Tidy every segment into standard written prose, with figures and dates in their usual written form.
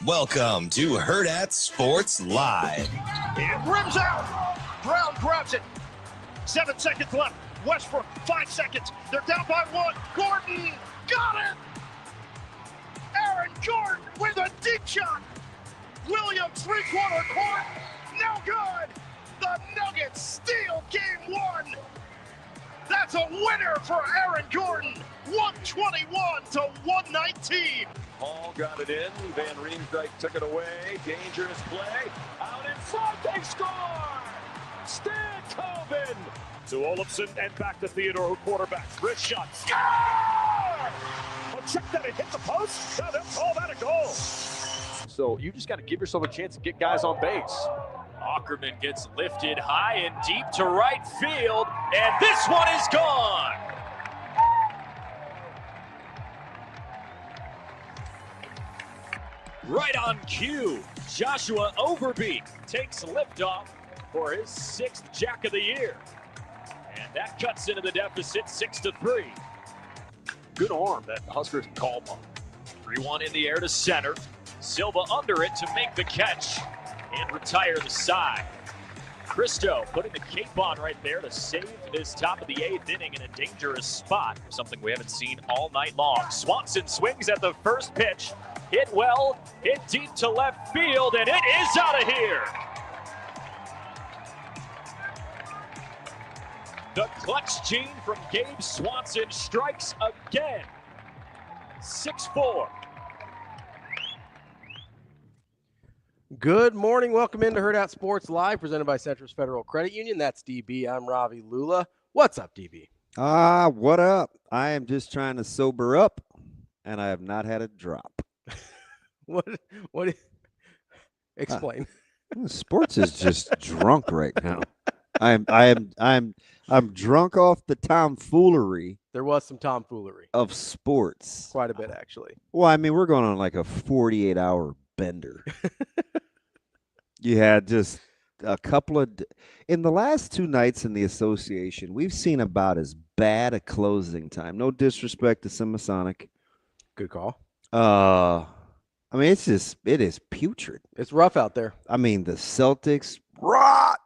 Welcome to Hurrdat Sports Live. It rims out. Brown grabs it. 7 seconds left. Westbrook, 5 seconds. They're down by 1. Gordon got it. Aaron Gordon with a deep shot. Williams, three-quarter court. No good. The Nuggets steal game 1. That's a winner for Aaron Gordon. 121-119. Hall got it in. Van Riemsdyk took it away. Dangerous play. Out in front. They score. Stan Colvin. To Olofsson and back to Theodore, who quarterbacks. Wrist shot. Score! Oh, check that. It hit the post. Now they'll call that a goal. So you just got to give yourself a chance to get guys on base. Ackerman gets lifted high and deep to right field, and this one is gone. Right on cue, Joshua Overbeek takes liftoff for his 6th jack of the year. And that cuts into the deficit 6-3. Good arm that Huskers can call upon. 3-1 in the air to center. Silva under it to make the catch and retire the side. Christo putting the cape on right there to save this top of the 8th inning in a dangerous spot, something we haven't seen all night long. Swanson swings at the first pitch, hit well, hit deep to left field, and it is out of here. The clutch gene from Gabe Swanson strikes again. 6-4. Good morning. Welcome into Hurrdat Sports Live, presented by Centris Federal Credit Union. That's DB. I'm Ravi Lulla. What's up, DB? What up? I am just trying to sober up, and I have not had a drop. What? Explain. Sports is just drunk right now. I'm drunk off the tomfoolery. There was some tomfoolery of sports. Quite a bit, actually. Well, I mean, we're going on like a 48-hour bender. You had just a couple of in the last 2 nights in the association, we've seen about as bad a closing time. No disrespect to Simasonic. Good call. I mean, it is putrid. It's rough out there. I mean, the Celtics rot.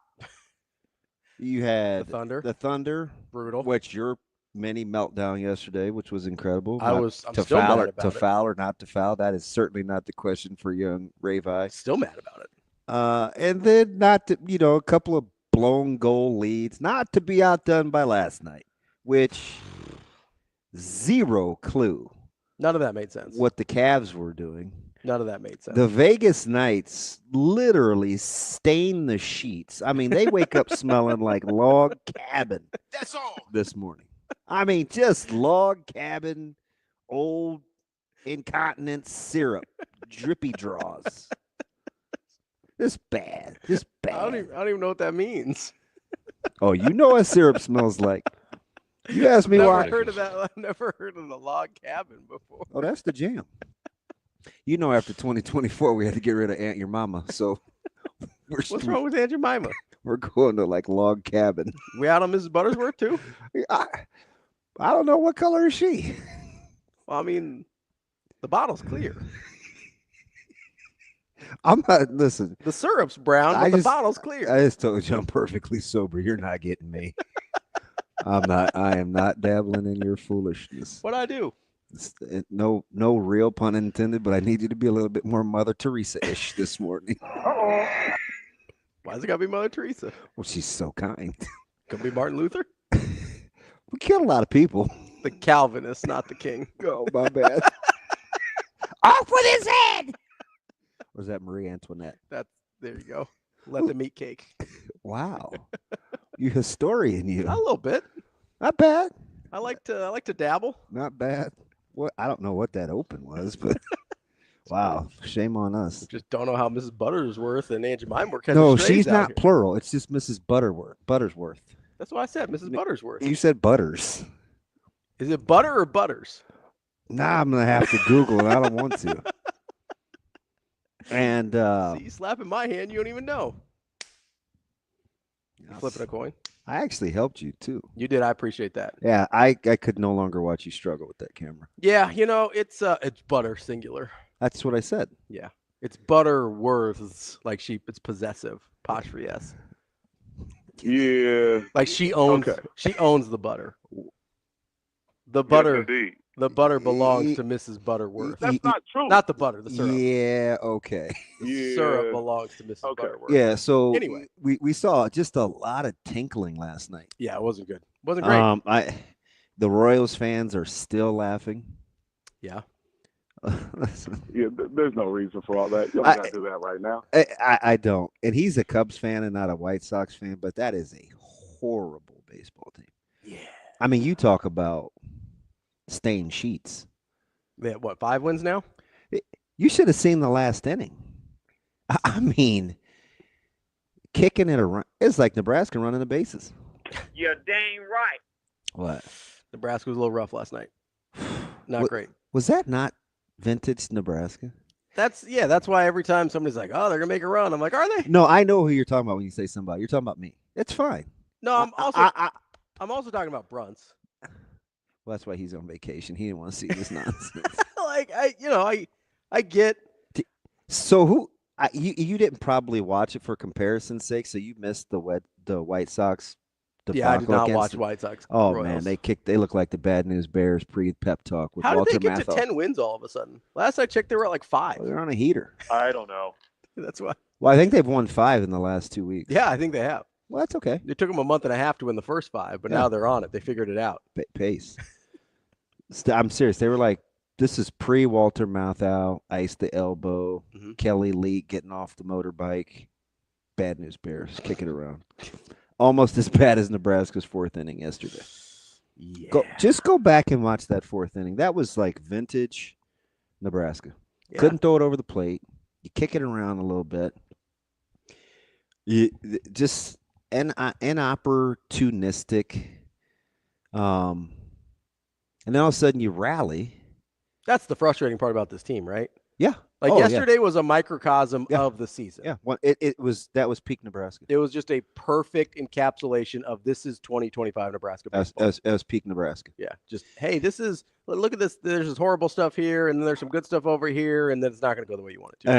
You had the Thunder, brutal. Which your mini meltdown yesterday, which was incredible. I'm to still foul mad about to it. foul or not to foul. That is certainly not the question for young Ravi. Still mad about it. And then not to, a couple of blown goal leads, not to be outdone by last night, which zero clue. None of that made sense. What the Cavs were doing. None of that made sense. The Vegas Knights literally stain the sheets. I mean, they wake up smelling like log cabin. That's all. This morning. I mean, just log cabin, old incontinence syrup, drippy draws. Just bad. I don't even know what that means. Oh, you know what syrup smells like. You asked me why. I've never heard of the log cabin before. Oh, that's the jam. After 2024, we had to get rid of Aunt Your Mama. So what's wrong with Aunt Jemima? We're going to like log cabin. We out on Mrs. Buttersworth too? I don't know, what color is she. Well, I mean, the bottle's clear. I'm not, listen. The syrup's brown, but the bottle's clear. I just told you I'm perfectly sober. You're not getting me. I am not dabbling in your foolishness. What'd I do? No real pun intended, but I need you to be a little bit more Mother Teresa-ish this morning. Uh-oh. Why's it gotta be Mother Teresa? Well, she's so kind. Could be Martin Luther? We killed a lot of people. The Calvinist, not the king. Oh, my bad. Off with his head! Or is that Marie Antoinette? There you go. Let them eat cake. Wow. You historian, you. A little bit. Not bad. I like to dabble. Not bad. What? I don't know what that open was, but wow, shame on us. Just don't know how Mrs. Buttersworth and Aunt Jemima work. No, she's not plural. It's just Mrs. Buttersworth. That's what I said, Mrs. Buttersworth. You said Butters. Is it butter or butters? Nah, I'm gonna have to Google it. I don't want to. And see, you slapping my hand, you don't even know. Flipping a coin. I actually helped you too. You did. I appreciate that. Yeah, I could no longer watch you struggle with that camera. Yeah, it's butter singular. That's what I said. Yeah. It's Butterworths. Like it's possessive. Apostrophe S. Yeah. Like she owns the butter. The butter. Yes, indeed. The butter belongs to Mrs. Butterworth. That's not true. Not the butter, the syrup. Yeah, okay. The syrup belongs to Mrs. Butterworth. Yeah, so anyway, we saw just a lot of tinkling last night. Yeah, it wasn't good. It wasn't great. The Royals fans are still laughing. Yeah. Yeah, there's no reason for all that. You don't got to do that right now. I don't. And he's a Cubs fan and not a White Sox fan, but that is a horrible baseball team. Yeah. I mean, you talk about stain sheets. They have, 5 wins now? You should have seen the last inning. I mean, kicking it around. It's like Nebraska running the bases. You're dang right. What? Nebraska was a little rough last night. Not great. Was that not vintage Nebraska? That's why every time somebody's like, oh, they're going to make a run, I'm like, are they? No, I know who you're talking about when you say somebody. You're talking about me. It's fine. No, I'm also talking about Brunts. Well, that's why he's on vacation. He didn't want to see this nonsense. I get. So you didn't probably watch it for comparison's sake, so you missed the White Sox. Yeah, I did not watch White Sox. Oh Royals. Man, they look like the Bad News Bears pre-pep talk with How Walter did they get Matthau. to 10 wins all of a sudden? Last I checked, they were at like 5. Well, they're on a heater. I don't know. That's why. Well, I think they've won 5 in the last 2 weeks. Yeah, I think they have. Well, that's okay. It took them a month and a half to win the first 5, but now they're on it. They figured it out. Pace. I'm serious. They were like, this is pre-Walter Matthau, ice the elbow, Kelly Leak getting off the motorbike. Bad News Bears kicking around. Almost as bad as Nebraska's 4th inning yesterday. Yeah. Just go back and watch that 4th inning. That was like vintage Nebraska. Yeah. Couldn't throw it over the plate. You kick it around a little bit. You just inopportunistic. And then all of a sudden you rally. That's the frustrating part about this team, right? Yeah. Like yesterday was a microcosm of the season. Yeah. Well, that was peak Nebraska. It was just a perfect encapsulation of this is 2025 Nebraska baseball. As peak Nebraska. Yeah. Just, hey, look at this. There's this horrible stuff here, and then there's some good stuff over here, and then it's not going to go the way you want it to.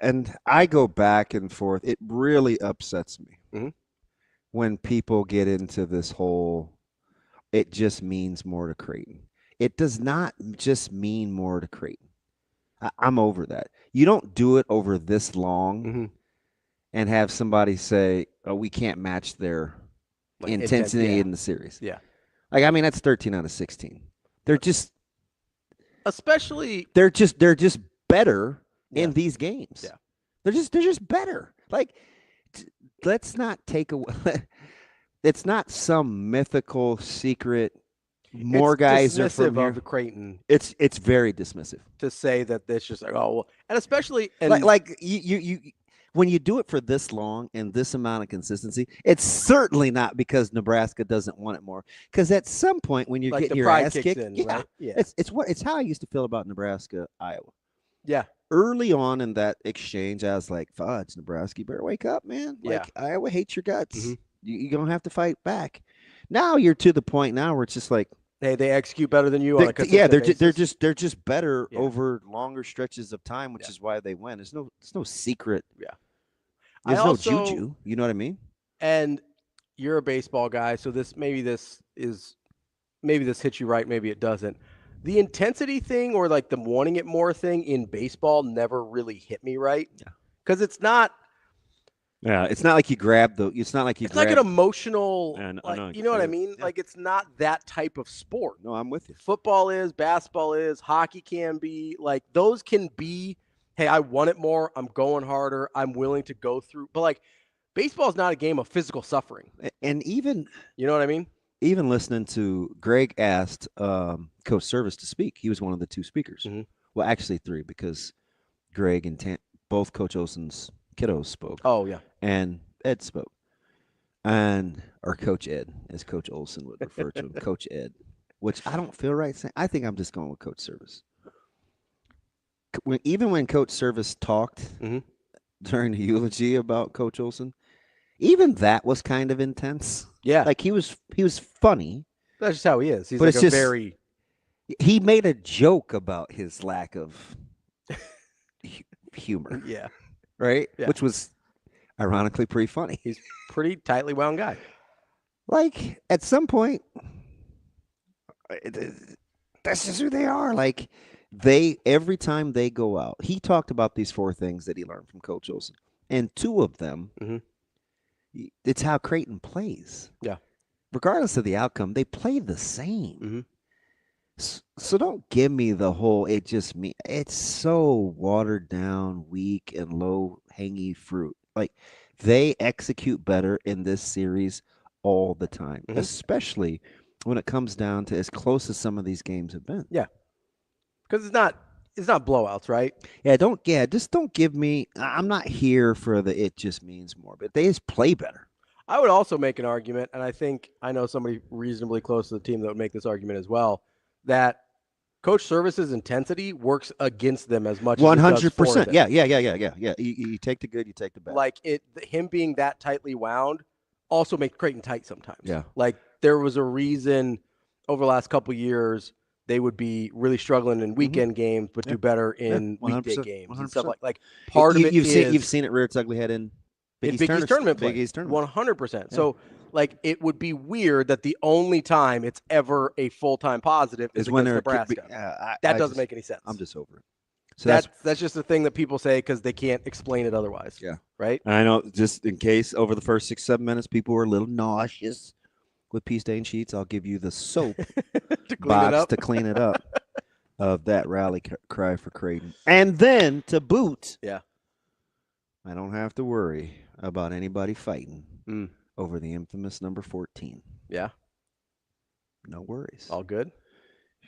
And I go back and forth. It really upsets me when people get into this whole, it just means more to Creighton. It does not just mean more to Creighton. I'm over that. You don't do it over this long and have somebody say, oh, we can't match their intensity in the series. Yeah. Like, I mean, that's 13 out of 16. They're just better in these games. Yeah. They're just better. Like, let's not take away. It's not some mythical secret. More guys are from here. Of Creighton. It's very dismissive to say that it's just like, oh well, and especially like you when you do it for this long and this amount of consistency, it's certainly not because Nebraska doesn't want it more. Because at some point when you're getting your ass kicked, right? it's how I used to feel about Nebraska, Iowa. Yeah. Early on in that exchange, I was like, fudge, Nebraska, you better wake up, man. Like, Iowa hates your guts. You're going to have to fight back. Now you're to the point now where it's just like, hey, they execute better than you on a consistent basis. They're just better over longer stretches of time, which is why they win. There's no secret. Yeah. There's no juju. You know what I mean? And you're a baseball guy, so maybe this hits you right, maybe it doesn't. The intensity thing or like the wanting it more thing in baseball never really hit me right. Yeah. Because it's not. Yeah, it's not like you grab the. It's not like you. It's like an emotional. You know what I mean? Yeah. Like it's not that type of sport. No, I'm with you. Football is, basketball is, hockey can be. Like those can be. Hey, I want it more. I'm going harder. I'm willing to go through. But like, baseball is not a game of physical suffering. And even, you know what I mean? Even listening to Greg asked Coach Servais to speak. He was one of the 2 speakers. Well, actually 3 because Greg and both Coach Olson's kiddos spoke. Oh, yeah. And Ed spoke. Or Coach Ed, as Coach Olson would refer to him, Coach Ed, which I don't feel right saying. I think I'm just going with Coach Servais. Even when Coach Servais talked during the eulogy about Coach Olson, even that was kind of intense. Yeah. Like he was funny. That's just how he is. He's like a He made a joke about his lack of humor, Yeah. right? Yeah. Which was ironically pretty funny. He's a pretty tightly wound guy. Like, at some point, that's just who they are. Like, every time they go out, he talked about these 4 things that he learned from Coach Olson. And 2 of them, it's how Creighton plays. Yeah. Regardless of the outcome, they play the same. Mm-hmm. So don't give me the whole, it's so watered down, weak, and low hanging fruit. Like, they execute better in this series all the time, especially when it comes down to as close as some of these games have been. Yeah. Because it's not blowouts, right? Just don't give me, I'm not here for the it just means more, but they just play better. I would also make an argument, and I know somebody reasonably close to the team that would make this argument as well, that Coach Servais's intensity works against them as much 100%. As it does for them. Yeah. You take the good, you take the bad. Like, him being that tightly wound also makes Creighton tight sometimes. Yeah. Like, there was a reason over the last couple of years they would be really struggling in weekend games, but do better in weekday games 100%. and stuff like part of it you've seen it rear its ugly head in Big East tournament play. 100%. Yeah. So, like, it would be weird that the only time it's ever a full-time positive is when against Nebraska. That doesn't make any sense. I'm just over it. So that's just the thing that people say because they can't explain it otherwise. Yeah. Right? And I know, just in case over the first 6-7 minutes people were a little nauseous with pea stain sheets, I'll give you the soap to clean it up of that rally cry for Creighton. And then to boot, I don't have to worry about anybody fighting over the infamous number 14. Yeah. No worries. All good.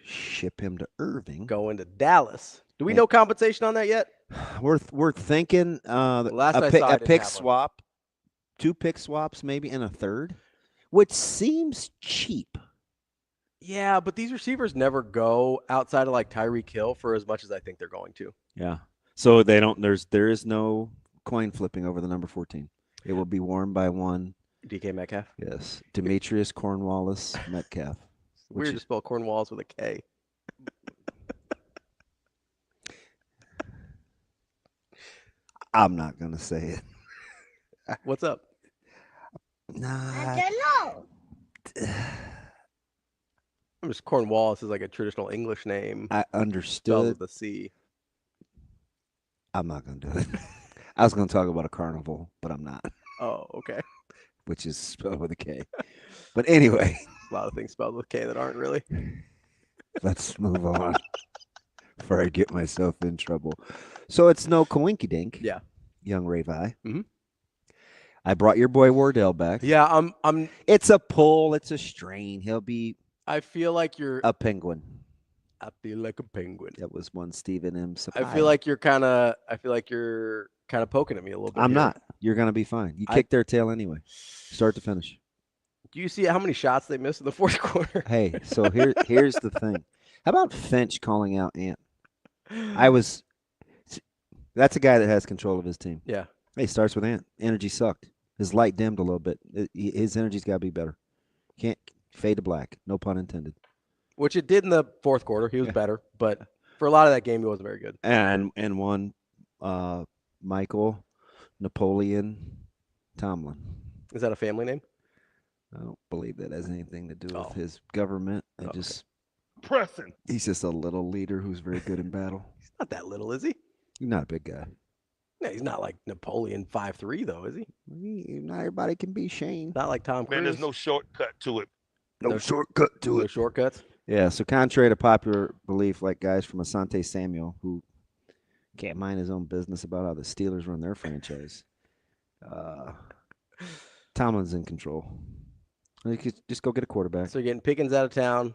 Ship him to Irving. Going to Dallas. Do we know compensation on that yet? We're thinking a pick swap, 2 pick swaps maybe, and a third, which seems cheap. Yeah, but these receivers never go outside of like Tyreek Hill for as much as I think they're going to. Yeah. So they don't. There is no coin flipping over the number 14. It will be worn by one. DK Metcalf. Yes, Demetrius Cornwallis Metcalf. Weird to spell Cornwallis with a K. I'm not gonna say it. What's up? Nah. I don't know. I'm just Cornwallis is like a traditional English name. I understood. With a C. I'm not gonna do it. I was gonna talk about a carnival, but I'm not. Oh, okay. Which is spelled with a K. But anyway. A lot of things spelled with K that aren't really. Let's move on before I get myself in trouble. So it's no coinky-dink. Yeah. Young Ravi. Mm-hmm. I brought your boy Wardell back. Yeah, I'm It's a pull, it's a strain. He'll be I feel like you're a penguin. I feel like a penguin. That was one Stephen M. Sapphire. I feel like you're kind of poking at me a little bit. I'm not. You're going to be fine. You kick their tail anyway. Start to finish. Do you see how many shots they missed in the fourth quarter? Hey, so here's the thing. How about Finch calling out Ant? That's a guy that has control of his team. Yeah. Hey, starts with Ant. Energy sucked. His light dimmed a little bit. His energy's got to be better. Can't fade to black. No pun intended. Which it did in the fourth quarter. He was better, but for a lot of that game, he wasn't very good. And one Michael Napoleon Tomlin. Is that a family name? I don't believe that has anything to do with his government. Pressing. He's just a little leader who's very good in battle. He's not that little, is he? He's not a big guy. No, he's not like Napoleon 5'3", though, is he? Not everybody can be Shane. Not like Tom Cruise. Man, there's no shortcut to it. No shortcut to it. No shortcuts? Yeah, so contrary to popular belief, like guys from Asante Samuel, who can't mind his own business about how the Steelers run their franchise, Tomlin's in control. You could just go get a quarterback. So you're getting Pickens out of town.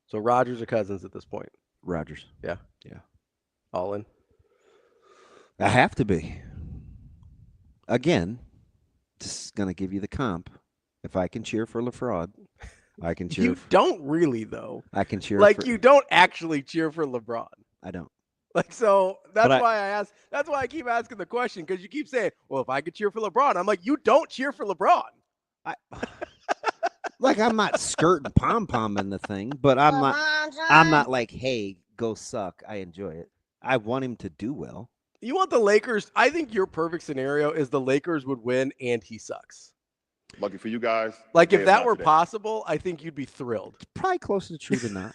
So Rodgers or Cousins at this point? Rodgers. Yeah. Yeah. All in? I have to be. Again, just going to give you the comp. If I can cheer for LaFraud, I can cheer. You don't really, though. I can cheer. You don't actually cheer for LeBron. I don't. So that's why I ask. That's why I keep asking the question, because you keep saying, "Well, if I could cheer for LeBron," I'm like, "You don't cheer for LeBron." I'm not skirting pom in the thing, but I'm not like, "Hey, go suck." I enjoy it. I want him to do well. You want the Lakers? I think your perfect scenario is the Lakers would win and he sucks. Lucky for you guys. Like if that were possible, I think you'd be thrilled. It's probably closer to true than not.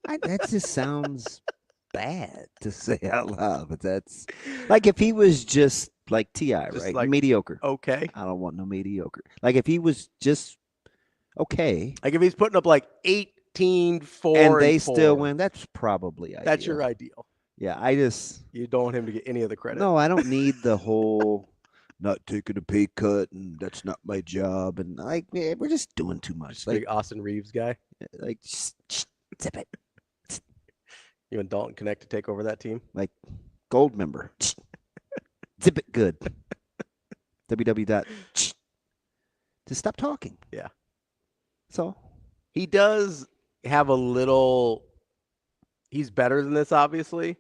That just sounds bad to say out loud, but that's like if he was just like T.I., right? Like, mediocre. Okay. I don't want no mediocre. Like if he was just okay. Like if he's putting up like 18, 4, and they still win, that's probably ideal. That's your ideal. Yeah, you don't want him to get any of the credit. No, I don't need the whole not taking a pay cut and that's not my job. And like, we're just doing too much. Like Austin Reeves guy. Like, zip it. You and Dalton Connect to take over that team? Like, gold member. Zip it good. www. Just stop talking. Yeah. So he does have a little. He's better than this, obviously.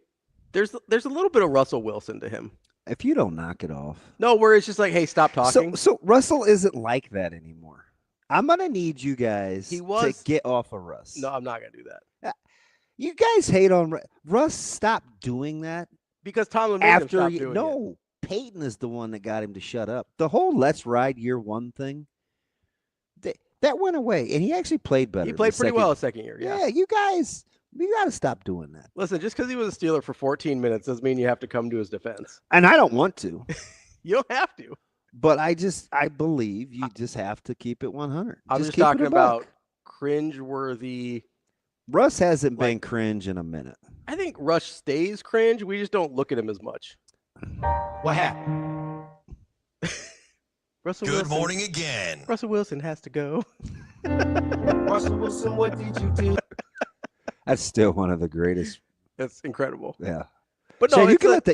There's a little bit of Russell Wilson to him. If you don't knock it off. No, where it's just like, hey, stop talking. So Russell isn't like that anymore. I'm going to need you guys to get off of Russ. No, I'm not going to do that. You guys hate on Russ. Stop doing that. Because Tomlin made him stop doing it. No, Peyton is the one that got him to shut up. The whole let's ride year one thing, that went away. And he actually played better. He played pretty well the second year. Yeah, you guys. We got to stop doing that. Listen, just because he was a Steeler for 14 minutes doesn't mean you have to come to his defense. And I don't want to. You don't have to. But I believe you just have to keep it 100. I'm just talking about cringe-worthy. Russ hasn't been cringe in a minute. I think Russ stays cringe. We just don't look at him as much. What happened? Russell Good Wilson. morning again. Russell Wilson has to go. Russell Wilson, what did you do? That's still one of the greatest. That's incredible. Yeah. But no, you can let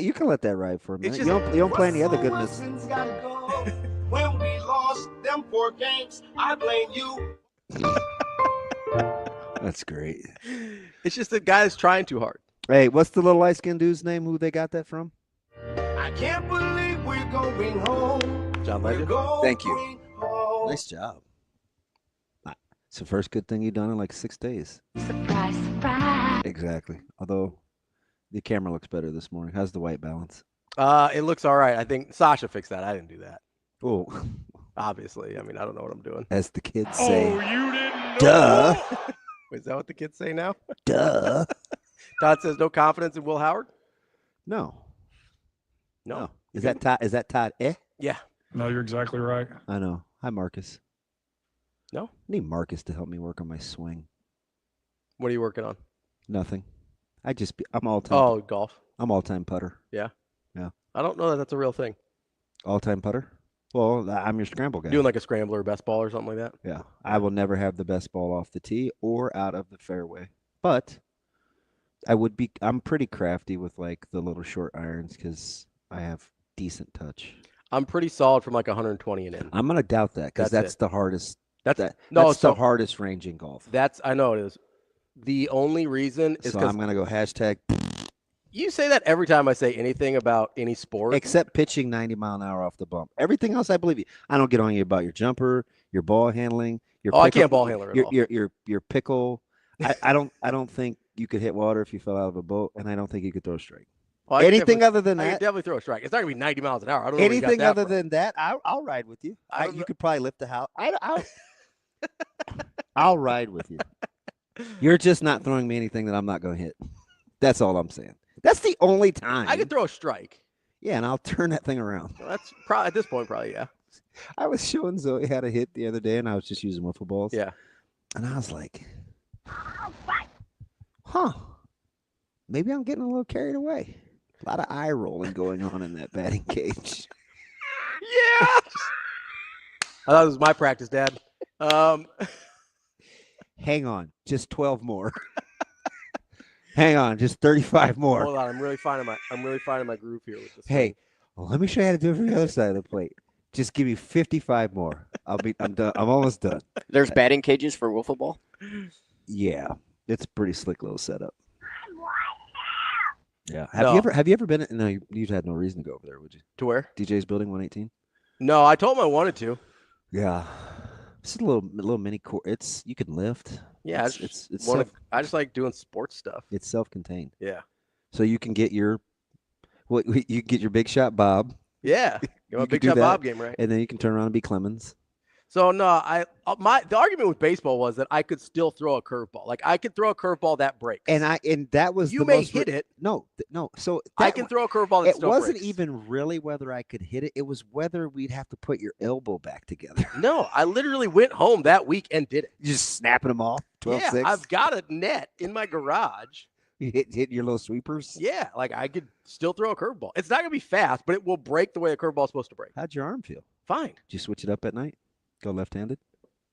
that ride for a minute. You don't play any other goodness. When we lost them 4 games, I blame you. That's great. It's just the guy that's trying too hard. Hey, what's the little light-skinned dude's name? Who they got that from? I can't believe we're going home. John Legend. Thank you. Nice job. It's the first good thing you've done in like 6 days. Surprise, surprise. Exactly. Although the camera looks better this morning. How's the white balance? It looks all right. I think Sasha fixed that. I didn't do that. Oh. Obviously. I mean, I don't know what I'm doing. As the kids say. Oh, you didn't know. Duh. Is that what the kids say now? Duh. Todd says no confidence in Will Howard? No. No. Is that Todd? Yeah. No, you're exactly right. I know. Hi, Marcus. No? I need Marcus to help me work on my swing. What are you working on? Nothing. I'm all-time. Oh, golf. I'm all-time putter. Yeah? Yeah. I don't know that that's a real thing. All-time putter? Well, I'm your scramble guy. Doing like a scrambler or best ball or something like that? Yeah. I will never have the best ball off the tee or out of the fairway. But I'm pretty crafty with like the little short irons because I have decent touch. I'm pretty solid from like 120 and in. I'm going to doubt that because that's the hardest. That's the hardest range in golf. I know it is. The only reason is because I'm going to go hashtag. You say that every time I say anything about any sport. Except pitching 90 mile an hour off the bump. Everything else, I believe you. I don't get on you about your jumper, your ball handling. Your pickle, I can't ball handler at all. Your pickle. I don't think you could hit water if you fell out of a boat, and I don't think you could throw a strike. Well, anything other than I that, can definitely throw a strike. It's not gonna be 90 miles an hour. I don't know. Anything other than that, I'll ride with you. You could probably lift the house. I'll ride with you. You're just not throwing me anything that I'm not going to hit. That's all I'm saying. That's the only time I could throw a strike. Yeah, and I'll turn that thing around. Well, that's probably at this point, probably yeah. I was showing Zoe how to hit the other day, and I was just using wiffle balls. Yeah, and I was like, "Huh? Maybe I'm getting a little carried away." A lot of eye rolling going on in that batting cage. Yeah. I thought it was my practice, Dad. Hang on, just 12 more. Hang on, just 35 more. Hold on, I'm really finding my groove here with this. Hey, well, let me show you how to do it from the other side of the plate. Just give me 55 more. I'm done. I'm almost done. There's batting cages for wiffle ball? Yeah, it's a pretty slick little setup. Yeah. Have you ever been? No, you've had no reason to go over there, would you? To where? DJ's building 118. No, I told him I wanted to. Yeah, it's a little mini court. You can lift. Yeah, I just like doing sports stuff. It's self-contained. Yeah. So you can get your. What you get your Big Shot Bob. Yeah, get my could Big do Shot that, Bob game right. And then you can turn around and be Clemens. So no, the argument with baseball was that I could still throw a curveball. Like I could throw a curveball that breaks. And that was you the may most hit it. No. So I can throw a curveball that it still wasn't breaks. even really whether I could hit it. It was whether we'd have to put your elbow back together. No, I literally went home that week and did it. You just snapping them off. 12-6. Yeah, I've got a net in my garage. You hit your little sweepers. Yeah, like I could still throw a curveball. It's not gonna be fast, but it will break the way a curveball is supposed to break. How'd your arm feel? Fine. Did you switch it up at night? Go left-handed?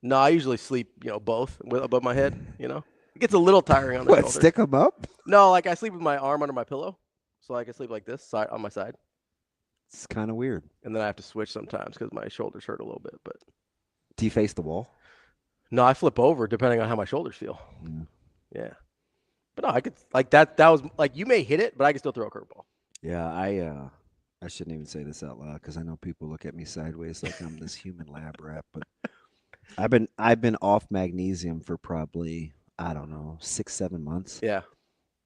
No, I usually sleep, both above my head. It gets a little tiring on the shoulder. Stick them up? No, like I sleep with my arm under my pillow, so I can sleep like this side on my side. It's kind of weird. And then I have to switch sometimes because my shoulders hurt a little bit. But do you face the wall? No, I flip over depending on how my shoulders feel. Yeah. But no, I could like that. That was like you may hit it, but I can still throw a curveball. Yeah, I shouldn't even say this out loud because I know people look at me sideways like I'm this human lab rat. But I've been off magnesium for probably 6-7 months. Yeah.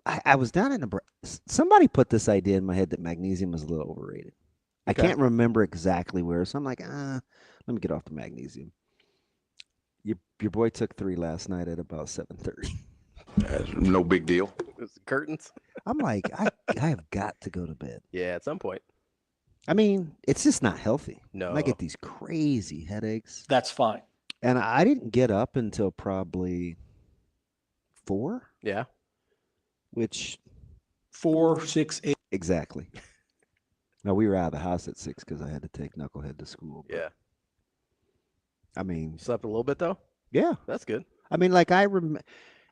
I was down in Nebraska. Somebody put this idea in my head that magnesium is a little overrated. I can't remember exactly where, so I'm like, let me get off the magnesium. Your boy took 3 last night at about 7:30. That's no big deal. It's the curtains. I'm like, I have got to go to bed. Yeah, at some point. I mean, it's just not healthy. No. I get these crazy headaches. That's fine. And I didn't get up until probably 4. Yeah. Which 4, 6, 8. Exactly. No, we were out of the house at 6 because I had to take Knucklehead to school. Yeah. I mean, slept a little bit though. Yeah, that's good. I mean, like I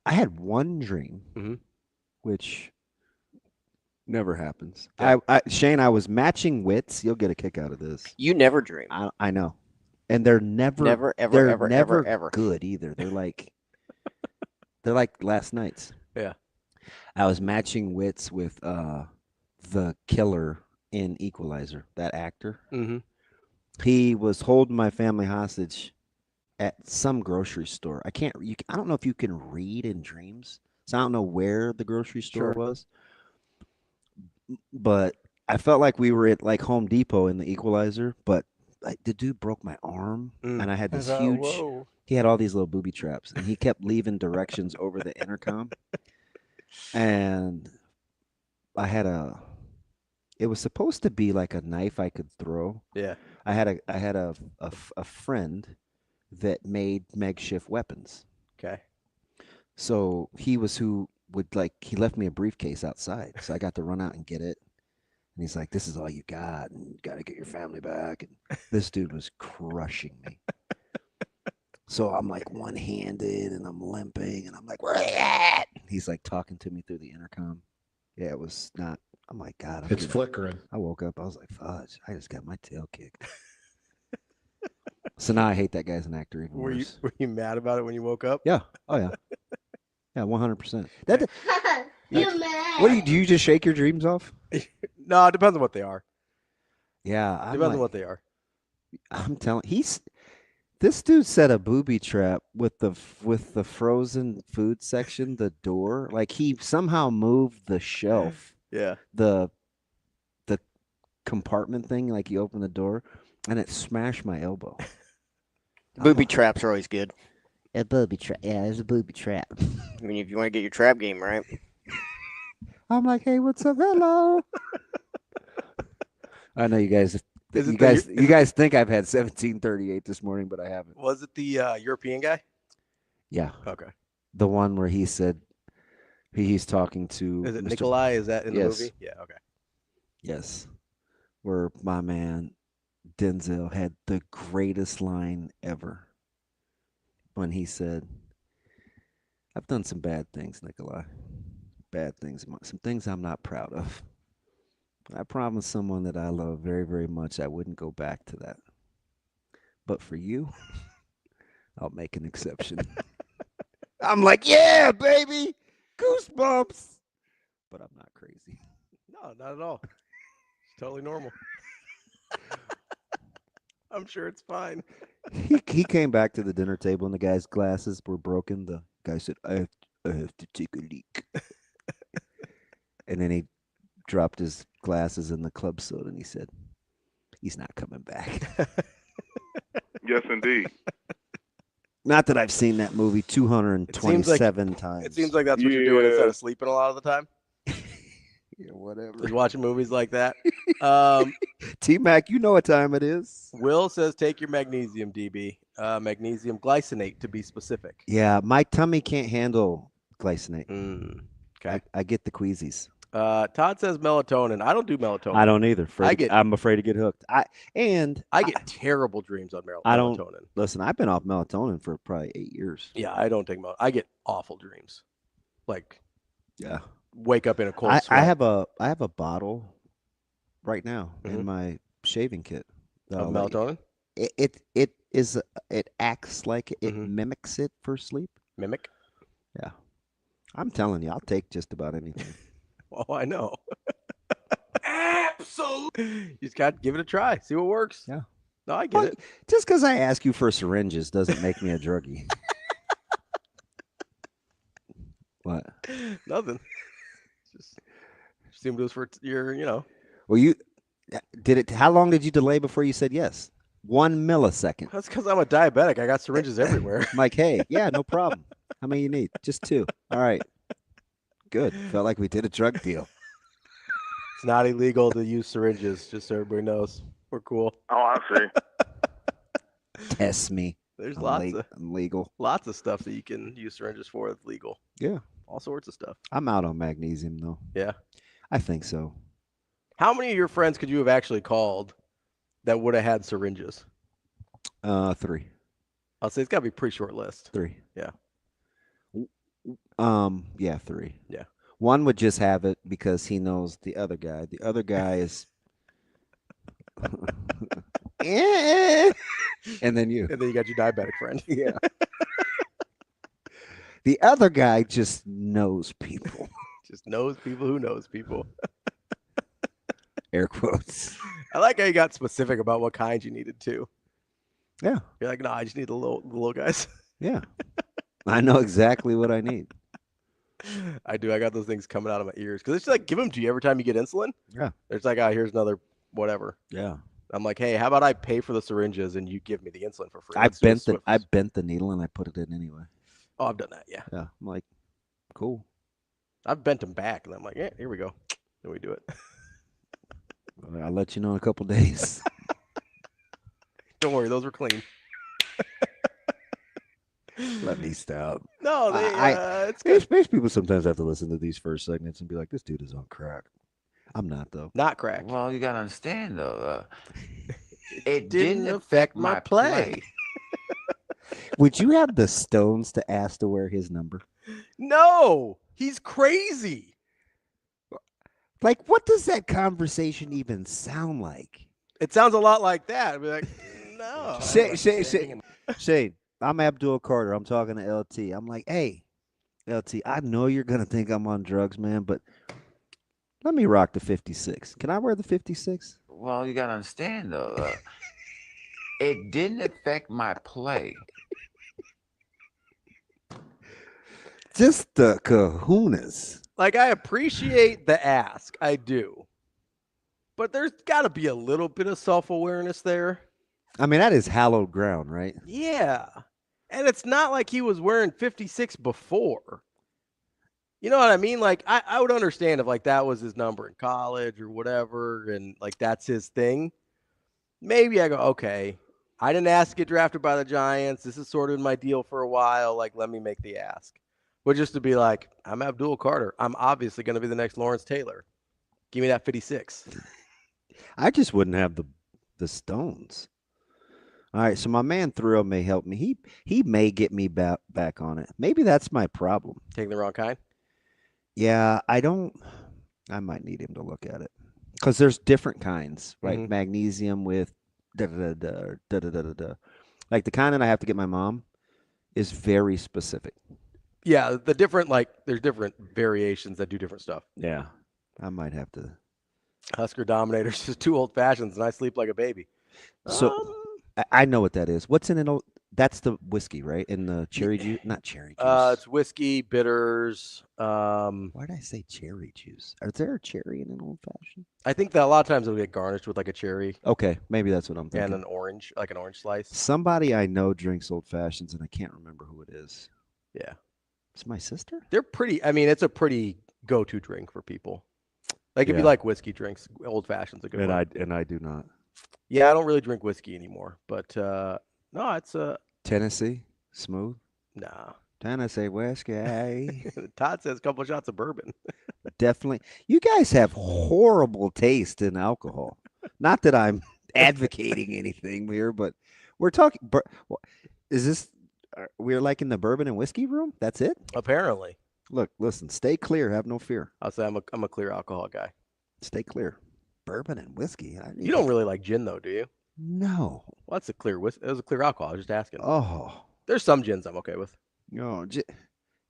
had one dream, which never happens. Yeah. Shane, I was matching wits. You'll get a kick out of this. You never dream. I know, and they're never ever good either. They're like last night's. Yeah. I was matching wits with the killer in Equalizer, that actor. Mm-hmm. He was holding my family hostage at some grocery store. I don't know if you can read in dreams, so I don't know where the grocery store was. But I felt like we were at like Home Depot in the Equalizer, but like the dude broke my arm, and I had this huge. Whoa. He had all these little booby traps, and he kept leaving directions over the intercom. And I had it was supposed to be like a knife I could throw. Yeah. I had a friend that made makeshift weapons. Okay. So he was who would he left me a briefcase outside. So I got to run out and get it. And he's like, this is all you got, and you got to get your family back. And this dude was crushing me. So I'm like one-handed and I'm limping and I'm like, where are they at? He's like talking to me through the intercom. Yeah, it was not. I'm like, God. It's flickering. I woke up. I was like, fudge. I just got my tail kicked. So now I hate that guy as an actor even worse. Were you mad about it when you woke up? Yeah. Oh, yeah. Yeah, 100%. That. You mad? What do you just shake your dreams off? No, it depends on what they are. Yeah. Depends on what they are. I'm telling this dude set a booby trap with the frozen food section, the door. Like he somehow moved the shelf. Yeah. The compartment thing, like you open the door, and it smashed my elbow. Booby traps are always good. A booby trap. Yeah, there's a booby trap. I mean, if you want to get your trap game right. I'm like, hey, what's up? Hello. I know you guys. You guys think I've had 1738 this morning, but I haven't. Was it the European guy? Yeah. Okay. The one where he said he's talking to. Is it Nikolai? Is that in the movie? Yeah. Okay. Yes. Where my man Denzel had the greatest line ever when he said, "I've done some bad things, Nikolai. Bad things. Some things I'm not proud of. I promised someone that I love very, very much I wouldn't go back to that. But for you, I'll make an exception." I'm like, yeah, baby. Goosebumps. But I'm not crazy. No, not at all. It's totally normal. I'm sure it's fine. He came back to the dinner table and the guy's glasses were broken. The guy said, I have to take a leak. And then he dropped his glasses in the club soda, and he said, "He's not coming back." Yes, indeed. Not that I've seen that movie 227 times. It seems like that's what you're doing instead of sleeping a lot of the time. Yeah, whatever. Just watching movies like that. T-Mac, you know what time it is. Will says take your magnesium, DB. Magnesium glycinate, to be specific. Yeah, my tummy can't handle glycinate. Okay. I get the queasies. Todd says melatonin. I don't do melatonin. I don't either. I'm afraid to get hooked. I get terrible dreams on melatonin. I don't listen. I've been off melatonin for probably 8 years. Yeah, I don't take melatonin. I get awful dreams. Like, yeah, wake up in a cold sweat. I have a bottle right now in my shaving kit of melatonin. It acts like it mimics it for sleep. Mimic. Yeah, I'm telling you, I'll take just about anything. Oh, I know. Absolutely. You just got to give it a try. See what works. Yeah. No, I get it. Just because I ask you for syringes doesn't make me a druggie. What? Nothing. Just assumed it was for your, Well, you did it. How long did you delay before you said yes? 1 millisecond. That's because I'm a diabetic. I got syringes everywhere. I'm like, hey, yeah, no problem. How many you need? Just 2. All right. Good. Felt like we did a drug deal. It's not illegal to use syringes, just so everybody knows. We're cool. Oh, I see. Test me. There's I'm legal. Lots of stuff that you can use syringes for that's legal. Yeah. All sorts of stuff. I'm out on magnesium, though. Yeah. I think so. How many of your friends could you have actually called that would have had syringes? 3. I'll say it's got to be a pretty short list. 3. Yeah. Yeah, 3. Yeah. One would just have it because he knows the other guy. The other guy is and then you. And then you got your diabetic friend. Yeah. The other guy just knows people. Just knows people who knows people. Air quotes. I like how you got specific about what kind you needed too. Yeah. You're like, no, I just need the little guys. Yeah. I know exactly what I need. I do. I got those things coming out of my ears because it's just like give them to you every time you get insulin. Yeah. It's like, here's another whatever. Yeah. I'm like, hey, how about I pay for the syringes and you give me the insulin for free? I bent the needle and I put it in anyway. Oh, I've done that. Yeah. Yeah. I'm like, cool. I've bent them back and I'm like, yeah, here we go. Then we do it. I'll let you know in a couple days. Don't worry, those were clean. Let me stop. No, it's good. Space people sometimes have to listen to these first segments and be like, this dude is on crack. I'm not, though. Not crack. Well, you got to understand, though. It didn't affect my play. Would you have the stones to ask to wear his number? No, he's crazy. Like, what does that conversation even sound like? It sounds a lot like that. I'd be like, no. Shane, I'm Abdul Carter. I'm talking to LT. I'm like, hey, LT, I know you're going to think I'm on drugs, man, but let me rock the 56. Can I wear the 56? Well, you got to understand, though. It didn't affect my play. Just the kahunas. Like, I appreciate the ask. I do. But there's got to be a little bit of self-awareness there. I mean, that is hallowed ground, right? Yeah. And it's not like he was wearing 56 before. You know what I mean? Like, I would understand if, like, that was his number in college or whatever, and, like, that's his thing. Maybe I go, okay, I didn't ask to get drafted by the Giants. This is sort of my deal for a while. Like, let me make the ask. But just to be like, I'm Abdul Carter. I'm obviously going to be the next Lawrence Taylor. Give me that 56. I just wouldn't have the stones. All right, so my man Thrill may help me. He may get me back on it. Maybe that's my problem. Taking the wrong kind? Yeah, I might need him to look at it. Because there's different kinds, right? Mm-hmm. Magnesium with da-da-da-da. Like the kind that I have to get my mom is very specific. Yeah, the different, like, there's different variations that do different stuff. Yeah, I might have to. Husker Dominator's just 2 old fashions, and I sleep like a baby. So I know what that is. What's in an old? That's the whiskey, right? And the cherry juice, not cherry juice. It's whiskey, bitters. Why did I say cherry juice? Is there a cherry in an old fashioned? I think that a lot of times it'll get garnished with like a cherry. Okay, maybe that's what I'm thinking. And an orange, like an orange slice. Somebody I know drinks old fashions, and I can't remember who it is. Yeah, it's my sister. They're pretty. I mean, it's a pretty go-to drink for people. Like if you like whiskey drinks, old fashion's a good one. And I do not. Yeah, I don't really drink whiskey anymore, but no, it's Tennessee smooth. Nah. Tennessee whiskey. Todd says a couple shots of bourbon. Definitely. You guys have horrible taste in alcohol. Not that I'm advocating anything here, but we're talking. Is this? We're like in the bourbon and whiskey room. That's it. Apparently. Look, listen. Stay clear. Have no fear. I'll say I'm a clear alcohol guy. Stay clear. Bourbon and whiskey. You don't really like gin though, do you? No. Well, that's a clear whiskey. It was a clear alcohol. I was just asking. Oh. There's some gins I'm okay with. No,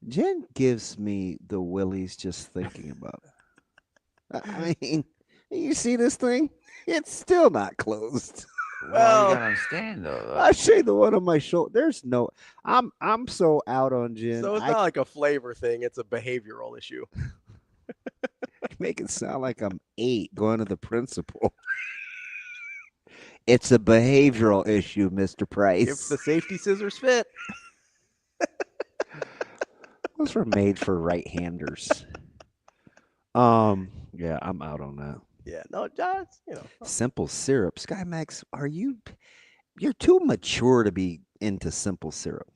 gin gives me the willies just thinking about it. I mean, you see this thing? It's still not closed. Well, you gotta understand though. I say the one on my shoulder. There's no. I'm so out on gin. So it's not like a flavor thing. It's a behavioral issue. Make it sound like I'm 8 going to the principal. It's a behavioral issue, Mr. Price. If the safety scissors fit. Those were made for right-handers. Yeah, I'm out on that. Yeah, no, just, Simple syrup. SkyMax, you're too mature to be into simple syrup.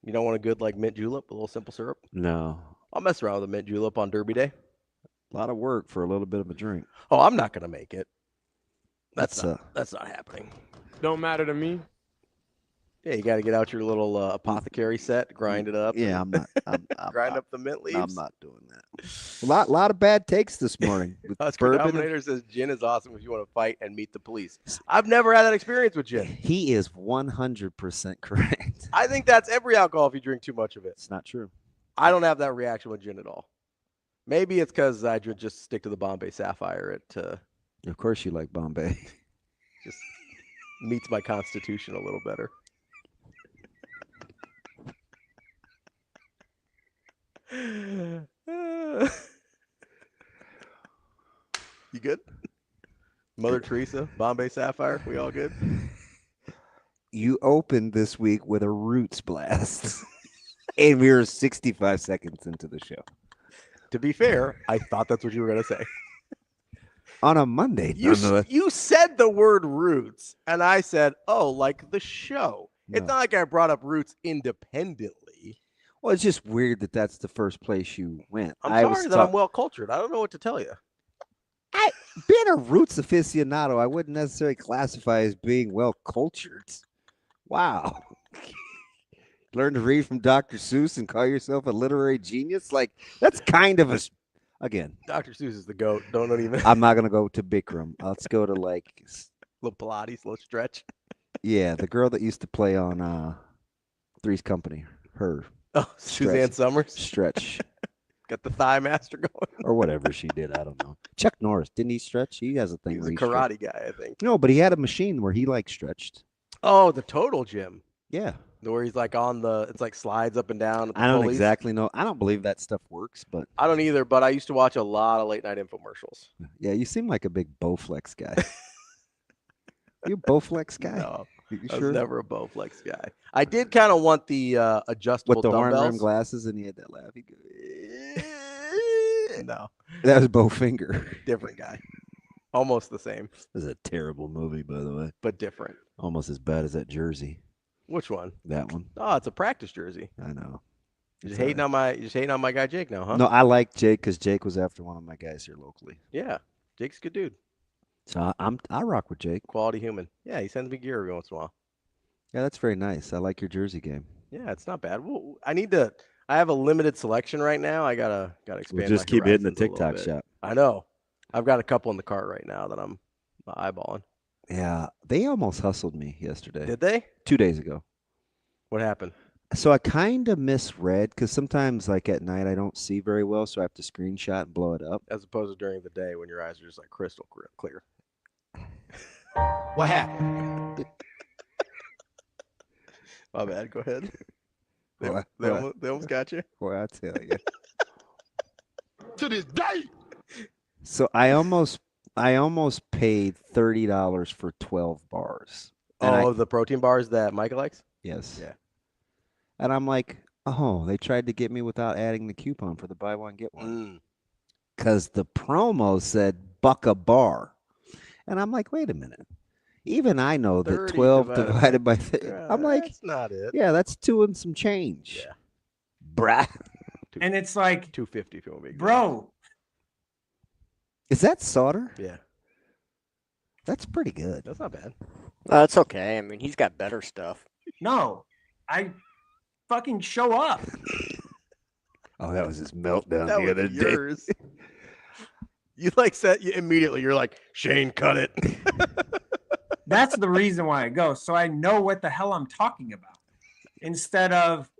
You don't want a good like mint julep, a little simple syrup? No. I'll mess around with a mint julep on Derby Day. A lot of work for a little bit of a drink. Oh, I'm not gonna make it. That's not happening. Don't matter to me. Yeah, you got to get out your little apothecary set, grind it up. Yeah, I'm not. Grind up the mint leaves. I'm not doing that. A lot of bad takes this morning. Husker Dominator says gin is awesome if you want to fight and meet the police. I've never had that experience with gin. He is 100% correct. I think that's every alcohol if you drink too much of it. It's not true. I don't have that reaction with gin at all. Maybe it's because I just stick to the Bombay Sapphire. Of course you like Bombay. Just meets my constitution a little better. You good? Mother Teresa, Bombay Sapphire, we all good? You opened this week with a Roots blast. And we were 65 seconds into the show. To be fair, I thought that's what you were going to say. On a Monday. You said the word Roots, and I said, oh, like the show. No. It's not like I brought up Roots independently. Well, it's just weird that that's the first place you went. I'm sorry that I'm well-cultured. I don't know what to tell you. Being a Roots aficionado, I wouldn't necessarily classify as being well-cultured. Wow. Learn to read from Dr. Seuss and call yourself a literary genius? Like, that's kind of again. Dr. Seuss is the GOAT. Don't even. I'm not going to go to Bikram. Let's go to like. Little Pilates, little stretch. Yeah, the girl that used to play on Three's Company. Her. Oh, Suzanne Summers. Stretch. Got the thigh master going. Or whatever she did. I don't know. Chuck Norris. Didn't he stretch? He has a thing. He's a karate guy, I think. No, but he had a machine where he like stretched. Oh, the Total Gym. Yeah. Where he's like it's like slides up and down. I don't exactly know. I don't believe that stuff works, but. I don't either, but I used to watch a lot of late night infomercials. Yeah, you seem like a big Bowflex guy. You a Bowflex guy? No. I was never a Bowflex guy. I did kind of want the adjustable with the dumbbells. horn rim glasses, and he had that laugh. No, that was Bowfinger. Different guy. Almost the same. This is a terrible movie, by the way, but different. Almost as bad as that jersey. Which one? That one. Oh, it's a practice jersey. I know. You're just hating on my guy Jake now, huh? No, I like Jake because Jake was after one of my guys here locally. Yeah, Jake's a good dude. So I rock with Jake. Quality human. Yeah, he sends me gear every once in a while. Yeah, that's very nice. I like your jersey game. Yeah, it's not bad. Well, I have a limited selection right now. I gotta expand. We'll just keep hitting the TikTok shop. I know. I've got a couple in the cart right now that I'm eyeballing. Yeah, they almost hustled me yesterday. Did they? 2 days ago. What happened? So I kind of misread because sometimes, like at night, I don't see very well, so I have to screenshot and blow it up. As opposed to during the day when your eyes are just like crystal clear. What happened? My bad. Go ahead. They Well, almost got you. Well, I tell you. To this day. So I almost paid $30 for 12 bars. And The protein bars that Mike likes? Yes. Yeah. And I'm like, oh, they tried to get me without adding the coupon for the buy one, get one. Because the promo said buck a bar. And I'm like, wait a minute. Even I know that 12 divided by 30. I'm like, that's not it. Yeah, that's 2 and some change. Yeah. Bruh. And it's like $2.50 if you want to be. Bro. Is that solder? Yeah. That's pretty good. That's not bad. That's okay. I mean, he's got better stuff. No. I fucking show up. Oh, that was his meltdown That the was other yours. day. You like said immediately. You're like, Shane, cut it. That's the reason why I go, so I know what the hell I'm talking about. Instead of,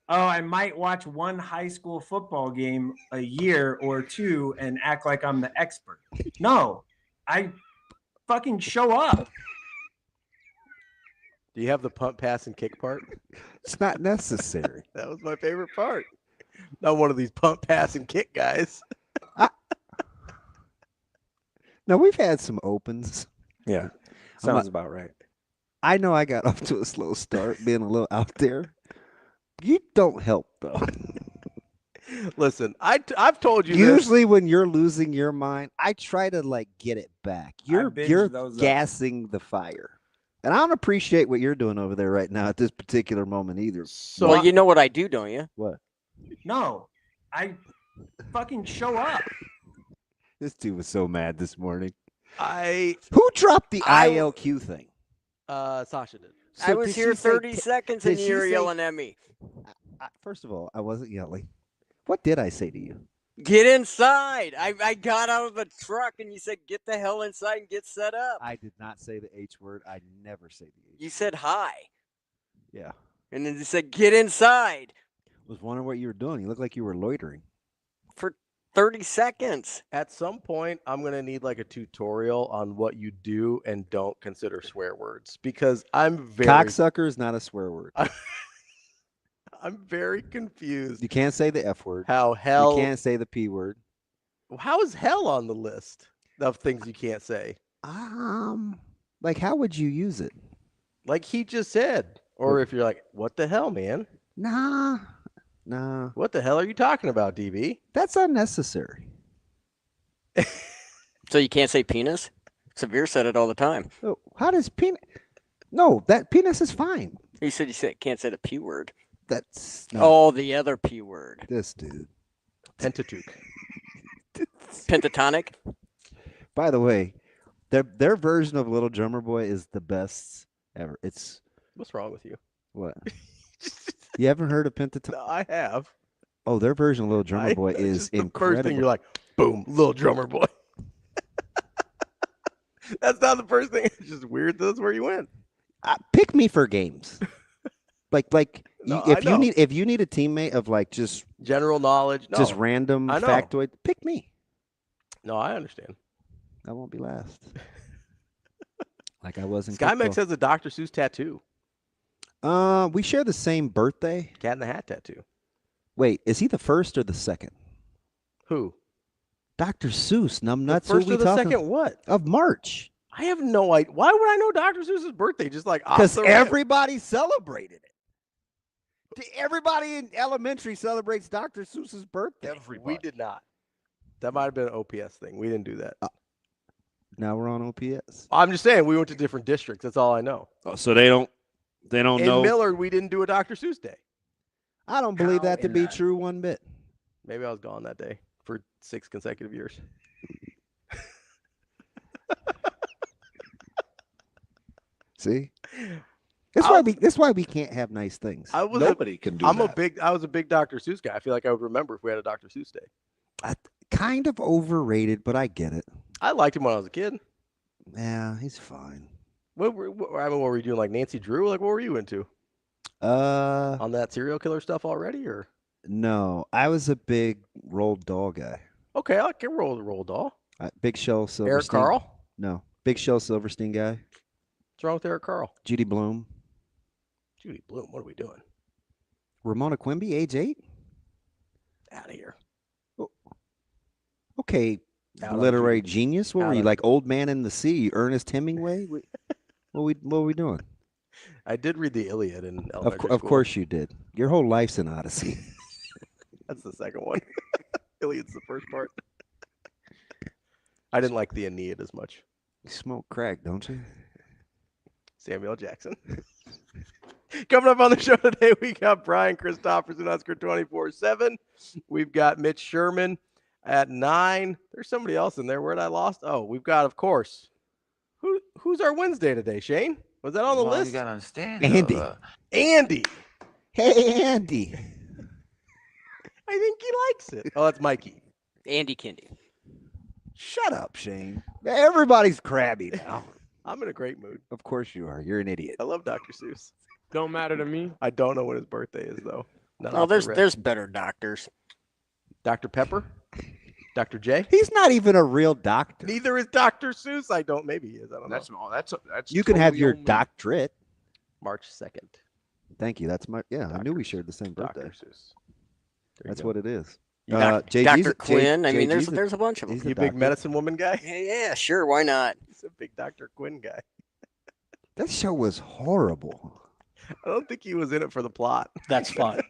I might watch one high school football game a year or two and act like I'm the expert. No, I fucking show up. Do you have the pump, pass, and kick part? It's not necessary. That was my favorite part. Not one of these pump, pass, and kick guys. Now, we've had some opens. Yeah. Sounds about right. I know I got off to a slow start, being a little out there. You don't help, though. Listen, I've told you Usually when you're losing your mind, I try to, get it back. You're gassing the fire. And I don't appreciate what you're doing over there right now at this particular moment either. So well, you know what I do, don't you? What? No, I fucking show up. This dude was so mad this morning. Who dropped the ILQ thing? Sasha did. So I was here 30 seconds and you were yelling at me. First of all, I wasn't yelling. What did I say to you? Get inside. I got out of the truck and you said, get the hell inside and get set up. I did not say the H word. I never say the H word. You said hi. Yeah. And then you said, get inside. I was wondering what you were doing. You looked like you were loitering. For 30 seconds. At some point, I'm going to need a tutorial on what you do and don't consider swear words because I'm very... Cocksucker is not a swear word. I'm very confused. You can't say the F word. How hell... You can't say the P word. How is hell on the list of things you can't say? How would you use it? Like he just said. Or if you're like, what the hell, man? Nah. What the hell are you talking about, DB? That's unnecessary. So you can't say penis? Severe said it all the time. Oh, how does penis? No, that penis is fine. You said can't say the P word. That's the other P word. This dude. Pentateuch. Pentatonic. By the way, their version of Little Drummer Boy is the best ever. It's what's wrong with you? What? You haven't heard of Pentatonic? No, I have. Oh, their version of Little Drummer Boy is incredible. The first thing you're like, boom, Little Drummer Boy. That's not the first thing. It's just weird. That's where you went. Pick me for games. No, if you need a teammate of just general knowledge, just random factoid, pick me. No, I understand. I won't be last. Like I wasn't. SkyMex has a Dr. Seuss tattoo. We share the same birthday. Cat in the Hat tattoo. Wait, is he the first or the second? Who? Dr. Seuss. Numbnuts. The first or the second what? Of March. I have no idea. Why would I know Dr. Seuss's birthday? Just because everybody celebrated it. Everybody in elementary celebrates Dr. Seuss's birthday. We did not. That might have been an OPS thing. We didn't do that. Now we're on OPS. I'm just saying we went to different districts. That's all I know. Oh, so they don't know. In Millard, we didn't do a Dr. Seuss day. I don't believe that to be true one bit. Maybe I was gone that day for 6 consecutive years. See? That's why we can't have nice things. Nobody can do that. I was a big Dr. Seuss guy. I feel like I would remember if we had a Dr. Seuss day. Kind of overrated, but I get it. I liked him when I was a kid. Yeah, he's fine. What were you doing? Like Nancy Drew? Like what were you into? On that serial killer stuff already, or? No, I was a big Roald Dahl guy. Okay, I can Roald Dahl. Big Shel Silverstein. Eric Carl? No, Big Shel Silverstein guy. What's wrong with Eric Carl? Judy Blume. Judy Bloom, what are we doing? Ramona Quimby, age 8? Out of here. Okay, literary genius. What were you, like Old Man in the Sea, Ernest Hemingway? What were we doing? I did read the Iliad in elementary school. Of course you did. Your whole life's an Odyssey. That's the second one. Iliad's the first part. I didn't like the Aeneid as much. You smoke crack, don't you? Samuel Jackson. Coming up on the show today, we got Brian Christopherson, Husker 24/7. We've got Mitch Sherman at 9. There's somebody else in there. Where'd I lost? Oh, we've got, of course. Who's our Wednesday today, Shane? Was that on the list? You got to understand. Andy. Andy. Hey, Andy. I think he likes it. Oh, that's Mikey. Andy Kendeigh. Shut up, Shane. Everybody's crabby now. I'm in a great mood. Of course you are. You're an idiot. I love Dr. Seuss. Don't matter to me. I don't know when his birthday is, though. There's better doctors. Dr. Pepper? Dr. J? He's not even a real doctor. Neither is Dr. Seuss. Maybe he is. I don't know. That's you can have totally your only. doctorate. March 2nd. Thank you. That's my I knew we shared the same birthday. Dr. Seuss. That's what it is. Dr. Quinn. I mean, there's a bunch of them. You big medicine woman guy? Yeah, sure. Why not? He's a big Dr. Quinn guy. That show was horrible. I don't think he was in it for the plot. That's fun.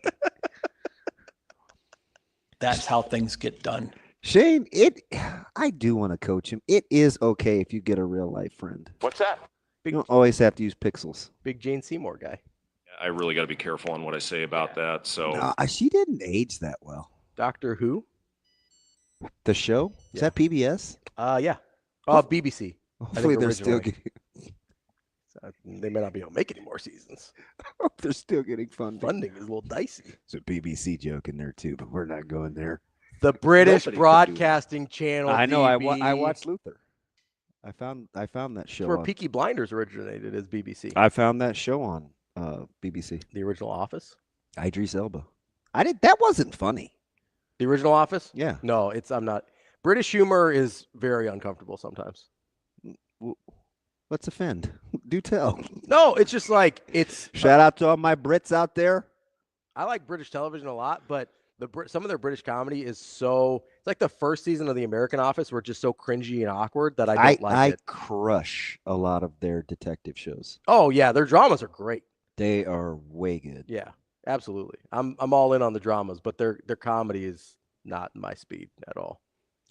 That's how things get done. Shane, I do want to coach him. It is okay if you get a real life friend. What's that? You don't always have to use pixels. Big Jane Seymour guy. I really got to be careful on what I say about that. So She didn't age that well. Doctor Who? The show? Is that PBS? Yeah. BBC. Hopefully they're still getting. They may not be able to make any more seasons. They're still getting funding. Funding is a little dicey. It's a BBC joke in there too, but we're not going there. The British Broadcasting Channel. I know. DB. I watched Luther. I found that show. That's where Peaky Blinders originated as BBC. I found that show on BBC. The original Office. Idris Elba. That wasn't funny. The original Office? Yeah. No, I'm not. British humor is very uncomfortable sometimes. Let's offend. Do tell. No, it's just like Shout out to all my Brits out there. I like British television a lot, but some of their British comedy is so. It's like the first season of The American Office were just so cringy and awkward that I don't like it. I crush a lot of their detective shows. Oh yeah, their dramas are great. They are way good. Yeah, absolutely. I'm all in on the dramas, but their comedy is not my speed at all.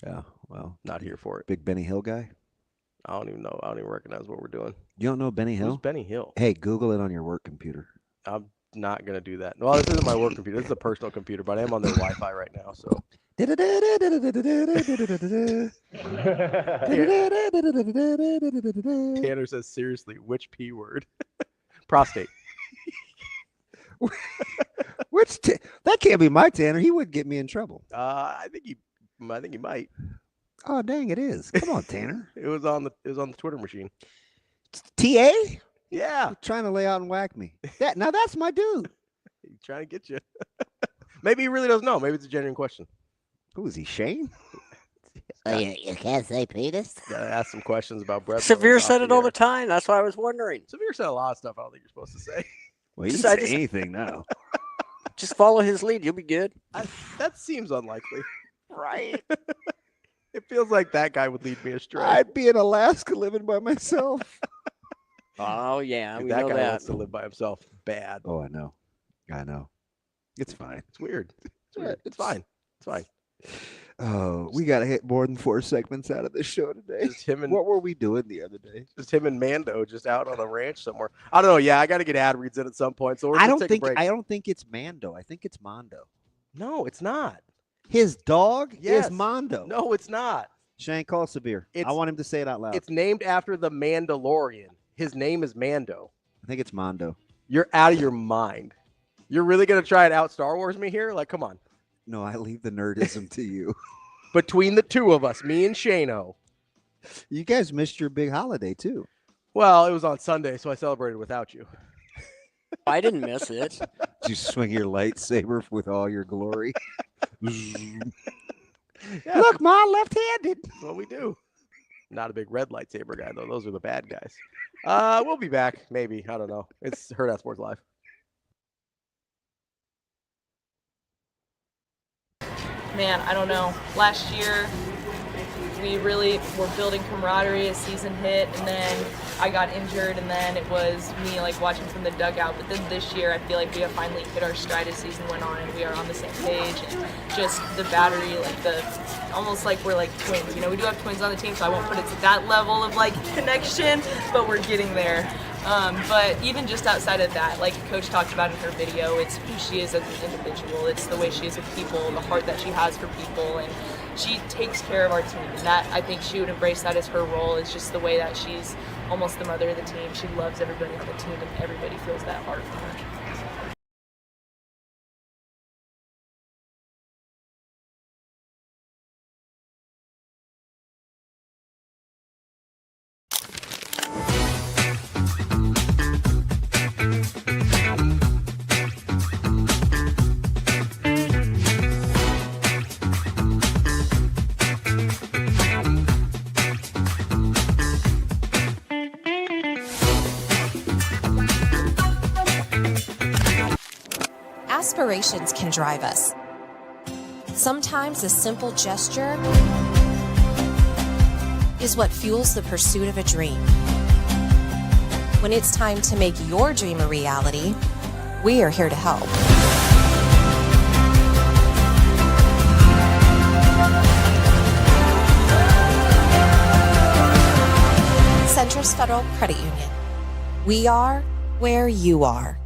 Yeah, well, not here for it. Big Benny Hill guy. I don't even know. I don't even recognize what we're doing. You don't know Benny Hill? Who's Benny Hill? Hey, Google it on your work computer. I'm not gonna do that. Well, this isn't my work computer. This is a personal computer, but I am on their Wi-Fi right now. So. Tanner says, seriously, which P word? Prostate. That can't be my Tanner. He would get me in trouble. I think he might. Oh dang, it is. Come on, Tanner. It was on the Twitter machine. TA? Yeah. He's trying to lay out and whack me. Now that's my dude. He's trying to get you. Maybe he really doesn't know. Maybe it's a genuine question. Who is he, Shane? You can't say penis? Gotta ask some questions about Brett. Severe said it all the time. That's why I was wondering. Severe said a lot of stuff I don't think you're supposed to say. Well, he didn't say anything now. Just follow his lead. You'll be good. That seems unlikely. Right. It feels like that guy would lead me astray. I'd be in Alaska living by myself. Oh, yeah. Dude, we that know guy that. wants to live by himself bad. Oh, I know. It's fine. It's weird. It's fine. It's fine. Oh, we got to hit more than 4 segments out of this show today. Just him and what were we doing the other day? Just him and Mando just out on a ranch somewhere. I don't know. Yeah, I got to get ad reads in at some point. So I don't think it's Mando. I think it's Mondo. No, it's not. His dog Yes. is Mondo. No, it's not. Shane, call Severe. I want him to say it out loud. It's named after the Mandalorian. His name is Mando. I think it's Mondo. You're out of your mind. You're really going to try and out Star Wars me here? Like, come on. No, I leave the nerdism to you. Between the two of us, me and Shano. You guys missed your big holiday, too. Well, it was on Sunday, so I celebrated without you. I didn't miss it. Did you swing your lightsaber with all your glory? Yeah, Look, Ma, left-handed. that's what we do. Not a big red lightsaber guy, though. Those are the bad guys. We'll be back, maybe. I don't know. It's Hurrdat Sports Live. man, I don't know. Last year, we really were building camaraderie as season hit, and then I got injured, and then it was me like watching from the dugout. But then this year, I feel like we have finally hit our stride as season went on, and we are on the same page. And just the battery, almost like we're like twins. You know, we do have twins on the team, so I won't put it to that level of like connection, but we're getting there. But even just outside of that, like Coach talked about in her video, it's who she is as an individual. It's the way she is with people, the heart that she has for people, and she takes care of our team. And that, I think she would embrace that as her role. It's just the way that she's almost the mother of the team. She loves everybody on the team, and everybody feels that heart from her. Aspirations can drive us. Sometimes a simple gesture is what fuels the pursuit of a dream. When it's time to make your dream a reality, we are here to help. Centris Federal Credit Union. We are where you are.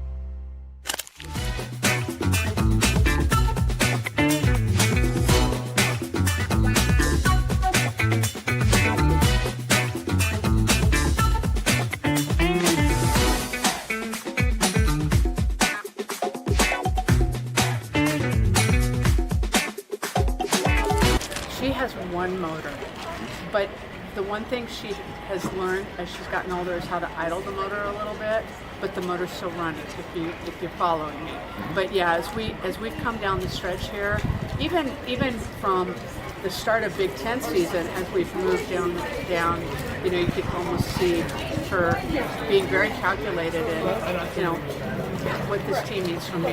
One motor, but the one thing she has learned as she's gotten older is how to idle the motor a little bit, but the motor's still running if you're following me. But yeah, as we've come down the stretch here, even from the start of Big Ten season, as we've moved down, you know, you could almost see her being very calculated and, you know, what this team needs from me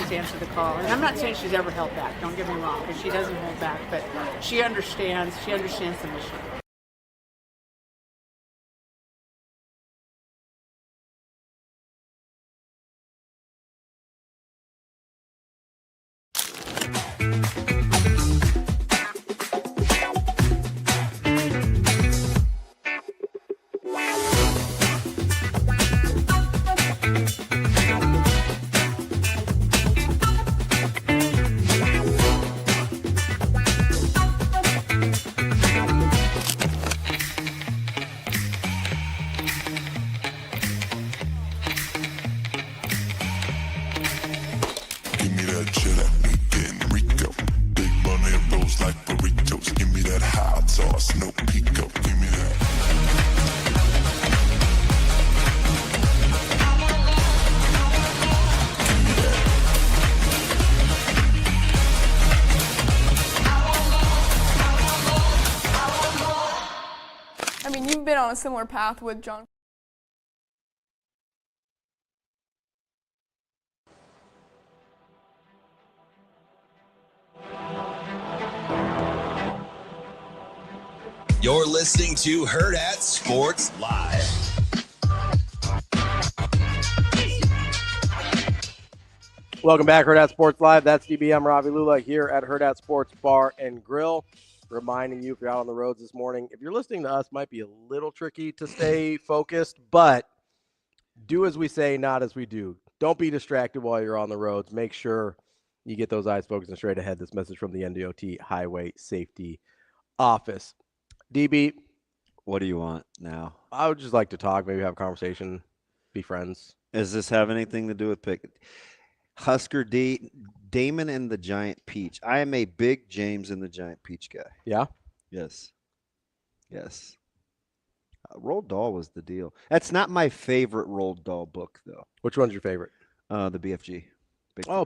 to answer the call. And I'm not saying she's ever held back, don't get me wrong, because she doesn't hold back, but she understands the mission. On a similar path with John. You're listening to Hurrdat Sports Live. Welcome back, Hurrdat Sports Live. That's DB. I'm Ravi Lulla here at Hurrdat Sports Bar and Grill. Reminding you, if you're out on the roads this morning, if you're listening to us, might be a little tricky to stay focused, but do as we say, not as we do. Don't be distracted while you're on the roads. Make sure you get those eyes focused and straight ahead. This message from the NDOT Highway Safety Office. DB. What do you want now? I would just like to talk, maybe have a conversation, be friends. Does this have anything to do with Husker Damon and the Giant Peach? I am a big James and the Giant Peach guy. Yeah? Yes. Roald Dahl was the deal. That's not my favorite Roald Dahl book, though. Which one's your favorite? The BFG.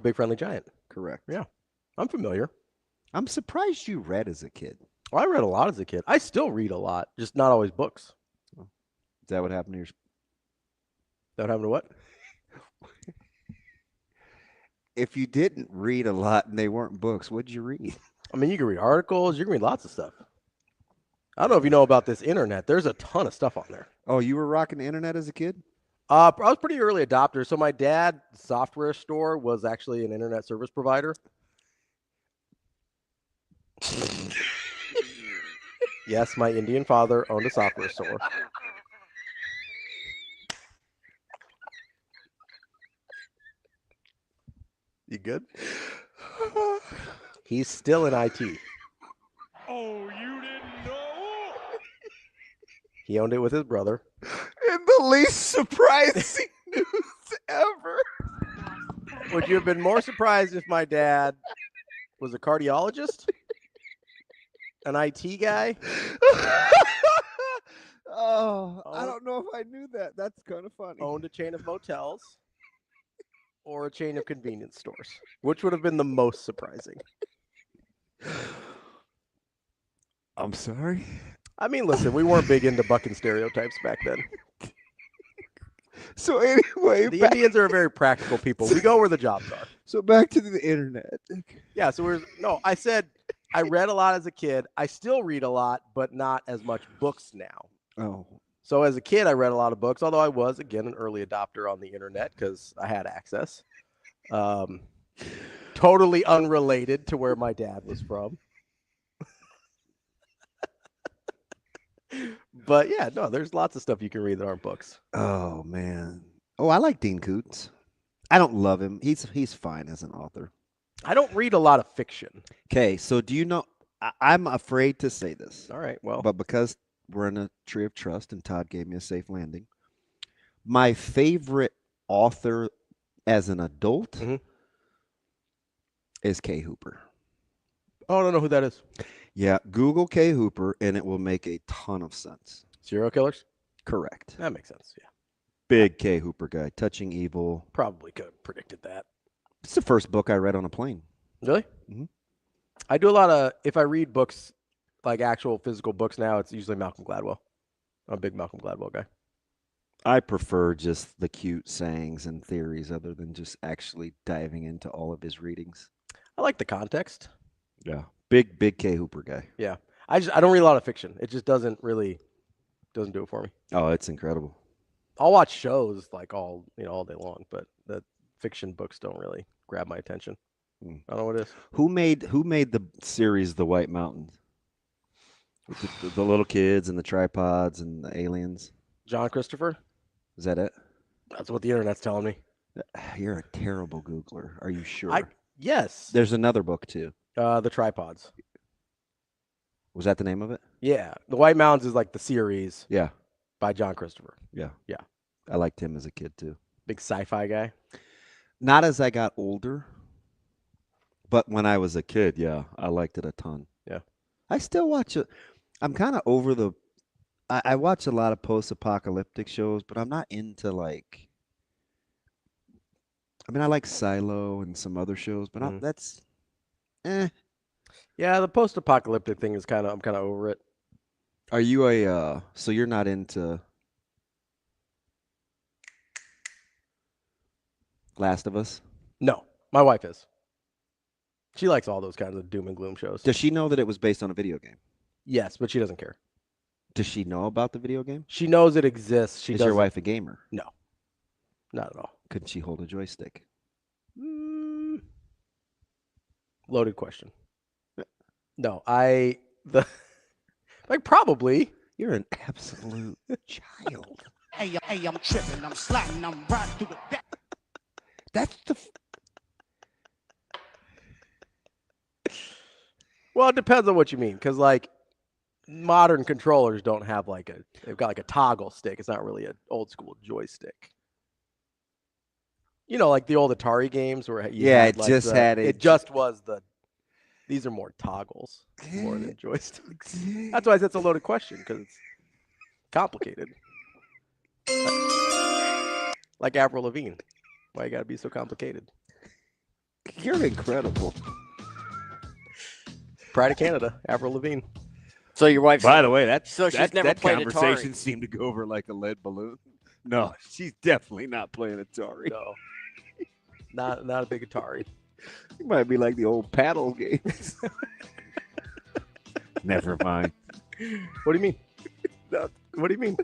Big Friendly Giant. Correct. Yeah. I'm familiar. I'm surprised you read as a kid. Well, I read a lot as a kid. I still read a lot, just not always books. Is that what happened to your... That happened to what? if you didn't read a lot and they weren't books, what'd you read? I mean, you can read articles. You can read lots of stuff. I don't know if you know about this internet. There's a ton of stuff on there. Oh, you were rocking the internet as a kid? I was pretty early adopter. So my dad's software store was actually an internet service provider. Yes, my Indian father owned a software store. You good? He's still in IT. Oh, you didn't know? He owned it with his brother. And the least surprising news ever. Would you have been more surprised if my dad was a cardiologist? An IT guy? I don't know if I knew that. That's kind of funny. Owned a chain of motels or a chain of convenience stores? Which would have been the most surprising? I'm sorry? I mean, listen, we weren't big into bucking stereotypes back then. So anyway, the Indians are very practical people. We go where the jobs are. So back to the internet. Yeah, so I said I read a lot as a kid. I still read a lot, but not as much books now. Oh. So as a kid, I read a lot of books, although I was, again, an early adopter on the internet because I had access. Totally unrelated to where my dad was from. But yeah, no, there's lots of stuff you can read that aren't books. Oh, man. Oh, I like Dean Koontz. I don't love him. He's fine as an author. I don't read a lot of fiction. Okay, so do you know, I'm afraid to say this. All right, well. But because we're in a tree of trust and Todd gave me a safe landing, my favorite author as an adult is Kay Hooper. Oh, I don't know who that is. Yeah, Google Kay Hooper, and it will make a ton of sense. Serial killers? Correct. That makes sense, yeah. Big Kay Hooper guy. Touching Evil. Probably could have predicted that. It's the first book I read on a plane. Really? Mm-hmm. I do a lot of, if I read books, like actual physical books now, it's usually Malcolm Gladwell. I'm a big Malcolm Gladwell guy. I prefer just the cute sayings and theories other than just actually diving into all of his readings. I like the context. Yeah. Big Kay Hooper guy. Yeah. I don't read a lot of fiction. It just doesn't do it for me. Oh, it's incredible. I'll watch shows like all day long, but the fiction books don't really grab my attention. I don't know what it is. Who made the series The White Mountains? The little kids and the tripods and the aliens. John Christopher? Is that it? That's what the internet's telling me. You're a terrible Googler. Are you sure? Yes. There's another book too. The Tripods. Was that the name of it? Yeah. The White Mountains is like the series. Yeah. By John Christopher. Yeah. Yeah. I liked him as a kid too. Big sci-fi guy. Not as I got older, but when I was a kid, yeah, I liked it a ton. Yeah. I still watch it. I'm kind of over the. I watch a lot of post-apocalyptic shows, but I'm not into like. I mean, I like Silo and some other shows, but that's. Yeah, the post-apocalyptic thing is I'm kind of over it. Are you so you're not into Last of Us? No, my wife is. She likes all those kinds of doom and gloom shows. Does she know that it was based on a video game? Yes, but she doesn't care. Does she know about the video game? She knows it exists. Is your wife a gamer? No, not at all. Couldn't she hold a joystick? Loaded question. No, probably. You're an absolute child. Hey, I'm tripping, I'm sliding, I'm riding through the deck. That's the. Well, it depends on what you mean, because like modern controllers don't have they've got like a toggle stick. It's not really an old school joystick. You know, like the old Atari games where it just was these are more toggles more than joysticks. That's why that's a loaded question, because it's complicated. Like Avril Lavigne. Why you gotta be so complicated? You're incredible. Pride of Canada, Avril Lavigne. So your wife's. By the way, she's never played conversation Atari. seemed to go over like a lead balloon. No, she's definitely not playing Atari. No. Not a big Atari. You might be like the old paddle games. Never mind. What do you mean? What do you mean?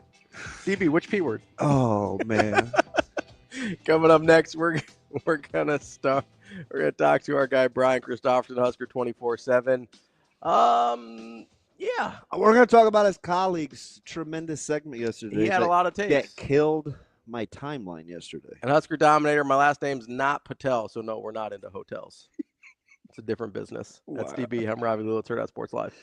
DB, which P word? Oh man. Coming up next, we're gonna talk to our guy Brian Christopherson, Husker 24/7. Yeah, we're gonna talk about his colleague's tremendous segment yesterday. He had a lot of takes. That killed my timeline yesterday. And Husker Dominator, my last name's not Patel, so no, we're not into hotels. It's a different business. That's DB. I'm Ravi, Lulla. It's Hurrdat Sports Live.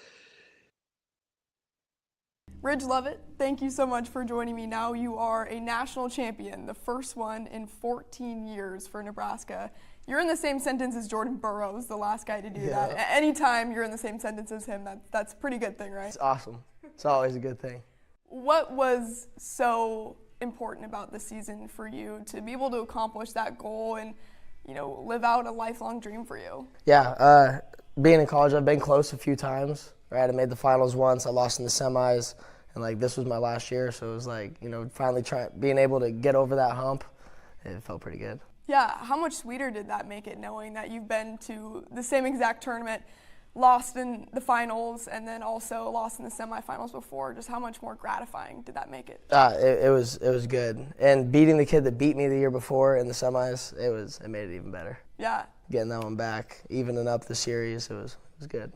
Ridge Lovett, thank you so much for joining me. Now you are a national champion, the first one in 14 years for Nebraska. You're in the same sentence as Jordan Burroughs, the last guy to do that. Anytime you're in the same sentence as him, that's a pretty good thing, right? It's awesome. It's always a good thing. What was so important about the season for you to be able to accomplish that goal and, live out a lifelong dream for you? Yeah, being in college, I've been close a few times. Right, I made the finals once. I lost in the semis, and this was my last year, so it was finally being able to get over that hump. It felt pretty good. Yeah, how much sweeter did that make it, knowing that you've been to the same exact tournament, lost in the finals, and then also lost in the semifinals before? Just how much more gratifying did that make it? It was good, and beating the kid that beat me the year before in the semis, it made it even better. Yeah. Getting that one back, evening up the series, it was good.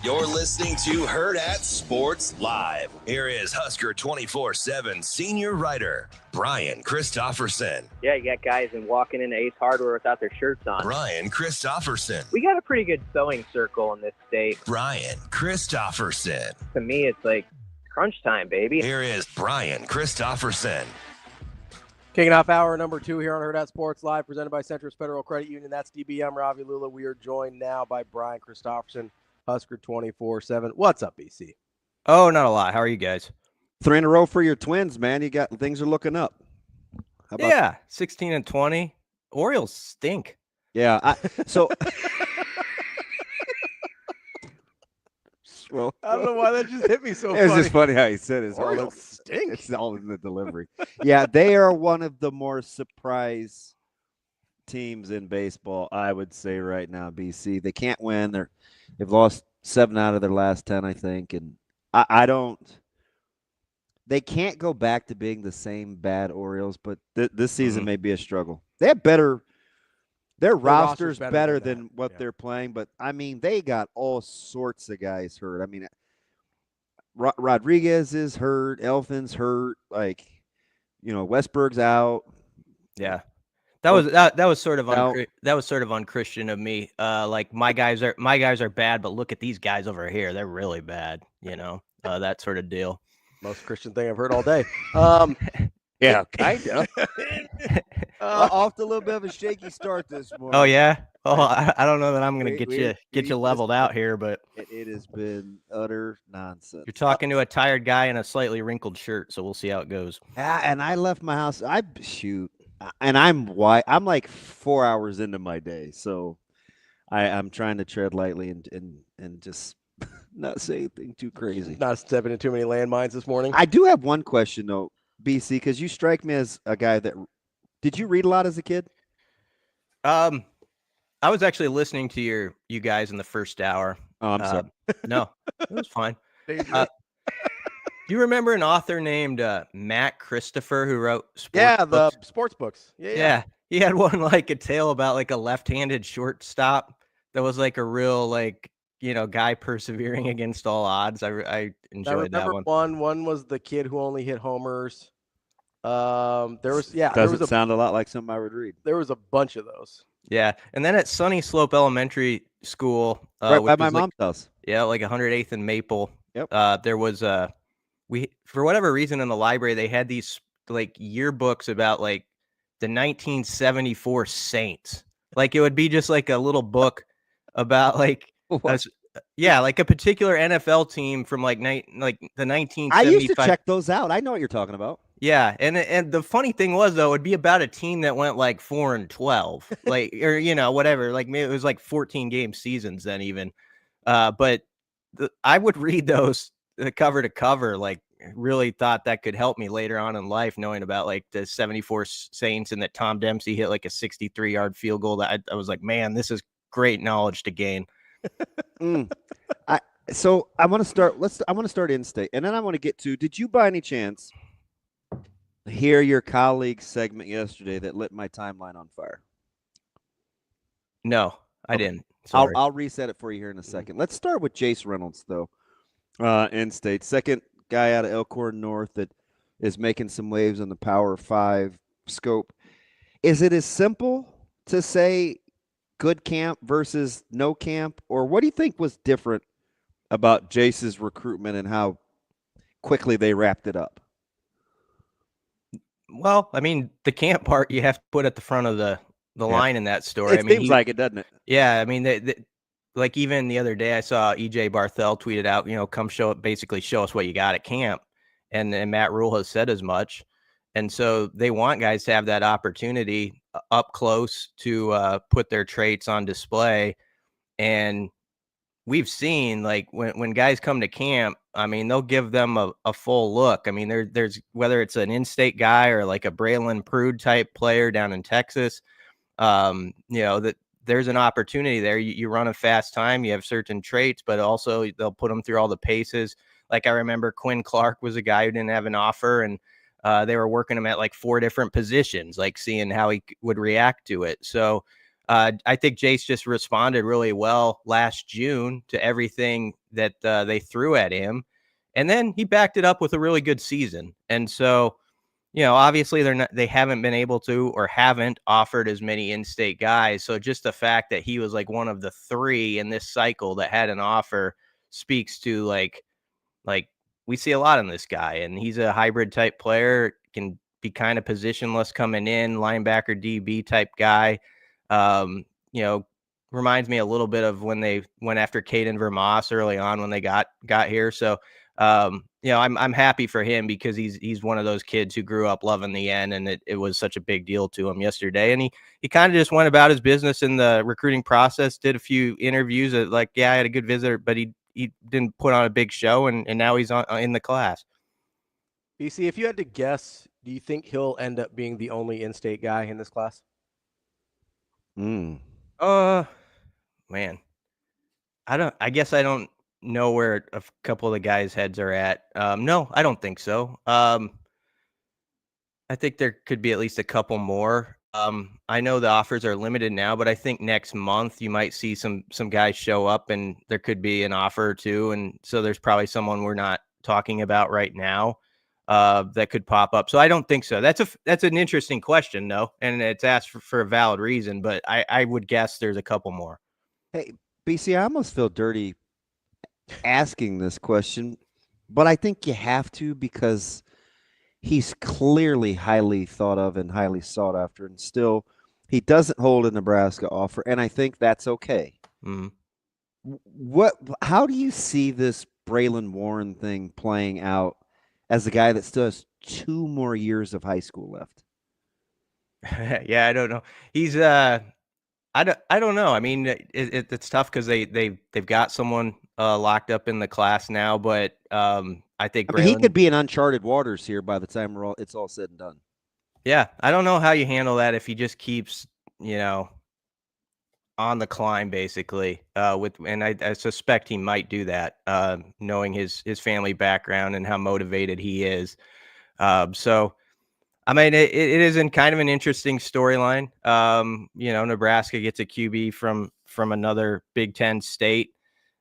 You're listening to Hurrdat Sports Live. Here is Husker 24/7 senior writer, Brian Christopherson. Yeah, you got guys walking into Ace Hardware without their shirts on. Brian Christopherson. We got a pretty good sewing circle in this state. Brian Christopherson. To me, it's like crunch time, baby. Here is Brian Christopherson. Kicking off hour number 2 here on Hurrdat Sports Live, presented by Centris Federal Credit Union. That's DB. I'm Ravi, Lulla. We are joined now by Brian Christopherson, Husker 24/7. What's up, BC? Oh, not a lot. How are you guys? 3 in a row for your Twins, man. Things are looking up. How about 16-20. Orioles stink. Yeah. So Nashville. I don't know why that just hit me so It was funny. just funny how he said it. Orioles stink. It's all in the delivery. Yeah, they are one of the more surprise teams in baseball, I would say right now, BC. They can't win. They've lost 7 out of their last 10, I think. And I don't – they can't go back to being the same bad Orioles, but this season may be a struggle. They have better – their roster's better than what they're playing, but, I mean, they got all sorts of guys hurt. I mean, Rodriguez is hurt. Elfin's hurt. Like, Westberg's out. Yeah. That was sort of unchristian of me. Like my guys are bad, but look at these guys over here. They're really bad, that sort of deal. Most Christian thing I've heard all day. Yeah, kind of. Off to a little bit of a shaky start this morning. Oh yeah. Oh, I don't know that I'm going to get you leveled out here, but it has been utter nonsense. You're talking to a tired guy in a slightly wrinkled shirt, so we'll see how it goes. And I left my house. And I'm like 4 hours into my day, so I'm trying to tread lightly and just not say anything too crazy. Not stepping into too many landmines this morning. I do have one question though, BC, because you strike me as a guy that did you read a lot as a kid? I was actually listening to you guys in the first hour. Oh, I'm sorry. No, it was fine. Do you remember an author named Matt Christopher who wrote the sports books? Yeah. He had one like a tale about like a left-handed shortstop that was like a real guy persevering against all odds. I enjoyed that one. One was the kid who only hit homers. Doesn't sound a lot like something I would read. There was a bunch of those. Yeah, and then at Sunny Slope Elementary School, right by my mom's house. Yeah, like 108th and Maple. Yep. There was for whatever reason in the library they had these like yearbooks about like the 1974 Saints. Like it would be just like a little book about like like a particular NFL team from like the 1975. I used to check those out. I know what you're talking about. Yeah, and the funny thing was though, it'd be about a team that went like 4-12, like or whatever. Like maybe it was like 14 game seasons then even. But I would read those cover to cover. Like really thought that could help me later on in life, knowing about like the 74 Saints and that Tom Dempsey hit like a 63-yard field goal. That I was like, man, this is great knowledge to gain. So I want to start. I want to start in state, and then I want to get to. Did you by any chance hear your colleague's segment yesterday that lit my timeline on fire? No, I didn't. Sorry. I'll reset it for you here in a second. Let's start with Jace Reynolds, though. In state, second guy out of Elkhorn North that is making some waves on the Power 5 scope. Is it as simple to say good camp versus no camp, or what do you think was different about Jace's recruitment and how quickly they wrapped it up? Well, I mean, the camp part you have to put at the front of the line in that story. It seems like it, doesn't it? Yeah, I mean, like even the other day I saw EJ Barthel tweeted out, come show us what you got at camp. And Matt Rule has said as much. And so they want guys to have that opportunity up close to put their traits on display. And we've seen like when guys come to camp, I mean, they'll give them a full look. I mean, there's whether it's an in-state guy or like a Braylon Prude type player down in Texas, that there's an opportunity there. You run a fast time, you have certain traits, but also they'll put them through all the paces. Like I remember Quinn Clark was a guy who didn't have an offer, and they were working him at like 4 different positions, like seeing how he would react to it. So I think Jace just responded really well last June to everything that they threw at him. And then he backed it up with a really good season. And so, obviously they haven't been able to or haven't offered as many in-state guys. So just the fact that he was like one of the 3 in this cycle that had an offer speaks to like we see a lot in this guy, and he's a hybrid type player, can be kind of positionless coming in, linebacker, DB type guy. Reminds me a little bit of when they went after Caden Vermoss early on when they got here. So, I'm happy for him because he's one of those kids who grew up loving the N, and it was such a big deal to him yesterday. And he kind of just went about his business in the recruiting process, did a few interviews. I had a good visit, but he he didn't put on a big show, and now he's in the class. BC, if you had to guess, do you think he'll end up being the only in-state guy in this class? Man, I guess I don't know where a couple of the guys' heads are at. No, I don't think so. I think there could be at least a couple more. I know the offers are limited now, but I think next month you might see some guys show up, and there could be an offer or two. And so there's probably someone we're not talking about right now that could pop up. So I don't think so. That's an interesting question, though, and it's asked for a valid reason. But I would guess there's a couple more. Hey, BC, I almost feel dirty asking this question, but I think you have to because he's clearly highly thought of and highly sought after, and still he doesn't hold a Nebraska offer, and I think that's okay. How do you see this Braylon Warren thing playing out as a guy that still has 2 more years of high school left? Yeah, I don't know. He's I don't know. I mean, it's tough because they've got someone locked up in the class now, but I think he could be in uncharted waters here by the time it's all said and done. Yeah, I don't know how you handle that if he just keeps, on the climb basically. And I suspect he might do that, knowing his family background and how motivated he is. So, I mean, it is in kind of an interesting storyline. Nebraska gets a QB from another Big Ten state,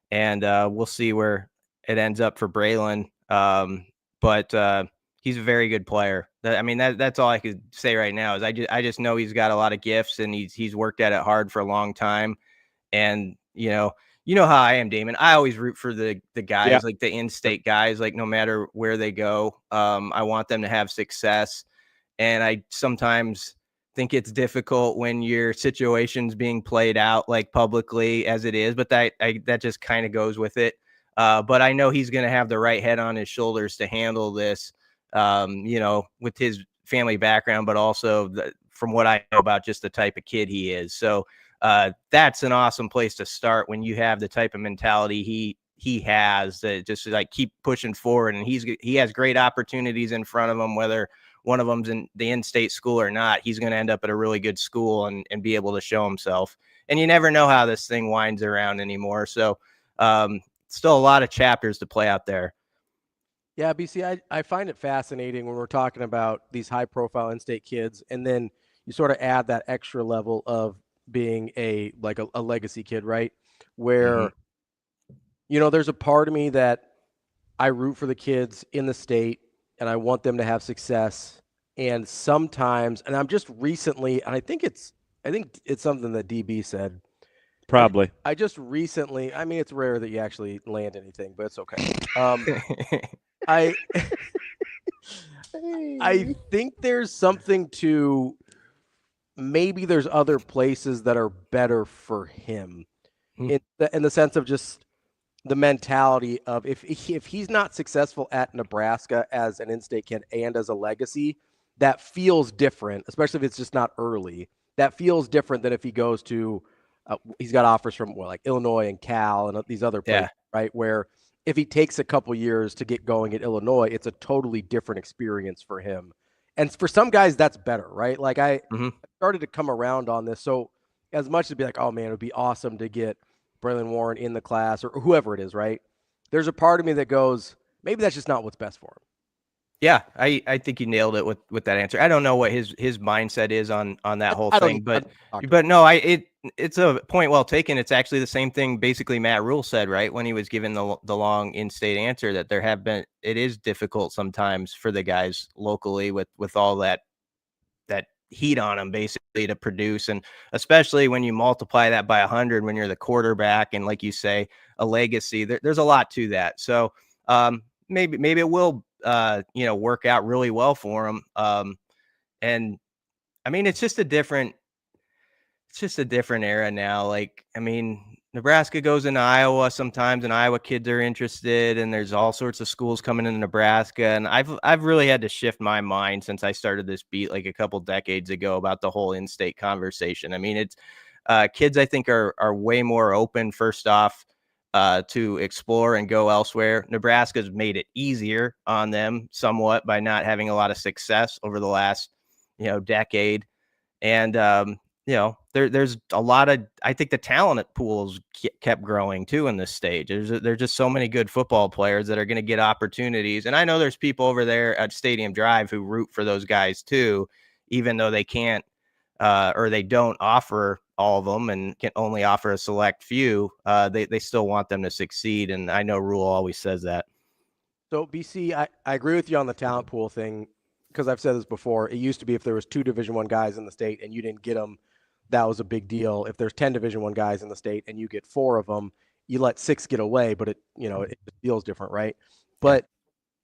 and we'll see where it ends up for Braylon. But he's a very good player. That's all I could say right now is I just know he's got a lot of gifts, and he's worked at it hard for a long time. And, you know how I am, Damon. I always root for the guys, like the in-state guys, like no matter where they go. I want them to have success. And I sometimes think it's difficult when your situation's being played out like publicly as it is, but that just kind of goes with it. But I know he's going to have the right head on his shoulders to handle this, with his family background, but also from what I know about just the type of kid he is. So that's an awesome place to start when you have the type of mentality he has, that just like keep pushing forward. And he has great opportunities in front of him, whether one of them's in the in-state school or not. He's going to end up at a really good school and be able to show himself. And you never know how this thing winds around anymore. So still a lot of chapters to play out there. Yeah, BC, I find it fascinating when we're talking about these high-profile in-state kids, and then you sort of add that extra level of being a legacy kid, right? Where, there's a part of me that I root for the kids in the state, and I want them to have success. And sometimes, and I'm just recently, and I think it's something that DB said. Probably. I just recently, it's rare that you actually land anything, but it's okay. I think there's something to, maybe there's other places that are better for him in the sense of just the mentality of if he's not successful at Nebraska as an in-state kid and as a legacy, that feels different, especially if it's just not early. That feels different than if he goes to he's got offers from like Illinois and Cal and these other places, right? Where if he takes a couple years to get going at Illinois, it's a totally different experience for him. And for some guys, that's better, right? Like I started to come around on this. So as much as be like, oh man, it would be awesome to get Braylon Warren in the class or whoever it is, right? There's a part of me that goes, maybe that's just not what's best for him. Yeah, I think you nailed it with that answer. I don't know what his mindset is on that whole thing, but no, it's a point well taken. It's actually the same thing basically Matt Rule said, right, when he was given the long in-state answer, that it is difficult sometimes for the guys locally with all that heat on them basically to produce, and especially when you multiply that by 100 when you're the quarterback and, like you say, a legacy. There's a lot to that. So maybe it will work out really well for him. And it's just a different era now. Like, Nebraska goes into Iowa sometimes, and Iowa kids are interested, and there's all sorts of schools coming into Nebraska. And I've really had to shift my mind since I started this beat like a couple decades ago about the whole in-state conversation. It's kids I think are way more open. First off, to explore and go elsewhere. Nebraska's made it easier on them somewhat by not having a lot of success over the last, decade. And, there's a lot of, I think the talent pools kept growing too in this stage. There's just so many good football players that are going to get opportunities. And I know there's people over there at Stadium Drive who root for those guys too, even though they can't, or they don't offer all of them and can only offer a select few. They still want them to succeed. And I know Rule always says that. So BC, I agree with you on the talent pool thing, because I've said this before. It used to be if there was 2 Division I guys in the state and you didn't get them, that was a big deal. If there's 10 Division I guys in the state and you get 4 of them, you let 6 get away, but it feels different, right? But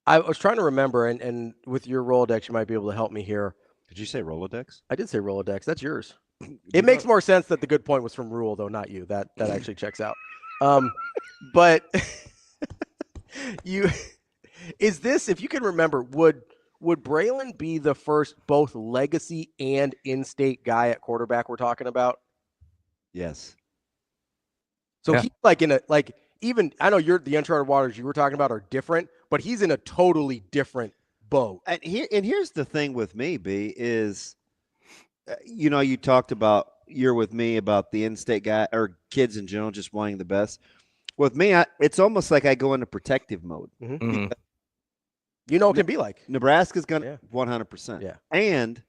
I was trying to remember, and with your Rolodex, you might be able to help me here. Did you say Rolodex? I did say Rolodex. That's yours. It makes more sense that the good point was from Rule, though, not you. That actually checks out. But is this, if you can remember, would Braylon be the first both legacy and in-state guy at quarterback we're talking about? Yes. So he's even I know the uncharted waters you were talking about are different, but he's in a totally different boat. And here's the thing with me, B, is, you talked about, you're with me about the in-state guy or kids in general just wanting the best. With me, it's almost like I go into protective mode. Mm-hmm. It can be like. Nebraska's going to 100%. Yeah. And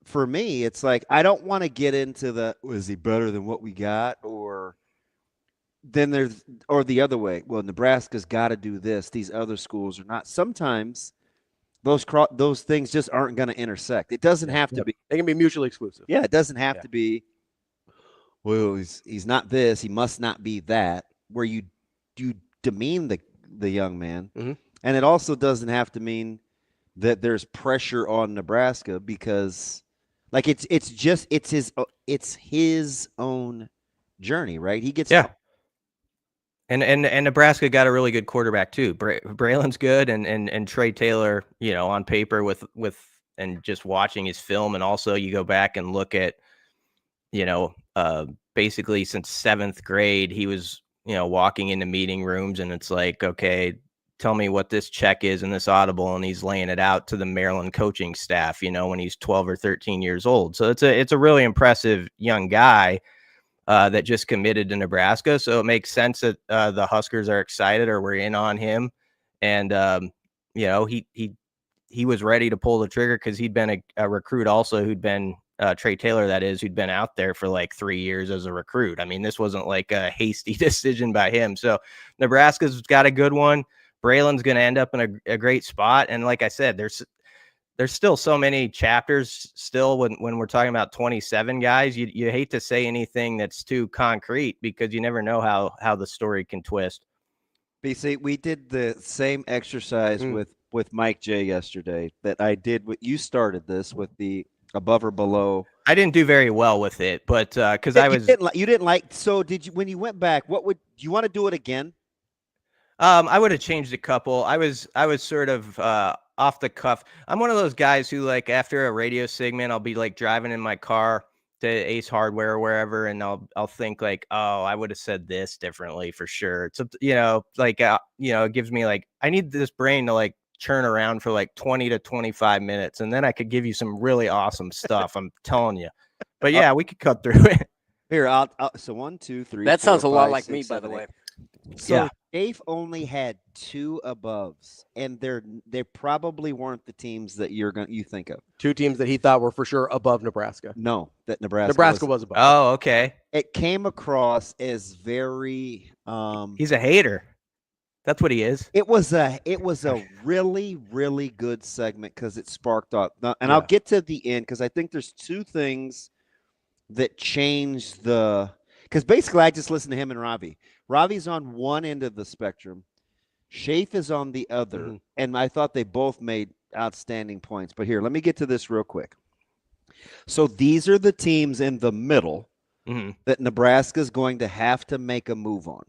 for me, it's like I don't want to get into is he better than what we got, or the other way. Well, Nebraska's got to do this. These other schools are not. Sometimes those things just aren't going to intersect. It doesn't have to be. They can be mutually exclusive. Yeah, it doesn't have to be. Well, he's not this. He must not be that. Where you demean the young man. Mm-hmm. And it also doesn't have to mean that there's pressure on Nebraska, because it's his own journey, right? He gets And Nebraska got a really good quarterback too. Braylon's good, and Trey Taylor, on paper with and just watching his film, and also you go back and look at, basically since 7th grade, he was, walking into meeting rooms, and it's like, okay, tell me what this check is in this audible, and he's laying it out to the Maryland coaching staff, when he's 12 or 13 years old. So it's a really impressive young guy that just committed to Nebraska. So it makes sense that the Huskers are excited, or we're in on him. And he was ready to pull the trigger because he'd been a recruit also, who'd been Trey Taylor, that is, who'd been out there for like 3 years as a recruit. I mean, this wasn't like a hasty decision by him. So Nebraska's got a good one. Braylon's going to end up in a great spot. And like I said, there's still so many chapters still when we're talking about 27 guys. You hate to say anything that's too concrete, because you never know how the story can twist. BC, we did the same exercise with Mike J yesterday that I did. You started this with the above or below. I didn't do very well with it, but because you didn't like. So did you, when you went back, do you want to do it again? I would have changed a couple. I was sort of off the cuff. I'm one of those guys who, like, after a radio segment, I'll be like driving in my car to Ace Hardware or wherever, and I'll think like, oh, I would have said this differently for sure. It's it gives me like, I need this brain to like churn around for like 20 to 25 minutes, and then I could give you some really awesome stuff. I'm telling you. But yeah, we could cut through it. Here, so 1, 2, 3. That sounds 4, a lot 5, like 6, me, 7, by the way. So Dave only had 2 aboves, and they probably weren't the teams that you think of. 2 teams that he thought were for sure above Nebraska. No, that Nebraska was above. Oh, okay. It came across as very. He's a hater. That's what he is. It was a really, really good segment because it sparked up. And I'll get to the end because I think there's 2 things that changed because basically I just listened to him and Ravi. Ravi's on one end of the spectrum. Shafe is on the other. And I thought they both made outstanding points. But here, let me get to this real quick. So these are the teams in the middle that Nebraska's going to have to make a move on.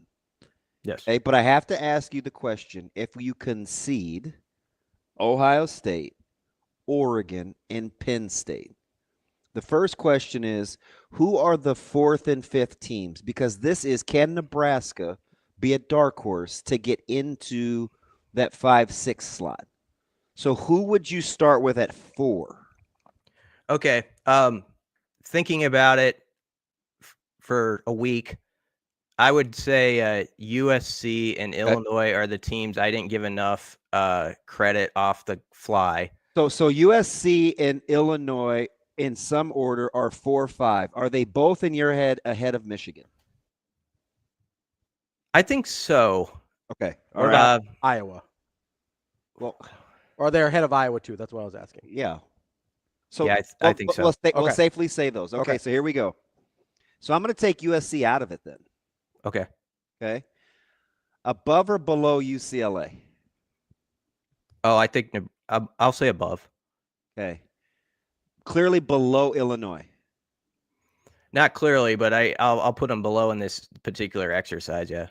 Yes. Okay, but I have to ask you the question. If you concede Ohio State, Oregon, and Penn State, The first question is, who are the 4th and 5th teams? Because this is, can Nebraska be a dark horse to get into that 5-6 slot? So who would you start with at 4? Okay. Thinking about it for a week, I would say USC and Illinois are the teams I didn't give enough credit off the fly. So USC and Illinois in some order are 4-5. Are they both in your head ahead of Michigan? I think so. Okay. What about Iowa? Well, or they're ahead of Iowa too. That's what I was asking. Yeah. So yeah, I think so. We'll safely say those. Okay, so here we go. So I'm going to take USC out of it then. Okay. Okay. Above or below UCLA? Oh, I think I'll say above. Okay. Clearly below Illinois. Not clearly, but I'll put them below in this particular exercise. Yeah.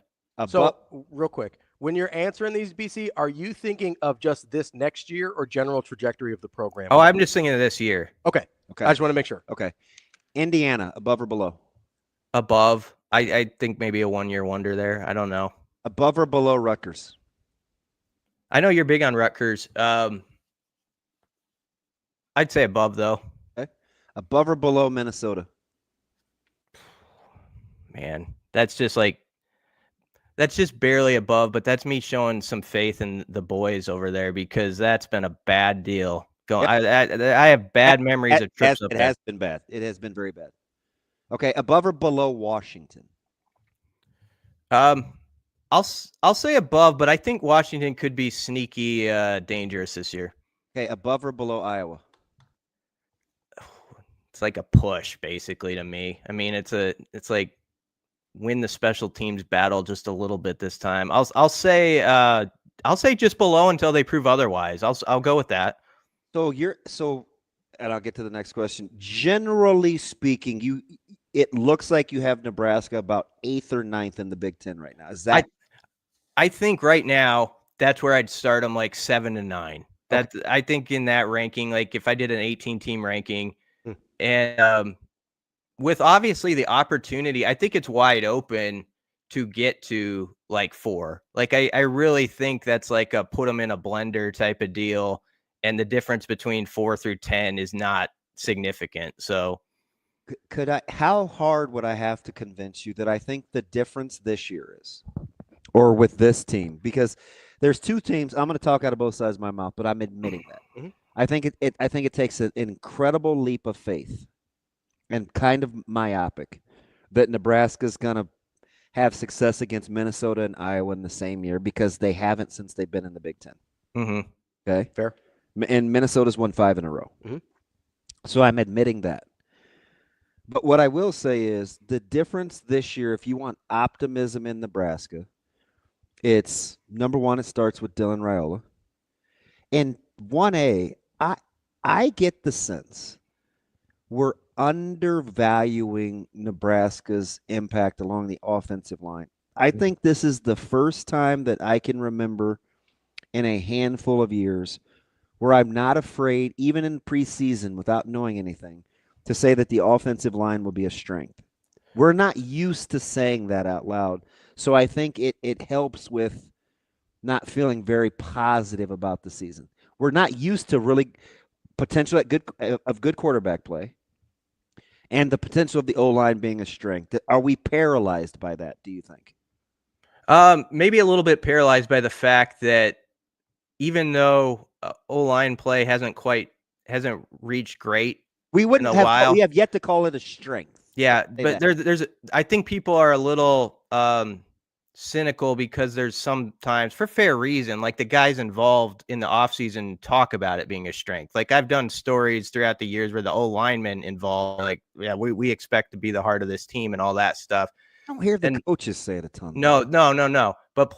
So real quick, when you're answering these, BC, are you thinking of just this next year or general trajectory of the program? Oh, I'm just thinking of this year. Okay. I just want to make sure. Okay. Indiana, above or below? Above. I think maybe a 1-year wonder there. I don't know. Above or below Rutgers? I know you're big on Rutgers. I'd say above, though. Okay. Above or below Minnesota? Man, that's just barely above, but that's me showing some faith in the boys over there because that's been a bad deal. I have bad memories of trips up there. It has been bad. It has been very bad. Okay, above or below Washington? I'll say above, but I think Washington could be sneaky dangerous this year. Okay, above or below Iowa? It's like a push, basically, to me. I mean, it's like win the special teams battle just a little bit this time. I'll say just below until they prove otherwise. I'll go with that. And I'll get to the next question. Generally speaking, it looks like you have Nebraska about 8th or 9th in the Big Ten right now. Is that? I think right now that's where I'd start them, like 7 and 9. I think in that ranking, like if I did an 18-team ranking, and with obviously the opportunity, I think it's wide open to get to like 4. Like I really think that's like a put them in a blender type of deal, and the difference between 4 through 10 is not significant. So. How hard would I have to convince you that I think the difference this year is, or with this team? Because there's 2 teams. I'm going to talk out of both sides of my mouth, but I'm admitting that. Mm-hmm. I think it takes an incredible leap of faith and kind of myopic that Nebraska's going to have success against Minnesota and Iowa in the same year because they haven't since they've been in the Big Ten. Mm-hmm. Okay, fair. And Minnesota's won 5 in a row. Mm-hmm. So I'm admitting that. But what I will say is the difference this year, if you want optimism in Nebraska, it's number 1, it starts with Dylan Raiola. And 1A, I get the sense we're undervaluing Nebraska's impact along the offensive line. I think this is the first time that I can remember in a handful of years where I'm not afraid, even in preseason without knowing anything, to say that the offensive line will be a strength. We're not used to saying that out loud. So I think it helps with not feeling very positive about the season. We're not used to really potential of good quarterback play and the potential of the O-line being a strength. Are we paralyzed by that, do you think? Maybe a little bit paralyzed by the fact that even though O-line play hasn't reached great, we have yet to call it a strength. Yeah, but I think people are a little cynical because there's sometimes, for fair reason, like the guys involved in the offseason talk about it being a strength. Like I've done stories throughout the years where the O-linemen involved, like, yeah, we expect to be the heart of this team and all that stuff. I don't hear the coaches say it a ton. No. But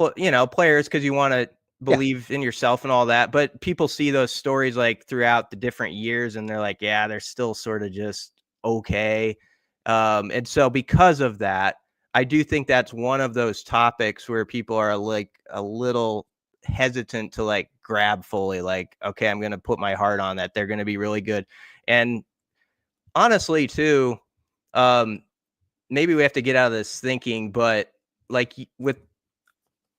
players, because you want to believe in yourself and all that. But people see those stories like throughout the different years and they're like, yeah, they're still sort of just okay. And so because of that, I do think that's one of those topics where people are like a little hesitant to like grab fully, like, okay, I'm going to put my heart on that. They're going to be really good. And honestly, too, maybe we have to get out of this thinking, but like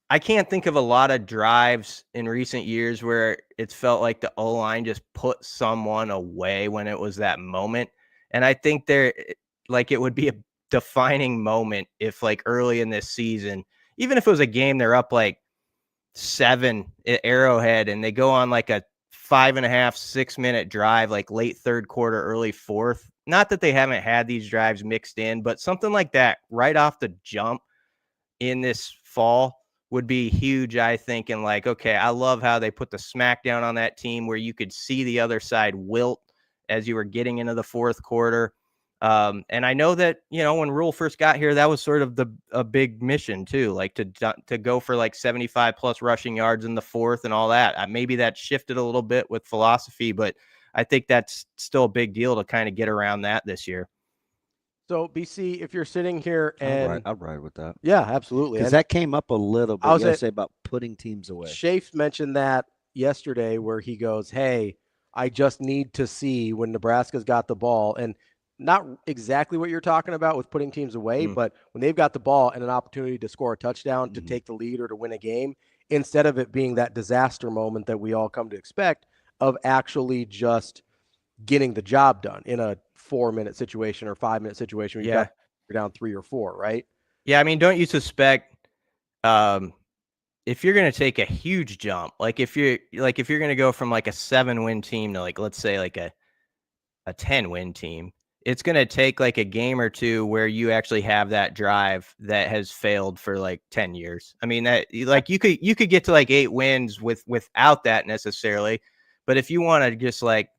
I can't think of a lot of drives in recent years where it's felt like the O-line just put someone away when it was that moment. And I think it would be a defining moment if like early in this season, even if it was a game they're up like 7 at Arrowhead and they go on like a 5.5, 6 minute drive, like late third quarter, early fourth. Not that they haven't had these drives mixed in, but something like that right off the jump in this fall would be huge, I think. And like, okay, I love how they put the smackdown on that team where you could see the other side wilt as you were getting into the fourth quarter. And I know that, when Rule first got here, that was sort of a big mission too, like to go for like 75 plus rushing yards in the fourth and all that. Maybe that shifted a little bit with philosophy, but I think that's still a big deal to kind of get around that this year. So BC, if you're sitting here and I'll ride with that. Yeah, absolutely. Because that came up a little bit yesterday about putting teams away. Shafe mentioned that yesterday where he goes, hey, I just need to see when Nebraska's got the ball, and not exactly what you're talking about with putting teams away, but when they've got the ball and an opportunity to score a touchdown, to take the lead or to win a game, instead of it being that disaster moment that we all come to expect of actually just getting the job done in a 4-minute situation or 5-minute situation where you're down 3 or 4, right? Yeah, I mean, don't you suspect if you're going to take a huge jump, like if you're going to go from like a 7-win team to like, let's say like a 10-win team, it's going to take like a game or two where you actually have that drive that has failed for like 10 years. I mean, that like you could get to like 8 wins without that necessarily. But if you want to just like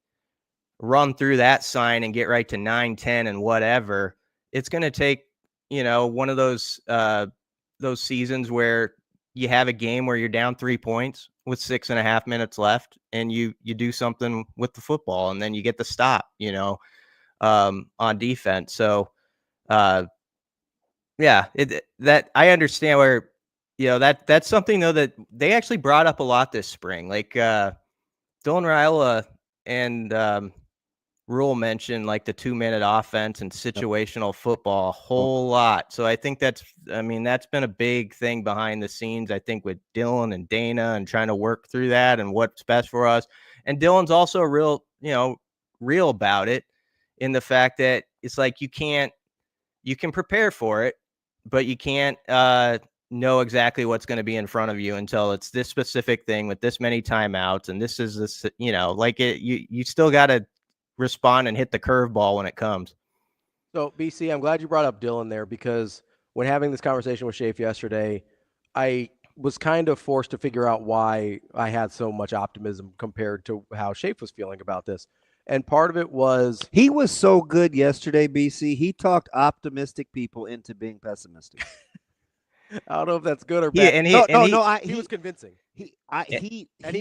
run through that sign and get right to 9, 10 and whatever, it's going to take, one of those seasons where you have a game where you're down 3 points with 6.5 minutes left and you do something with the football and then you get the stop, on defense. So, that I understand where, that's something though that they actually brought up a lot this spring. Like, Dylan Raiola and Rule mentioned like the 2-minute offense and situational football a whole lot. So I think that's been a big thing behind the scenes, I think, with Dylan and Dana and trying to work through that and what's best for us. And Dylan's also real about it in the fact that it's like you can prepare for it, but you can't know exactly what's going to be in front of you until it's this specific thing with this many timeouts. And this is this, you still got to respond and hit the curveball when it comes. So BC, I'm glad you brought up Dylan there, because when having this conversation with Shafe yesterday, I was kind of forced to figure out why I had so much optimism compared to how Shafe was feeling about this. And part of it was he was so good yesterday, BC. He talked optimistic people into being pessimistic. I don't know if that's good or bad. He was convincing. He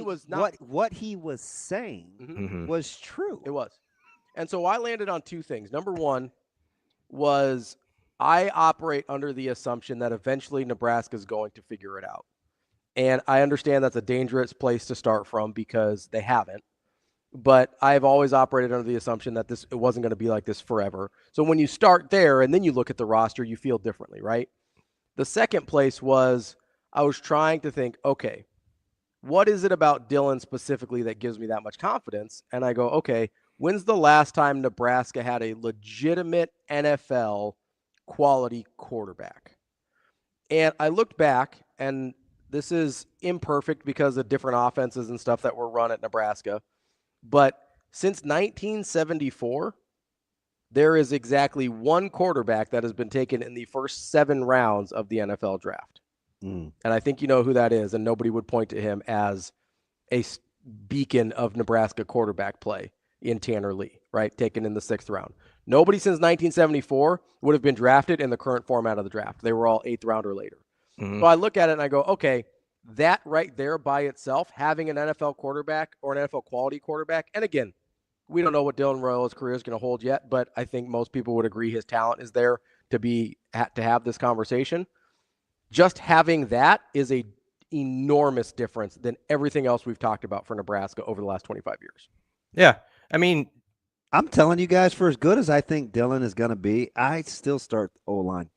was not. What he was saying was true. It was. And so I landed on 2 things. Number one was I operate under the assumption that eventually Nebraska is going to figure it out. And I understand that's a dangerous place to start from because they haven't. But I've always operated under the assumption that it wasn't going to be like this forever. So when you start there and then you look at the roster, you feel differently, right? The second place was I was trying to think, okay, what is it about Dylan specifically that gives me that much confidence? And I go, okay, when's the last time Nebraska had a legitimate NFL quality quarterback? And I looked back, and this is imperfect because of different offenses and stuff that were run at Nebraska. But since 1974, there is exactly one quarterback that has been taken in the first 7 rounds of the NFL draft. And I think you know who that is, and nobody would point to him as a beacon of Nebraska quarterback play in Tanner Lee, right? Taken in the 6th round. Nobody since 1974 would have been drafted in the current format of the draft. They were all 8th round or later. So I look at it and I go, okay, that right there by itself, having an NFL quarterback or an NFL quality quarterback, and again, we don't know what Dylan Raiola's career is going to hold yet, but I think most people would agree his talent is there to have this conversation. Just having that is a enormous difference than everything else we've talked about for Nebraska over the last 25 years. Yeah. I mean, I'm telling you guys, for as good as I think Dylan is going to be, I still start O-line.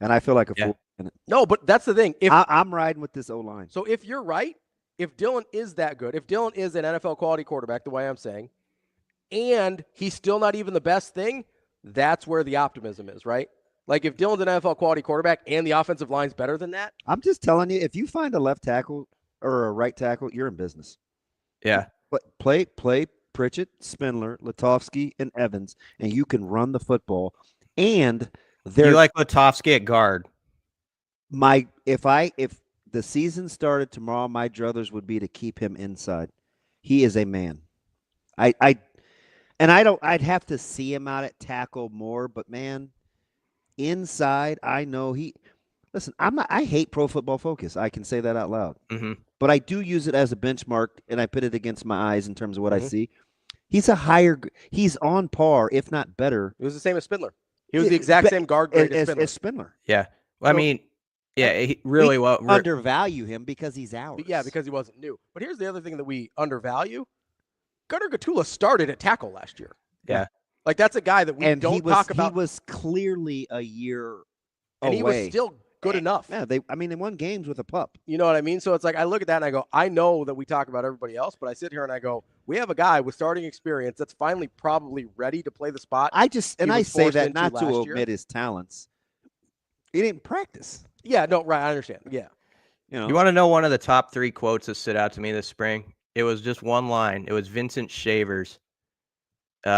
And I feel like a fool. No, but that's the thing. If I'm riding with this O-line. So if you're right, if Dylan is that good, if Dylan is an NFL quality quarterback, the way I'm saying, and he's still not even the best thing, that's where the optimism is, right? Like if Dylan's an NFL quality quarterback and the offensive line's better than that. I'm just telling you, if you find a left tackle or a right tackle, you're in business. Yeah. But play Pritchett, Spindler, Latovsky, and Evans, and you can run the football. And you like Latovsky at guard. If the season started tomorrow, my druthers would be to keep him inside. He is a man. I'd have to see him out at tackle more, but man, inside, I know listen, I hate Pro Football Focus. I can say that out loud. Mm-hmm. But I do use it as a benchmark, and I put it against my eyes in terms of what I see. He's on par, if not better. It was the same as Spindler. He was the exact same guard grade as Spindler. Yeah. Well, I mean, yeah, he really well undervalue him because he's ours. Yeah, because he wasn't new. But here's the other thing that we undervalue. Gunnar Gatula started at tackle last year. Yeah. Like that's a guy that we don't talk about. He was clearly a year and away. He was still good enough. Yeah, they won games with a pup. You know what I mean? So it's like I look at that and I go, I know that we talk about everybody else, but I sit here and I go, we have a guy with starting experience that's finally probably ready to play the spot. I say that not to omit his talents. He didn't practice. Yeah, no, right. I understand. Yeah. You want to know one of the top 3 quotes that stood out to me this spring? It was just one line. It was Vincent Shavers. He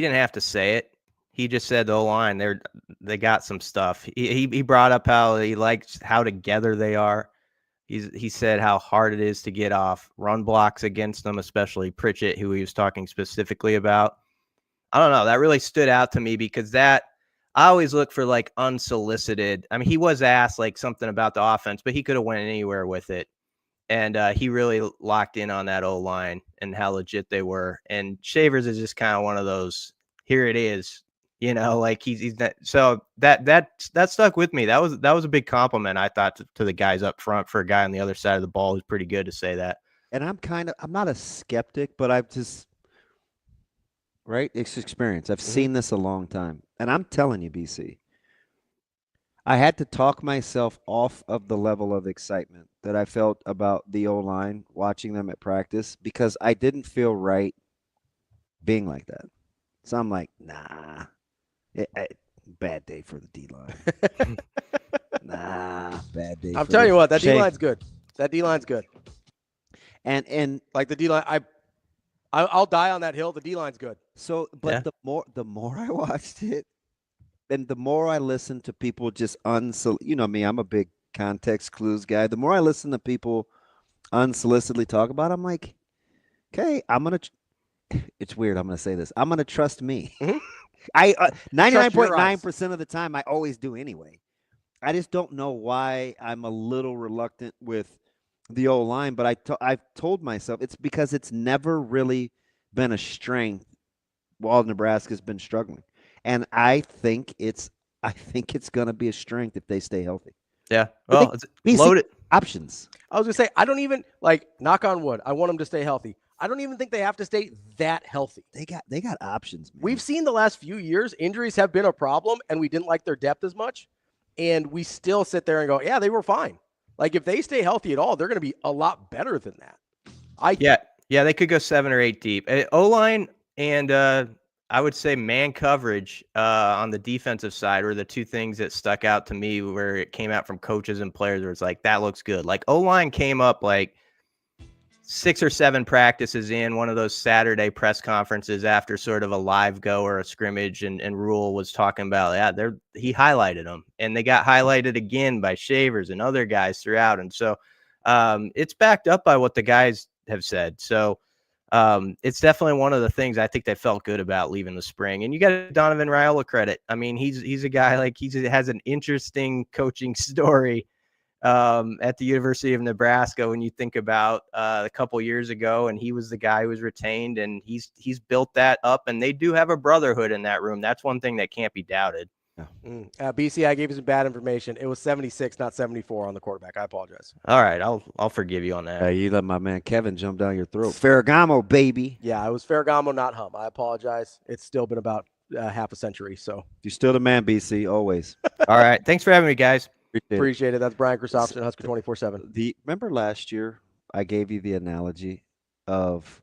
didn't have to say it. He just said the line. They got some stuff. He brought up how he likes how together they are. He said how hard it is to get off run blocks against them, especially Pritchett, who he was talking specifically about. I don't know. That really stood out to me because I always look for like unsolicited. I mean, he was asked like something about the offense, but he could have went anywhere with it. And he really locked in on that O-line and how legit they were. And Shavers is just kind of one of those, here it is, like he's not, so that stuck with me. That was a big compliment, I thought, to the guys up front for a guy on the other side of the ball who's pretty good to say that. And I'm not a skeptic, but I've just, right? It's experience. I've seen this a long time. And I'm telling you, BC, I had to talk myself off of the level of excitement that I felt about the O-line watching them at practice because I didn't feel right being like that. So I'm like, nah, bad day for the D-line. Nah, bad day. I'm telling you what, that D-line's good. That D-line's good. And like the D-line, I'll die on that hill. The D-line's good. So, but the more I watched it, and the more I listen to people just me, I'm a big context clues guy. The more I listen to people unsolicitedly talk about it, I'm like, okay, it's weird. I'm going to say this. I'm going to trust me. Mm-hmm. I 99.9% of the time, I always do anyway. I just don't know why I'm a little reluctant with the O-line, but I've told myself it's because it's never really been a strength while Nebraska's been struggling. And I think it's going to be a strength if they stay healthy. Yeah. Well, it's loaded options. I was going to say, I don't even knock on wood. I want them to stay healthy. I don't even think they have to stay that healthy. They got options, man. We've seen the last few years, injuries have been a problem and we didn't like their depth as much. And we still sit there and go, yeah, they were fine. Like if they stay healthy at all, they're going to be a lot better than that. Yeah, they could go 7 or 8 deep. O-line and I would say man coverage on the defensive side were the 2 things that stuck out to me where it came out from coaches and players where it's like, that looks good. Like O-line came up like 6 or 7 practices in one of those Saturday press conferences after sort of a live go or a scrimmage. And Rule was talking about, he highlighted them and they got highlighted again by Shavers and other guys throughout. And so it's backed up by what the guys have said. So it's definitely one of the things I think they felt good about leaving the spring. And you got Donovan Raiola credit. I mean, he's a guy like he has an interesting coaching story at the University of Nebraska when you think about a couple years ago, and he was the guy who was retained, and he's built that up, and they do have a brotherhood in that room. That's one thing that can't be doubted. BC, I gave you some bad information. It was 76, not 74 on the quarterback. I apologize. All right, I'll forgive you on that. You let my man Kevin jump down your throat. Ferragamo, baby. Yeah, it was Ferragamo, not Hum. I apologize. It's still been about half a century. So you're still the man, BC, always. All right, thanks for having me, guys. Appreciate it. That's Brian Christopherson, Husker 24/7. Remember last year I gave you the analogy of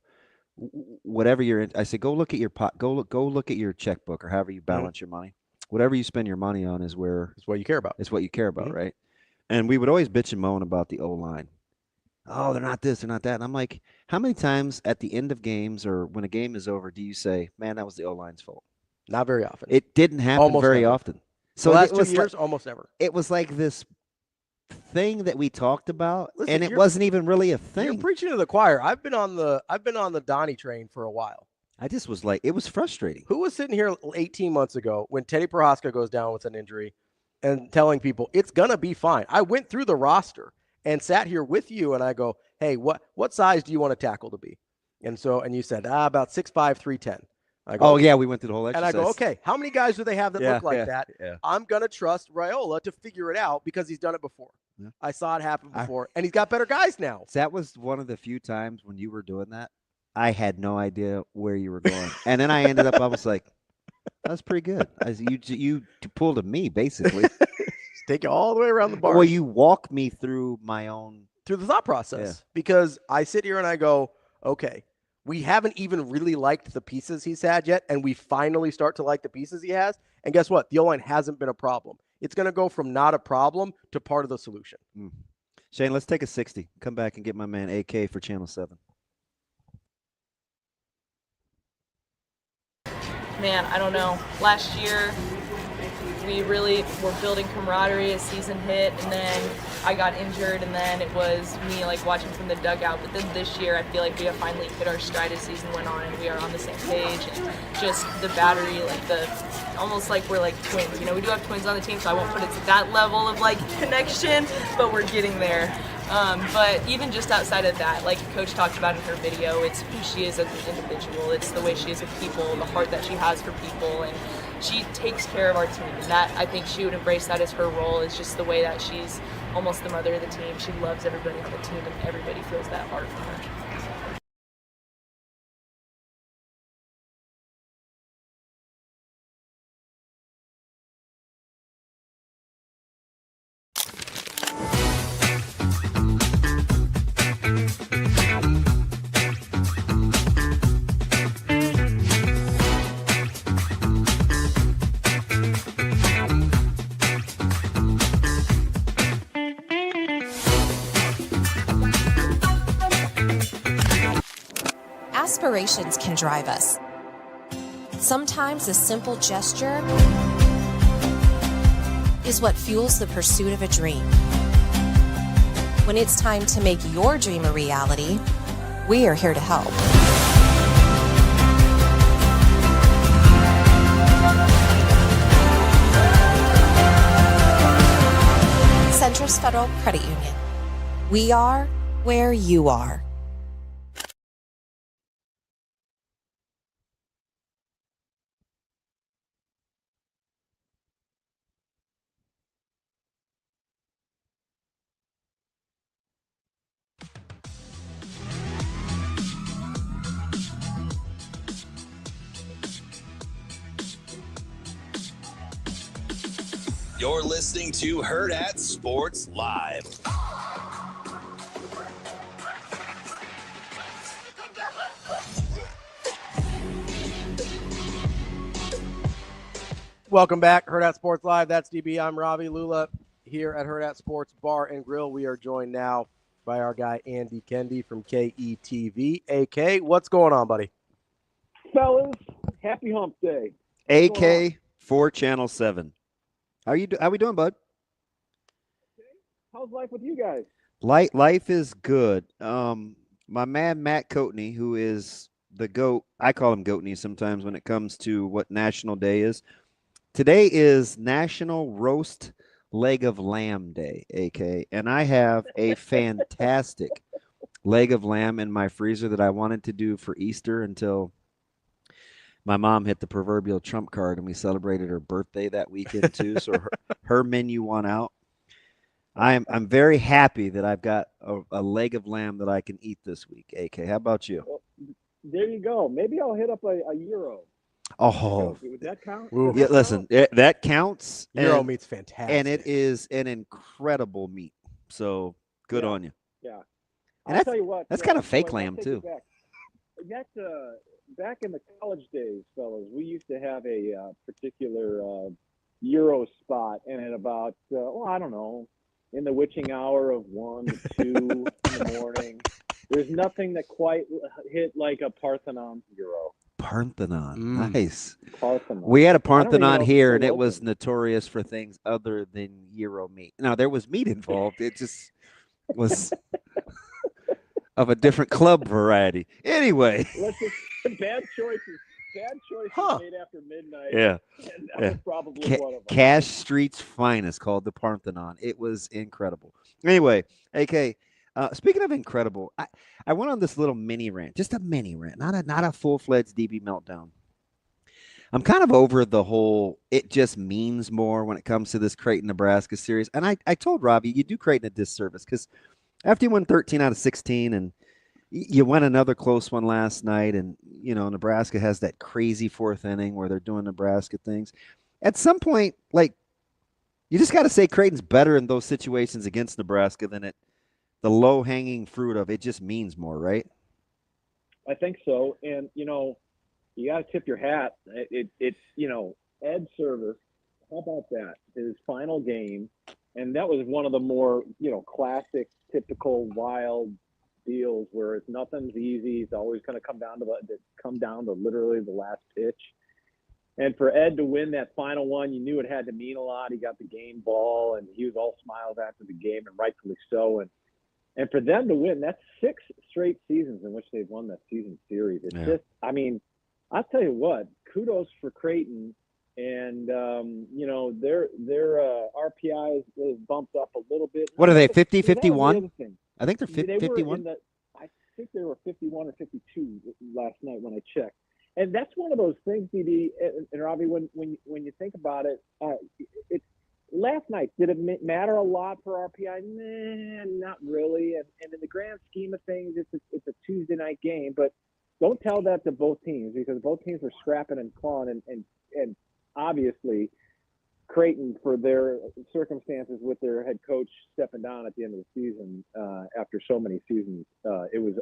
whatever you're in. I said, go look at your go look at your checkbook or however you balance your money. Whatever you spend your money on is what you care about. It's what you care about, right? And we would always bitch and moan about the O-line. Oh, they're not this, they're not that. And I'm like, how many times at the end of games or when a game is over do you say, man, that was the O-line's fault? Not very often. It didn't happen very often. So the last 2 years, almost never. It was like this thing that we talked about, and it wasn't even really a thing. You're preaching to the choir. I've been on the Donnie train for a while. I just was like, it was frustrating. Who was sitting here 18 months ago when Teddy Prohaska goes down with an injury and telling people it's gonna be fine? I went through the roster and sat here with you, and I go, hey, what size do you want to tackle to be? And you said about 6'5", 310. I go, oh yeah, we went through the whole exercise. And I go, okay, how many guys do they have that look like that? Yeah. I'm gonna trust Raiola to figure it out because he's done it before. Yeah. I saw it happen before, and he's got better guys now. That was one of the few times when you were doing that. I had no idea where you were going, and then I ended up. I was like, "That's pretty good." You pulled a me basically. Take you all the way around the bar. Well, you walk me through the thought process because I sit here and I go, okay, we haven't even really liked the pieces he's had yet, and we finally start to like the pieces he has. And guess what? The O-line hasn't been a problem. It's going to go from not a problem to part of the solution. Shane, let's take a 60. Come back and get my man AK for Channel 7. Man, I don't know. Last year, we really were building camaraderie as season hit, and then I got injured, and then it was me watching from the dugout. But then this year, I feel like we have finally hit our stride as season went on, and we are on the same page. And just the battery, almost like we're like twins. We do have twins on the team, so I won't put it to that level of connection, but we're getting there. But even just outside of that, like Coach talked about in her video, it's who she is as an individual. It's the way she is with people, the heart that she has for people, and she takes care of our team. And that, I think she would embrace that as her role, is just the way that she's almost the mother of the team. She loves everybody on the team, and everybody feels that heart from her. Aspirations can drive us. Sometimes a simple gesture is what fuels the pursuit of a dream. When it's time to make your dream a reality, we are here to help. Centris Federal Credit Union. We are where you are. You're listening to Hurrdat Sports Live. Welcome back, Hurrdat Sports Live. That's DB. I'm Ravi. Lulla here at Hurrdat Sports Bar and Grill. We are joined now by our guy Andy Kendeigh from KETV. AK, what's going on, buddy? Fellas, happy hump day. AK for Channel 7. How we doing, bud? How's life with you guys? Life is good. My man Matt Coatney, who is the GOAT, I call him Goatney sometimes when it comes to what National Day is. Today is National Roast Leg of Lamb Day, AK, and I have a fantastic leg of lamb in my freezer that I wanted to do for Easter until My mom hit the proverbial trump card, and we celebrated her birthday that weekend too. So her menu won out. I'm very happy that I've got a leg of lamb that I can eat this week. AK, how about you? Well, there you go. Maybe I'll hit up a Euro. Oh, would that count? Yeah, listen, that counts. Euro and, meat's fantastic, and it is an incredible meat. So good on you. Yeah, And I'll tell you what. that's kind of fake I'll lamb take too. it back. That's back in the college days, fellas. We used to have a particular Euro spot, and at about I don't know, in the witching hour of 1 to 2 in the morning, there's nothing that quite hit like a Parthenon Euro. Parthenon, nice. Parthenon. We had a I don't even know Parthenon if here, it's and still it was open. notorious for things other than gyro meat. Now there was meat involved. It just was of a different club variety. Anyway. Let's just bad choices made after midnight. Yeah. And that was probably one of them. Cash Street's finest, called the Parthenon. It was incredible. Anyway, AK, speaking of incredible, I went on this little mini rant, just a mini rant, not a full-fledged DB meltdown. I'm kind of over the whole it just means more when it comes to this Creighton, Nebraska series. And I told Ravi, you do Creighton a disservice because after you won 13 out of 16 and you won another close one last night, and, Nebraska has that crazy fourth inning where they're doing Nebraska things. At some point, you just got to say Creighton's better in those situations against Nebraska than the low-hanging fruit of it just means more, right? I think so. And, you got to tip your hat. It's Ed Servais. How about that? His final game. And that was one of the more, classic, typical, wild deals where nothing's easy. It's always going to come down to literally the last pitch. And for Ed to win that final one, you knew it had to mean a lot. He got the game ball, and he was all smiles after the game, and rightfully so. And for them to win, that's 6 straight seasons in which they've won that season series. It's just, I'll tell you what, kudos for Creighton. And, their RPI is bumped up a little bit. What are they, 50, 51? I think they're 51. I think they were 51 or 52 last night when I checked. And that's one of those things, DD and Ravi, when you think about it, it's last night, did it matter a lot for RPI? Nah, not really. And in the grand scheme of things, it's a Tuesday night game. But don't tell that to both teams, because both teams were scrapping and clawing. And obviously, Creighton, for their circumstances with their head coach stepping down at the end of the season after so many seasons, it was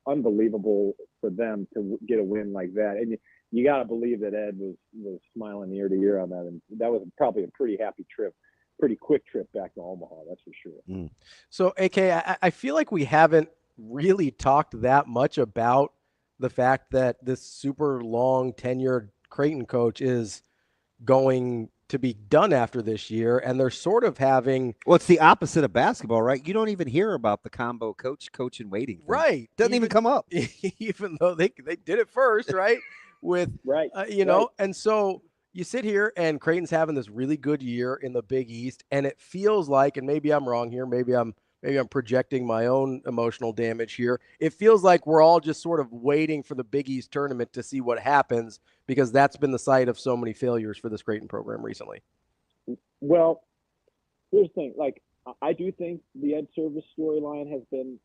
unbelievable for them to get a win like that. And you got to believe that Ed was smiling ear to ear on that. And that was probably a pretty happy trip, pretty quick trip back to Omaha, that's for sure. So, AK, I feel like we haven't really talked that much about the fact that this super long tenured Creighton coach is going to be done after this year, and they're sort of having – well, it's the opposite of basketball, right? You don't even hear about the combo coach and waiting thing. Right. Doesn't even come up. Even though they did it first, right? With right. And so you sit here and Creighton's having this really good year in the Big East, and it feels like, and maybe I'm wrong here, maybe I'm projecting my own emotional damage here. It feels like we're all just sort of waiting for the Big East tournament to see what happens, because that's been the site of so many failures for this Creighton program recently. Well, here's the thing. I do think the Ed Servais storyline has been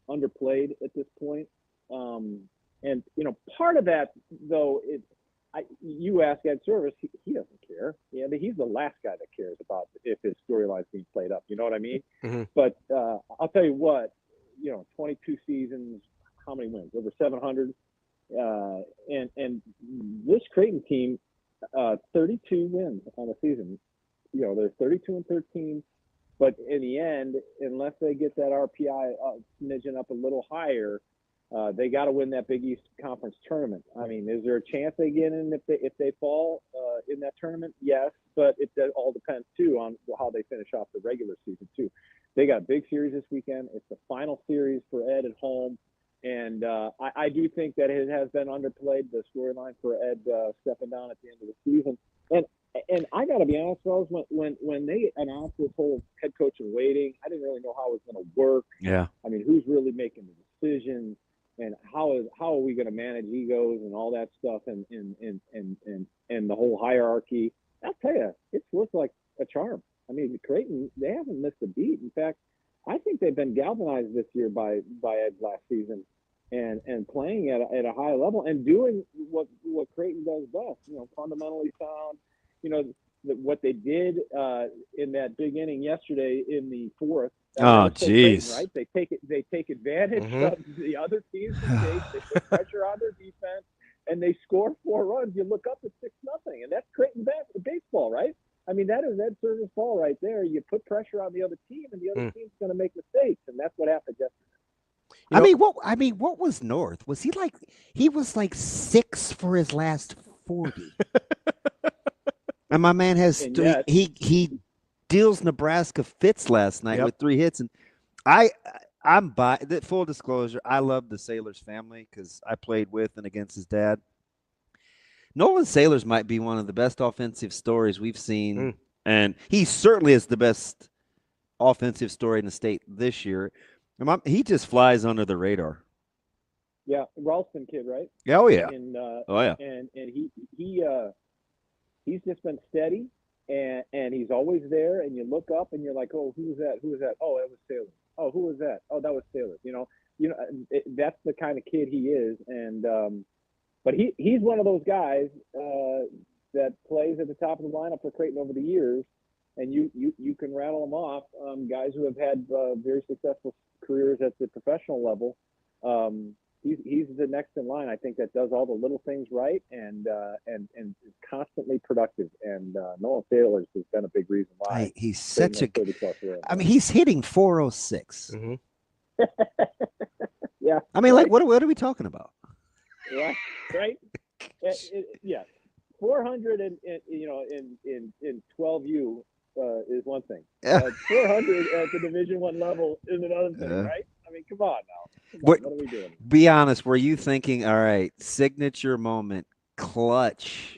underplayed at this point. And, part of that, though, is you ask Ed Servais, he doesn't care. Yeah, he's the last guy that cares about if his storyline's being played up. You know what I mean? Mm-hmm. But I'll tell you what, 22 seasons, how many wins? Over 700. And this Creighton team, 32 wins on the season. They're 32-13. But in the end, unless they get that RPI smidgen up a little higher, they got to win that Big East Conference tournament. I mean, is there a chance they get in if they fall in that tournament? Yes, but it all depends too on how they finish off the regular season too. They got a big series this weekend. It's the final series for Ed at home, and I do think that it has been underplayed, the storyline for Ed stepping down at the end of the season. And I got to be honest, fellas, when they announced this whole head coach in waiting, I didn't really know how it was going to work. Yeah. I mean, who's really making the decisions? And how are we going to manage egos and all that stuff and the whole hierarchy. I'll tell you, it's worked like a charm. I mean, Creighton, they haven't missed a beat. In fact, I think they've been galvanized this year by Ed last season, and playing at a high level and doing what Creighton does best. Fundamentally sound. What they did in that big inning yesterday in the fourth. Oh, geez. Right? They take advantage of the other team's mistakes. They put pressure on their defense, and they score 4 runs. You look up at 6-0, and that's Creighton baseball, right? I mean, that is Ed Servais ball right there. You put pressure on the other team, and the other team's going to make mistakes, and that's what happened yesterday. What was North? Was he was like 6 for his last 40? And my man has he deals Nebraska fits last night with 3 hits, and I'm by full disclosure. I love the Sailors family because I played with and against his dad. Nolan Sailors might be one of the best offensive stories we've seen, and he certainly is the best offensive story in the state this year. He just flies under the radar. Yeah, Ralston kid, right? Oh yeah. And he's just been steady, and he's always there. And you look up, and you're like, oh, who was that? Who was that? Oh, that was Sailor. Oh, who was that? Oh, that was Sailor. That's the kind of kid he is, and but he's one of those guys that plays at the top of the lineup for Creighton over the years, and you can rattle them off. Guys who have had very successful careers at the professional level. He's the next in line. I think that does all the little things right and is constantly productive. And Nolan Sailors has been a big reason why. He's such a. I mean, he's hitting 406. Yeah. I mean, like, what are we talking about? Yeah. Right. Yeah. 400 in 12U is one thing. 400 at the Division I level is another thing, right? I mean, come on now. What are we doing? Be honest. Were you thinking, all right, signature moment, clutch,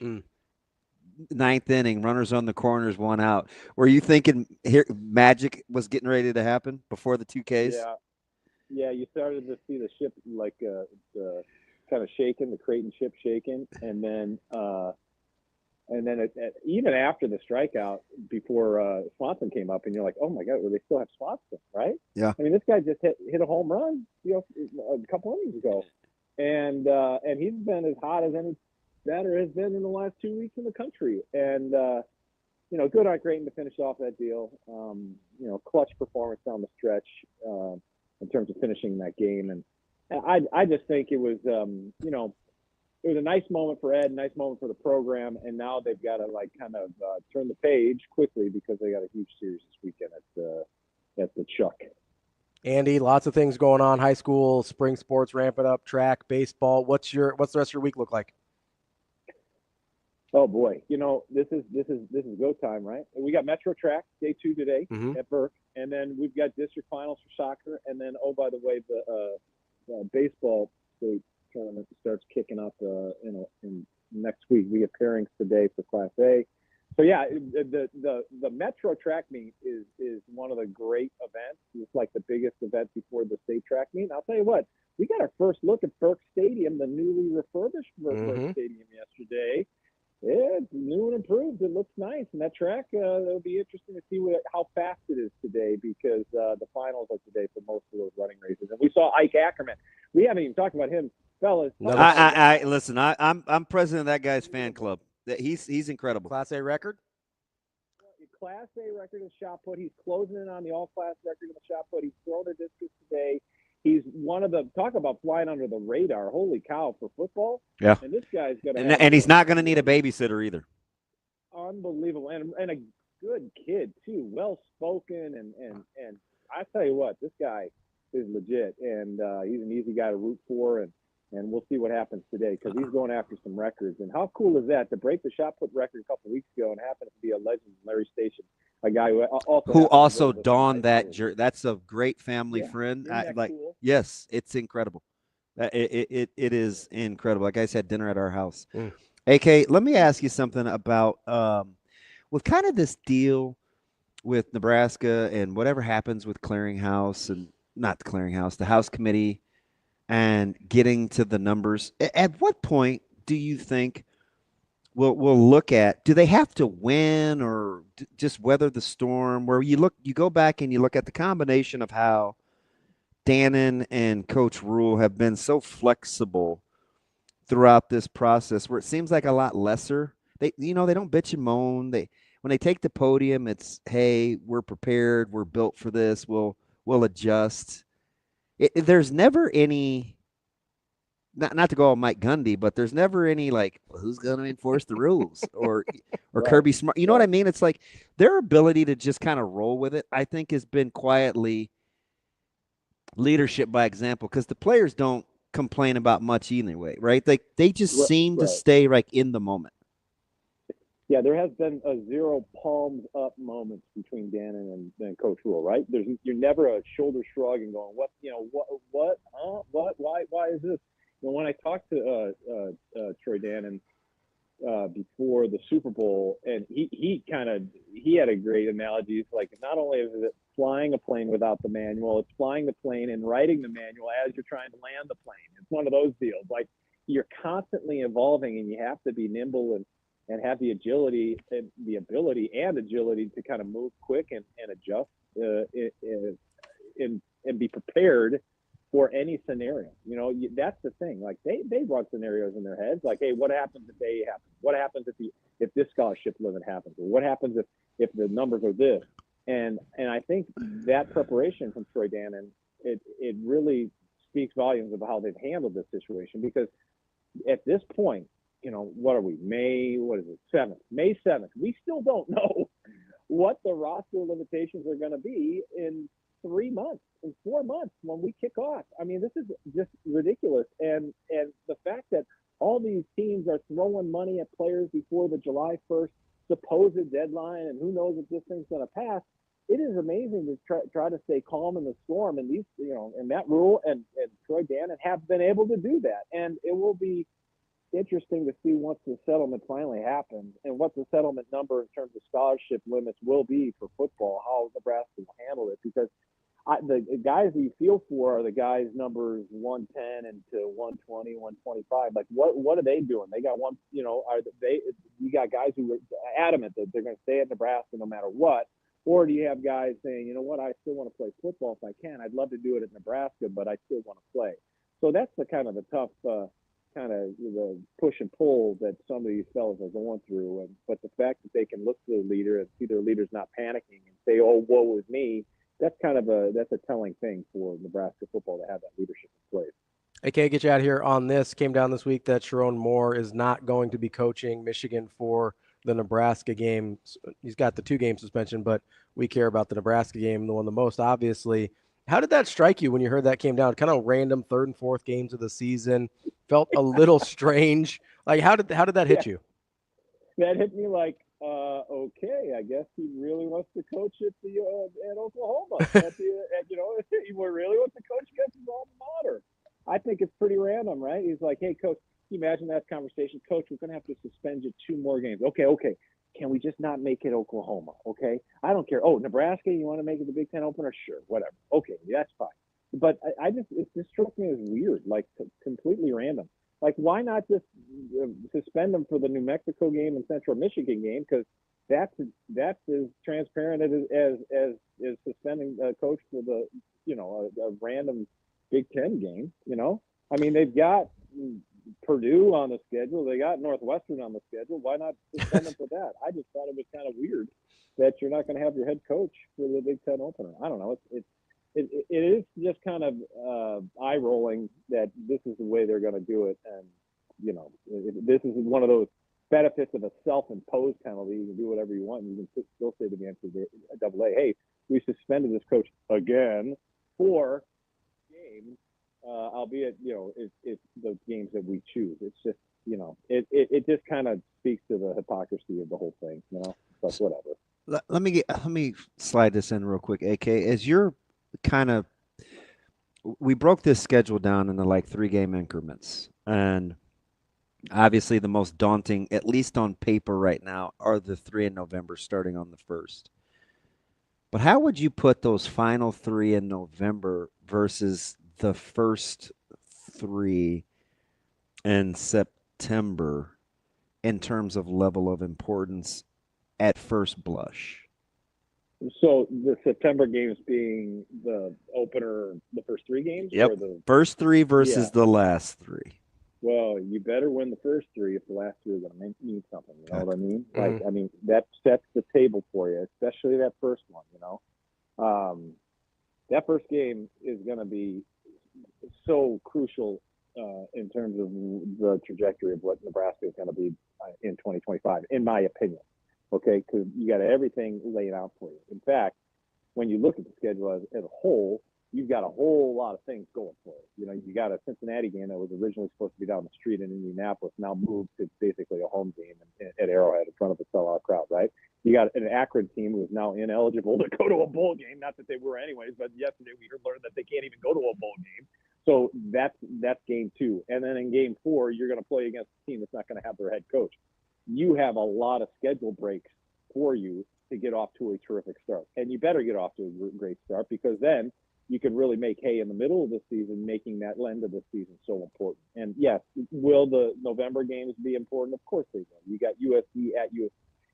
9th inning, runners on the corners, 1 out? Were you thinking here magic was getting ready to happen before the 2 Ks? Yeah. You started to see the ship kind of shaking, the Creighton ship shaking, and then even after the strikeout, before Swanson came up, and you're like, oh my God, well, they still have Swanson, right? Yeah. I mean, this guy just hit a home run, a couple innings ago, and he's been as hot as any batter has been in the last 2 weeks in the country, and good on Creighton to finish off that deal. Clutch performance down the stretch in terms of finishing that game, and I just think it was it was a nice moment for Ed, a nice moment for the program, and now they've got to turn the page quickly because they got a huge series this weekend at the Chuck. Andy, lots of things going on. High school, spring sports ramping up, track, baseball. What's the rest of your week look like? Oh boy, this is go time, right? We got Metro Track Day 2 today at Burke, and then we've got district finals for soccer, and then by the way, the baseball state tournament starts kicking up in next week. We get pairings today for Class A. So yeah, the Metro Track meet is one of the great events. It's like the biggest event before the state track meet. And I'll tell you what, we got our first look at Burke Stadium, the newly refurbished Burke Stadium yesterday. It's new and improved. It looks nice, and that track it'll be interesting to see how fast it is today because the finals are today for most of those running races. And we saw Ike Ackerman. We haven't even talked about him, fellas. I listen. I'm president of that guy's fan club. He's incredible. Class A record. Class A record in shot put. He's closing in on the all-class record in the shot put. He's thrown a discus today. He's one of the talk about flying under the radar. Holy cow for football! Yeah, and this guy's gonna and he's not going to need a babysitter either. Unbelievable, and a good kid too, well spoken, and I tell you what, this guy is legit, and he's an easy guy to root for, and we'll see what happens today because he's going after some records. And how cool is that to break the shot put record a couple weeks ago and happen to be a legend, Larry Station. A guy who also donned that jersey. That's a great family friend. Cool? Yes, it's incredible. It is incredible. Like I said, dinner at our house. AK, let me ask you something about with kind of this deal with Nebraska and whatever happens with Clearinghouse and not the Clearinghouse, the House Committee and getting to the numbers. At what point do you think we'll look at, do they have to win or just weather the storm, where you go back and you look at the combination of how Dannen and Coach Rule have been so flexible throughout this process, where it seems like a lot lesser. They don't bitch and moan. When they take the podium, it's, hey, we're prepared, we're built for this, we'll adjust. There's never any, not to go on Mike Gundy, but there's never any like, well, who's going to enforce the rules or Right. Kirby Smart. You know what I mean? It's like their ability to just kind of roll with it, I think, has been quietly leadership by example, because the players don't complain about much either way, right? They just seem to stay in the moment. Yeah, there has been a zero palms up moments between Dannen and Coach Rule, right? You're never a shoulder shrug and going, what, why is this? When I talked to Troy Dannen before the Super Bowl, and he had a great analogy. It's like, not only is it flying a plane without the manual, it's flying the plane and writing the manual as you're trying to land the plane. It's one of those deals. Like, you're constantly evolving, and you have to be nimble and have the agility and the ability and agility to kind of move quick and adjust and be prepared for any scenario. That's the thing. Like, they run scenarios in their heads. Like, hey, what happens if A happens? What happens if this scholarship limit happens? Or what happens if the numbers are this? And I think that preparation from Troy Dannen, it really speaks volumes of how they've handled this situation, because at this point, what are we? May 7th. We still don't know what the roster limitations are going to be in 3 months, in 4 months when we kick off. I mean, this is just ridiculous. And the fact that all these teams are throwing money at players before the July 1st supposed deadline, and who knows if this thing's going to pass, it is amazing to try to stay calm in the storm. And these, and Matt Rule and Troy Dannen have been able to do that. And it will be interesting to see once the settlement finally happens and what the settlement number in terms of scholarship limits will be for football, how Nebraska will handle it, because the guys that you feel for are the guys numbers 110 and to 120, 125. Like, what are they doing? They got one, you got guys who are adamant that they're going to stay at Nebraska no matter what. Or do you have guys saying, you know what, I still want to play football if I can. I'd love to do it at Nebraska, but I still want to play. So that's the kind of the tough kind of the push and pull that some of these fellas are going through. But the fact that they can look to the leader and see their leader's not panicking and say, oh, woe is me, that's a telling thing for Nebraska football to have that leadership in place. I can't get you out of here on this. Came down this week that Sharon Moore is not going to be coaching Michigan for the Nebraska game. He's got the 2-game suspension, but we care about the Nebraska game, the one the most, obviously. How did that strike you when you heard that came down? Kind of random 3rd and 4th games of the season. Felt a little strange. Like, how did that hit you? That hit me like, okay, I guess he really wants to coach at Oklahoma. He really wants to coach against his alma mater. I think it's pretty random, right? He's like, hey, coach, can you imagine that conversation? Coach, we're going to have to suspend you 2 more games. Okay. Can we just not make it Oklahoma? Okay. I don't care. Oh, Nebraska, you want to make it the Big Ten opener? Sure. Whatever. Okay. That's fine. But it just struck me as weird, like completely random. Like, why not just suspend them for the New Mexico game and Central Michigan game? Because that's as transparent as suspending a coach for the, a random Big Ten game. I mean, they've got Purdue on the schedule. They got Northwestern on the schedule. Why not suspend them for that? I just thought it was kind of weird that you're not going to have your head coach for the Big Ten opener. I don't know. It is just kind of eye rolling that this is the way they're going to do it. And, this is one of those benefits of a self-imposed penalty. You can do whatever you want. And you can still say to the NCAA, hey, we suspended this coach again for games. Albeit, it's the games that we choose. It's just, it just kind of speaks to the hypocrisy of the whole thing, but whatever. Let me slide this in real quick, AK. As you're we broke this schedule down into like 3-game increments, and obviously the most daunting, at least on paper right now, are the 3 in November starting on the 1st. But how would you put those final 3 in November versus the first 3 in September in terms of level of importance at first blush? So the September games being the opener, the first 3 games? Yep. Or the First 3 versus the last 3. Well, you better win the first 3 if the last 3 are going to mean something. You know what I mean? Mm-hmm. Like, I mean, that sets the table for you, especially that first one, you know? That first game is going to be so crucial in terms of the trajectory of what Nebraska is going to be in 2025, in my opinion. Okay, because you got everything laid out for you. In fact, when you look at the schedule as a whole, you've got a whole lot of things going for it. You know, you got a Cincinnati game that was originally supposed to be down the street in Indianapolis, now moved to basically a home game at Arrowhead in front of a sellout crowd, right? You got an Akron team who is now ineligible to go to a bowl game. Not that they were anyways, but yesterday we learned that they can't even go to a bowl game. So that's game 2. And then in game 4, you're going to play against a team that's not going to have their head coach. You have a lot of schedule breaks for you to get off to a terrific start. And you better get off to a great start, because then you can really make hay in the middle of the season, making that end of the season so important. And yes, will the November games be important? Of course they will. You got USC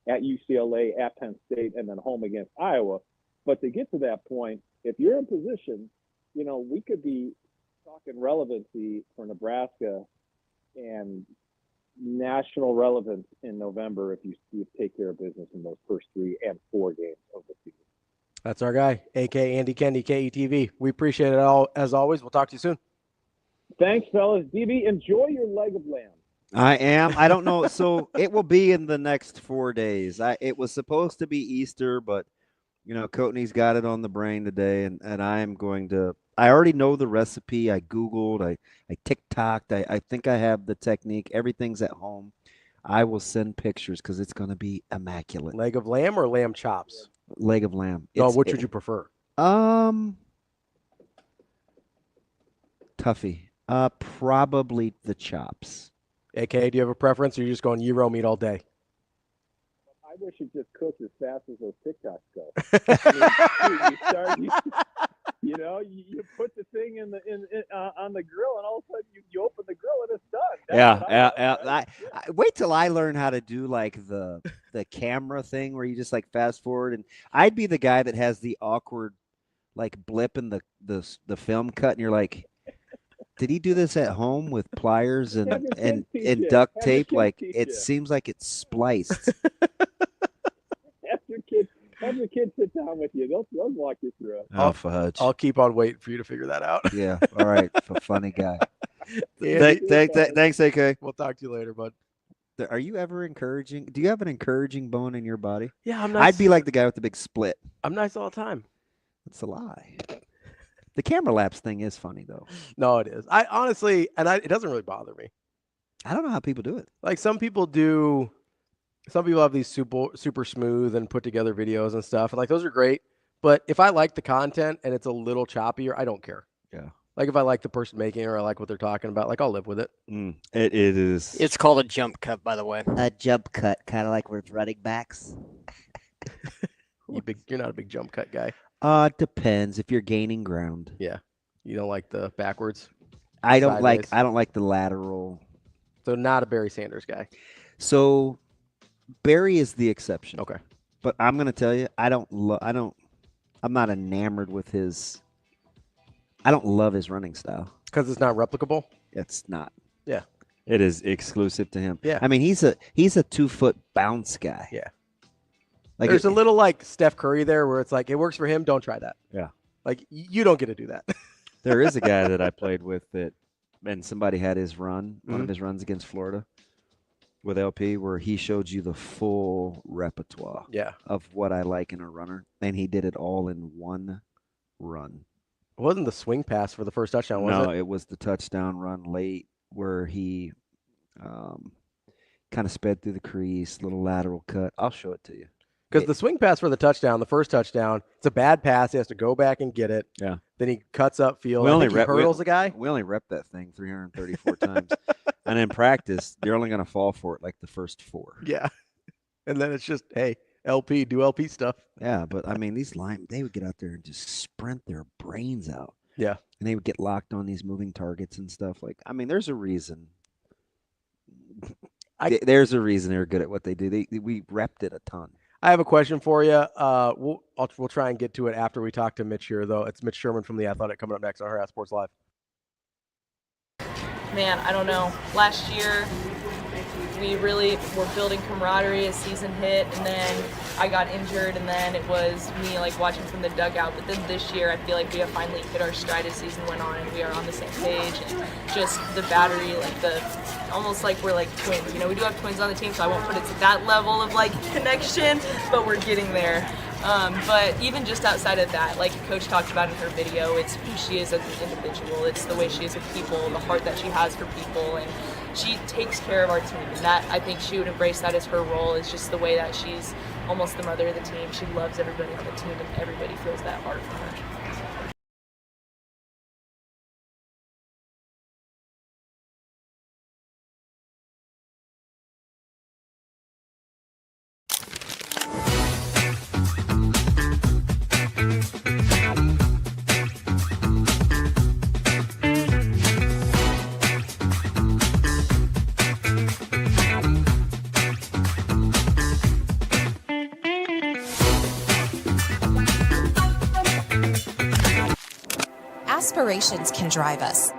at UCLA, at Penn State, and then home against Iowa. But to get to that point, if you're in position, you know, we could be talking relevancy for Nebraska and national relevance in November if you take care of business in those first 3 and 4 games of the season. That's our guy, a.k.a. Andy Kendeigh, KETV. We appreciate it all, as always. We'll talk to you soon. Thanks, fellas. DB, enjoy your leg of lamb. I am. I don't know. So it will be in the next 4 days. It was supposed to be Easter, but, you know, Coatney's got it on the brain today, and I am going to – I already know the recipe. I Googled. I TikToked. I think I have the technique. Everything's at home. I will send pictures because it's going to be immaculate. Leg of lamb or lamb chops? Leg of lamb. No, which would you prefer? Toughie. Probably the chops. AK, do you have a preference, or are you just going gyro meat all day? I wish it just cooked as fast as those TikToks go. You know, you put the thing on the grill, and all of a sudden you open the grill and it's done. I wait till I learn how to do like the camera thing where you just like fast forward, and I'd be the guy that has the awkward like blip in the film cut, and you're like, did he do this at home with pliers and duct tape? Like it seems like it's spliced. Have your kids sit down with you. They'll walk you through it. Oh, fudge. I'll keep on waiting for you to figure that out. Yeah. All right. Funny guy. Thanks, AK. We'll talk to you later, bud. Are you ever encouraging? Do you have an encouraging bone in your body? Yeah, I'm nice. I'd be like the guy with the big split. I'm nice all the time. That's a lie. The camera lapse thing is funny, though. No, it is. I honestly, it doesn't really bother me. I don't know how people do it. Like some people do. Some people have these super smooth and put together videos and stuff. And like those are great. But if I like the content and it's a little choppier, I don't care. Yeah. Like if I like the person making it or I like what they're talking about, like I'll live with it. It is. It's called a jump cut, by the way. A jump cut, kind of like with running backs. You're not a big jump cut guy. Depends if you're gaining ground. Yeah. You don't like the backwards? I don't like the lateral. So not a Barry Sanders guy. So Barry is the exception. Okay. But I'm going to tell you, I'm not enamored with I don't love his running style. Because it's not replicable? It's not. Yeah. It is exclusive to him. Yeah. I mean, he's a 2-foot bounce guy. Yeah. Like there's a little like Steph Curry there where it's like, it works for him. Don't try that. Yeah. Like you don't get to do that. There is a guy that I played with and somebody had his run, one of his runs against Florida with LP, where he showed you the full repertoire of what I like in a runner. And he did it all in one run. It wasn't the swing pass for the first touchdown, was it? No, it was the touchdown run late where he kind of sped through the crease, little lateral cut. I'll show it to you. Because the swing pass for the touchdown, the first touchdown, it's a bad pass. He has to go back and get it. Yeah. Then he cuts up field. He hurdles the guy. We only rep that thing 334 times. And in practice, you're only going to fall for it like the first 4. Yeah. And then it's just, hey, LP, do LP stuff. Yeah, but I mean, these they would get out there and just sprint their brains out. Yeah. And they would get locked on these moving targets and stuff. Like, I mean, there's a reason. There's a reason they're good at what they do. We repped it a ton. I have a question for you. We'll try and get to it after we talk to Mitch here, though. It's Mitch Sherman from The Athletic coming up next on Hurrdat Sports Live. Man, I don't know. Last year, we really were building camaraderie as season hit, and then I got injured, and then it was me like watching from the dugout. But then this year, I feel like we have finally hit our stride as season went on, and we are on the same page. And just the battery, almost like we're like twins. You know, we do have twins on the team, so I won't put it to that level of like connection, but we're getting there. But even just outside of that, like Coach talked about in her video, it's who she is as an individual. It's the way she is with people, the heart that she has for people, and she takes care of our team. And that, I think she would embrace that as her role, is just the way that she's almost the mother of the team. She loves everybody on the team, and everybody feels that heart from her. Aspirations can drive us.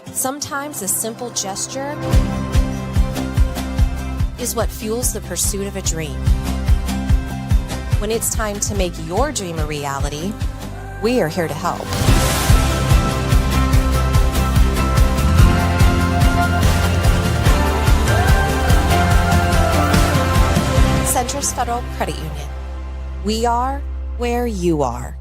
Sometimes a simple gesture is what fuels the pursuit of a dream. When it's time to make your dream a reality, we are here to help. Centris Federal Credit Union. We are where you are.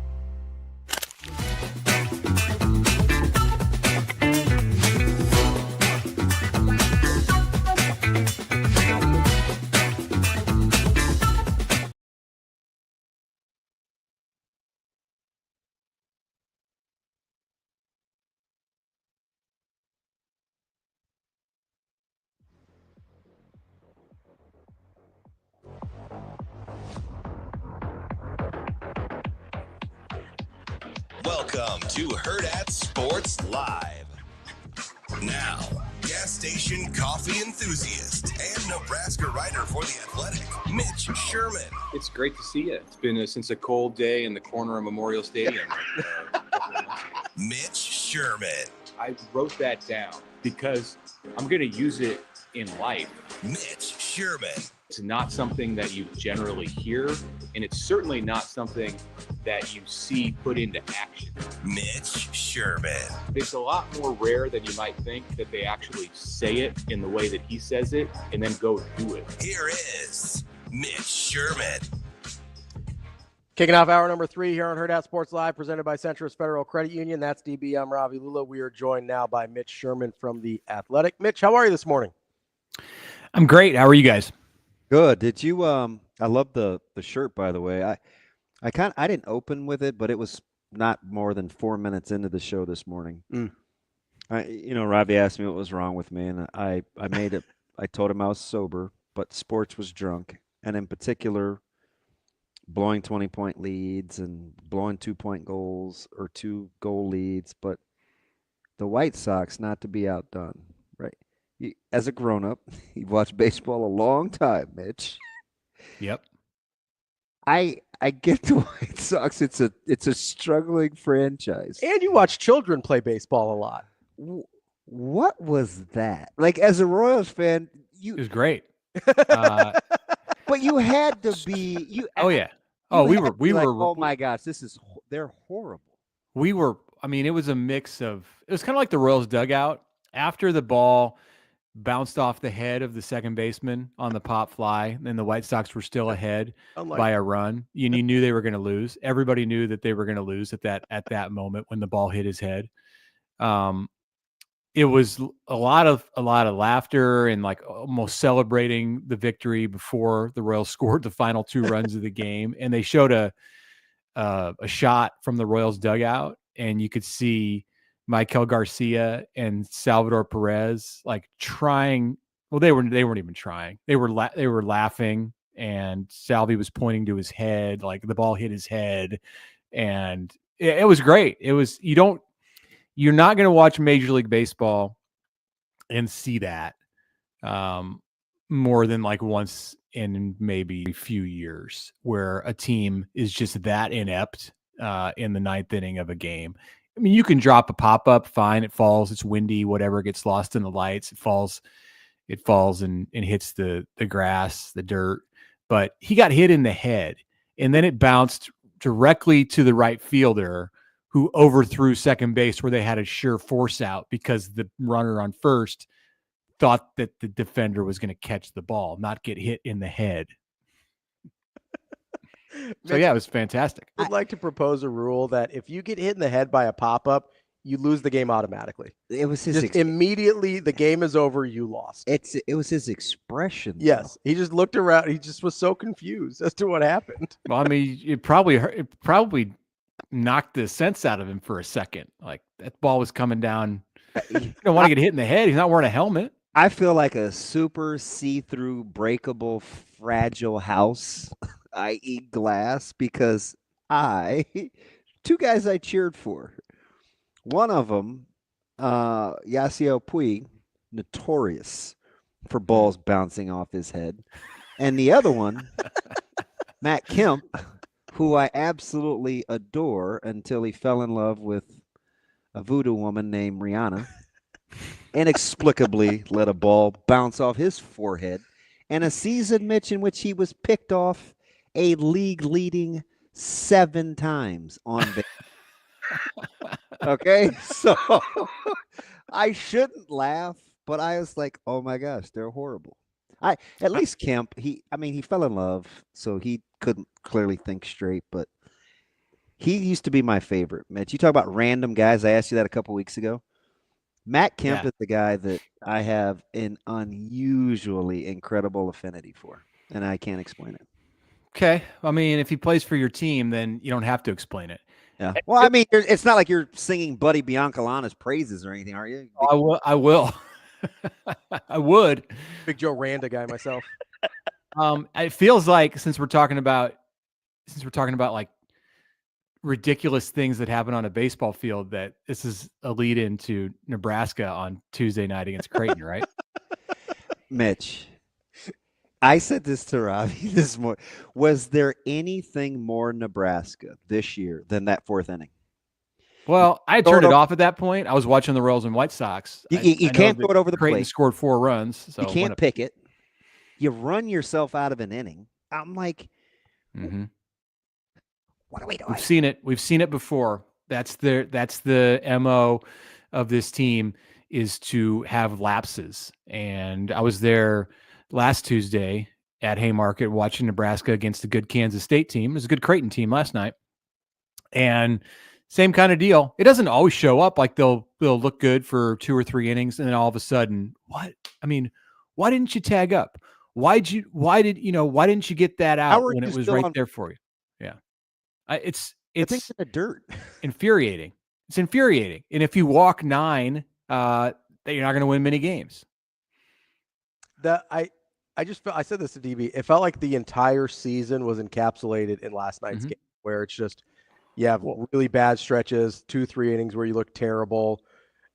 Welcome to Hurrdat Sports Live. Now, gas station coffee enthusiast and Nebraska writer for The Athletic, Mitch Sherman. It's great to see you. It's been since a cold day in the corner of Memorial Stadium. Mitch Sherman. I wrote that down because I'm going to use it in life. Mitch Sherman. It's not something that you generally hear, and it's certainly not something that you see put into action. Mitch Sherman. It's a lot more rare than you might think that they actually say it in the way that he says it and then go do it. Here is Mitch Sherman. Kicking off hour number 3 here on Hurrdat Sports Live, presented by Centris Federal Credit Union. That's DB. I'm Ravi Lulla. We are joined now by Mitch Sherman from The Athletic. Mitch, how are you this morning? I'm great. How are you guys? Good. Did you I love the shirt, by the way. I didn't open with it, but it was not more than 4 minutes into the show this morning. Ravi asked me what was wrong with me, and I made it. I told him I was sober, but sports was drunk, and in particular, blowing 20-point leads and blowing 2-point goals or 2-goal leads. But the White Sox, not to be outdone, right? As a grown-up, you've watched baseball a long time, Mitch. Yep. I get the White Sox. It's a struggling franchise. And you watch children play baseball a lot. What was that? Like, as a Royals fan, it was great. But you had to be you. Oh yeah. Oh, we were. Like, oh my gosh, they're horrible. We were. I mean, it was a mix of. It was kind of like the Royals dugout after the ball bounced off the head of the second baseman on the pop fly, and the White Sox were still ahead by a run. You knew they were going to lose. Everybody knew that they were going to lose at that moment when the ball hit his head. It was a lot of laughter and like almost celebrating the victory before the Royals scored the final 2 runs of the game. And they showed a shot from the Royals dugout, and you could see Michael Garcia and Salvador Perez like trying. Well, they weren't even trying. They were laughing, and Salvi was pointing to his head, like the ball hit his head, and It was great. It was you're not going to watch Major League Baseball and see that more than like once in maybe a few years, where a team is just that inept in the ninth inning of a game. I mean, you can drop a pop-up, fine, it falls, it's windy, whatever, it gets lost in the lights, it falls and hits the grass, the dirt. But he got hit in the head, and then it bounced directly to the right fielder, who overthrew second base where they had a sure force out because the runner on first thought that the defender was going to catch the ball, not get hit in the head. So yeah, it was fantastic. I'd like to propose a rule that if you get hit in the head by a pop-up, you lose the game automatically. It was his immediately the game is over, you lost. It was his expression. Yes, he just looked around. He just was so confused as to what happened. Well, I mean, it probably knocked the sense out of him for a second. Like, that ball was coming down. You don't want to get hit in the head. He's not wearing a helmet. I feel like a super see-through, breakable, fragile house, i.e. glass, because two guys I cheered for. One of them, Yasiel Puig, notorious for balls bouncing off his head. And the other one, Matt Kemp, who I absolutely adore until he fell in love with a voodoo woman named Rihanna. Inexplicably let a ball bounce off his forehead. And a season, Mitch, in which he was picked off a league-leading 7 times on base. Okay, so I shouldn't laugh, but I was like, oh my gosh, they're horrible. At least Kemp, he fell in love, so he couldn't clearly think straight, but he used to be my favorite. Mitch, you talk about random guys. I asked you that a couple weeks ago. Matt Kemp is the guy that I have an unusually incredible affinity for, and I can't explain it. Okay. I mean, if he plays for your team, then you don't have to explain it. Yeah. Well, I mean, it's not like you're singing Buddy Biancalana's praises or anything, are you? I will. I would. Big Joe Randa guy myself. It feels like since we're talking about like ridiculous things that happen on a baseball field, that this is a lead into Nebraska on Tuesday night against Creighton, right? Mitch, I said this to Ravi this morning. Was there anything more Nebraska this year than that 4th inning? Well, I turned it off at that point. I was watching the Royals and White Sox. You can't throw it over the Creighton plate. Scored 4 runs. So you can't pick it. You run yourself out of an inning. I'm like, what are we doing? We've seen it before. That's the MO of this team, is to have lapses. And I was there last Tuesday at Haymarket watching Nebraska against a good Kansas State team. It was a good Creighton team last night. And same kind of deal. It doesn't always show up. Like they'll look good for 2 or 3 innings, and then all of a sudden, why didn't you tag up? Why didn't you get that out when it was right there for you? Yeah. It's in the dirt. Infuriating. It's infuriating. And if you walk 9, that you're not going to win many games. I said this to DB. It felt like the entire season was encapsulated in last night's game, where it's just you have really bad stretches, 2-3 innings where you look terrible,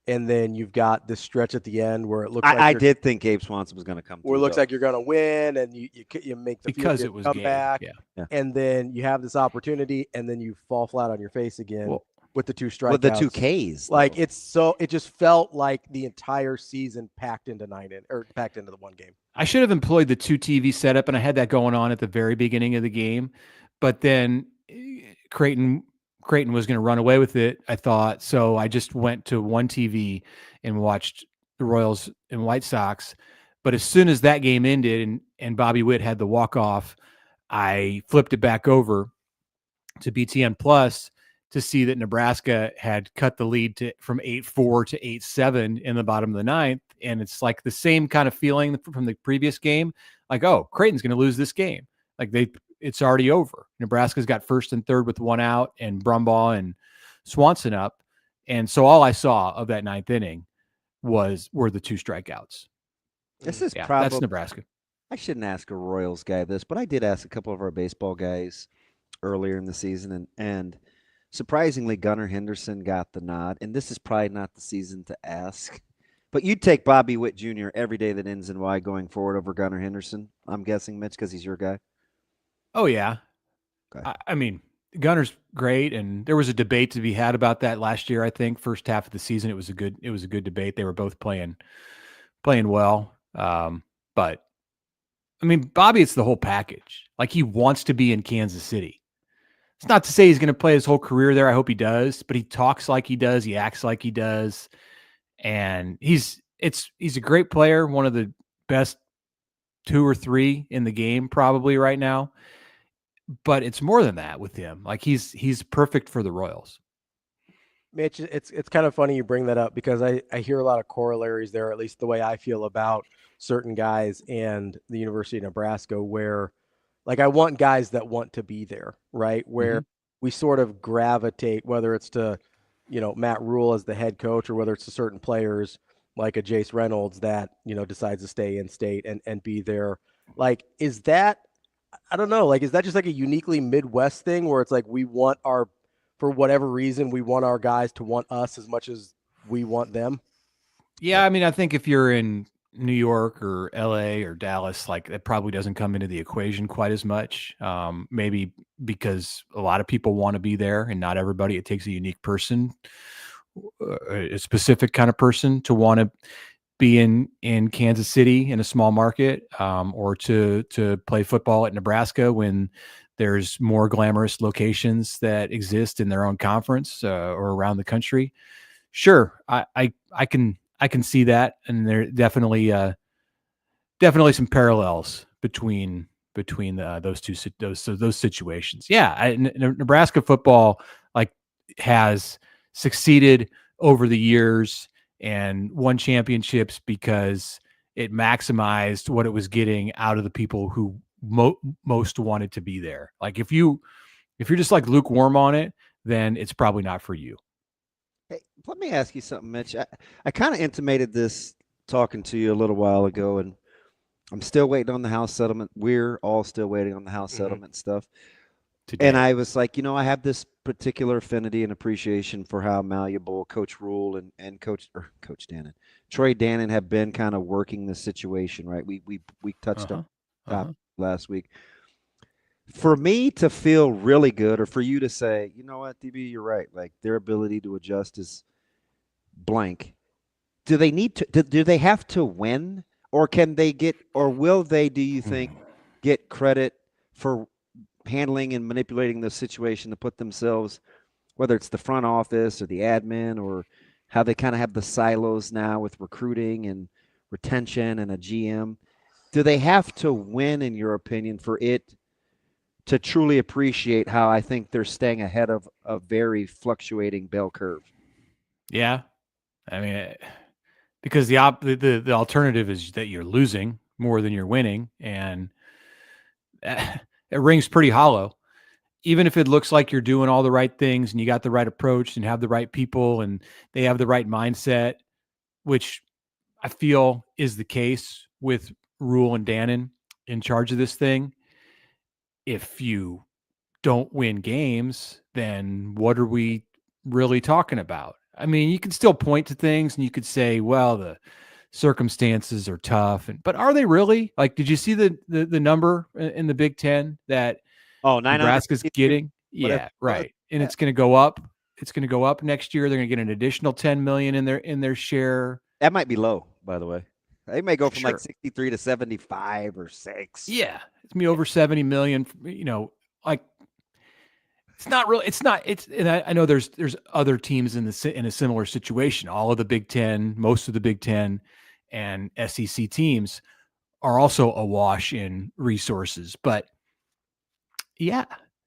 and then you've got this stretch at the end where it looks. I did think Gabe Swanson was going to come. Where it looks like you're going to win, and you make the because it was come game. back, yeah. And then you have this opportunity, and then you fall flat on your face again. With the 2 strikeouts. With the 2 Ks. Like it just felt like the entire season packed into the one game. I should have employed the 2 TV setup, and I had that going on at the very beginning of the game. But then Creighton was going to run away with it, I thought. So I just went to 1 TV and watched the Royals and White Sox. But as soon as that game ended and Bobby Witt had the walk-off, I flipped it back over to BTN Plus to see that Nebraska had cut the lead from 8-4 to 8-7 in the bottom of the 9th. And it's like the same kind of feeling from the previous game. Like, oh, Creighton's going to lose this game. Like it's already over. Nebraska's got 1st and 3rd with 1 out and Brumbaugh and Swanson up. And so all I saw of that 9th inning were the 2 strikeouts. This is probably that's Nebraska. I shouldn't ask a Royals guy this, but I did ask a couple of our baseball guys earlier in the season, and Surprisingly, Gunnar Henderson got the nod, and this is probably not the season to ask. But you'd take Bobby Witt Jr. every day that ends in Y going forward over Gunnar Henderson, I'm guessing, Mitch, because he's your guy. Oh, yeah. Okay. I mean, Gunner's great, and there was a debate to be had about that last year. I think first half of the season, it was a good debate. They were both playing well. But I mean, Bobby, it's the whole package. Like, he wants to be in Kansas City. It's not to say he's going to play his whole career there. I hope he does, but he talks like he does. He acts like he does. And he's a great player. One of the best 2 or 3 in the game probably right now. But it's more than that with him. Like, he's perfect for the Royals. Mitch, it's kind of funny you bring that up because I hear a lot of corollaries there, at least the way I feel about certain guys and the University of Nebraska, where like I want guys that want to be there, right? Where we sort of gravitate, whether it's to, Matt Rule as the head coach or whether it's to certain players like a Jace Reynolds that, decides to stay in state and be there. Like, is that, I don't know, like, is that just like a uniquely Midwest thing where it's like we want for whatever reason, we want our guys to want us as much as we want them? Yeah, I mean, I think if you're in New York or LA or Dallas, like, that probably doesn't come into the equation quite as much. Maybe because a lot of people want to be there and not everybody. It takes a unique person, a specific kind of person to want to be in Kansas City in a small market, or to play football at Nebraska when there's more glamorous locations that exist in their own conference or around the country. Sure, I can see that, and there definitely some parallels between those situations. Yeah, Nebraska football like has succeeded over the years and won championships because it maximized what it was getting out of the people who most wanted to be there. Like, if you're just like lukewarm on it, then it's probably not for you. Hey, let me ask you something, Mitch. I kind of intimated this talking to you a little while ago, and I'm still waiting on the House settlement. We're all still waiting on the House settlement stuff. Today. And I was like, I have this particular affinity and appreciation for how malleable Coach Rule and Coach Dannen, Troy Dannen have been kind of working this situation, right? We touched on top last week. For me to feel really good, or for you to say, you know what, DB, you're right. Like, their ability to adjust is blank. Do they need to? Do they have to win, or can they get, or will they? Do you think get credit for handling and manipulating the situation to put themselves, whether it's the front office or the admin, or how they kind of have the silos now with recruiting and retention and a GM? Do they have to win, in your opinion, for it to truly appreciate how I think they're staying ahead of a very fluctuating bell curve? Yeah. I mean, because the alternative is that you're losing more than you're winning, and it rings pretty hollow. Even if it looks like you're doing all the right things and you got the right approach and have the right people and they have the right mindset, which I feel is the case with Rule and Dannen in charge of this thing. If you don't win games, then what are we really talking about? I mean, you can still point to things and you could say, well, the circumstances are tough, but are they really? Like, did you see the number in the Big Ten that Nebraska's getting? Yeah, right. And it's going to go up. It's going to go up next year. They're going to get an additional $10 million in their share. That might be low, by the way. They may go from like 63 to 75 or 6. Yeah, it's gonna be over 70 million. Like, it's not really. It's not. It's. And I know there's other teams in a similar situation. All of the Big Ten, most of the Big Ten, and SEC teams are also awash in resources. But yeah,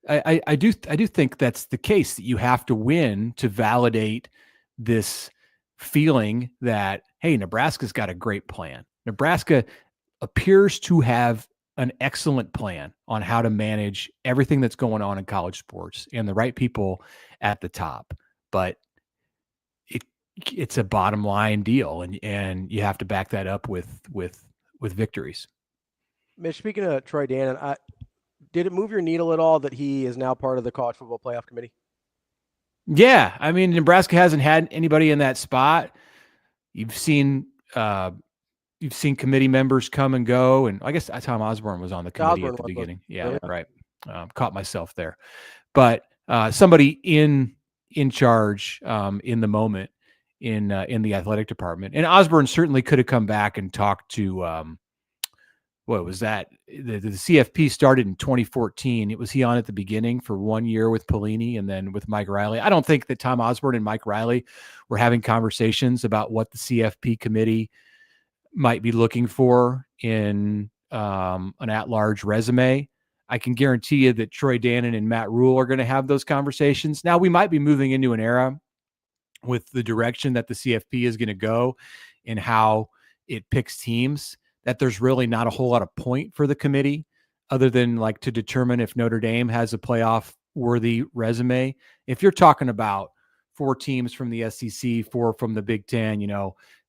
I do think that's the case, that you have to win to validate this feeling that, hey, Nebraska's got a great plan. Nebraska appears to have an excellent plan on how to manage everything that's going on in college sports and the right people at the top. But it's a bottom line deal, and you have to back that up with victories. Mitch, speaking of Troy Dannen, did it move your needle at all that he is now part of the College Football Playoff Committee? Yeah, I mean, Nebraska hasn't had anybody in that spot. You've seen committee members come and go, and I guess Tom Osborne was on the committee at the beginning. Yeah, right. Caught myself there, but somebody in charge in the moment in the athletic department, and Osborne certainly could have come back and talked to. What was that? The CFP started in 2014. Was he on at the beginning for 1 year with Pelini and then with Mike Riley? I don't think that Tom Osborne and Mike Riley were having conversations about what the CFP committee might be looking for in an at-large resume. I can guarantee you that Troy Dannen and Matt Rule are going to have those conversations. Now, we might be moving into an era with the direction that the CFP is going to go and how it picks teams, that there's really not a whole lot of point for the committee other than like to determine if Notre Dame has a playoff worthy resume. If you're talking about 4 teams from the SEC, 4 from the Big Ten,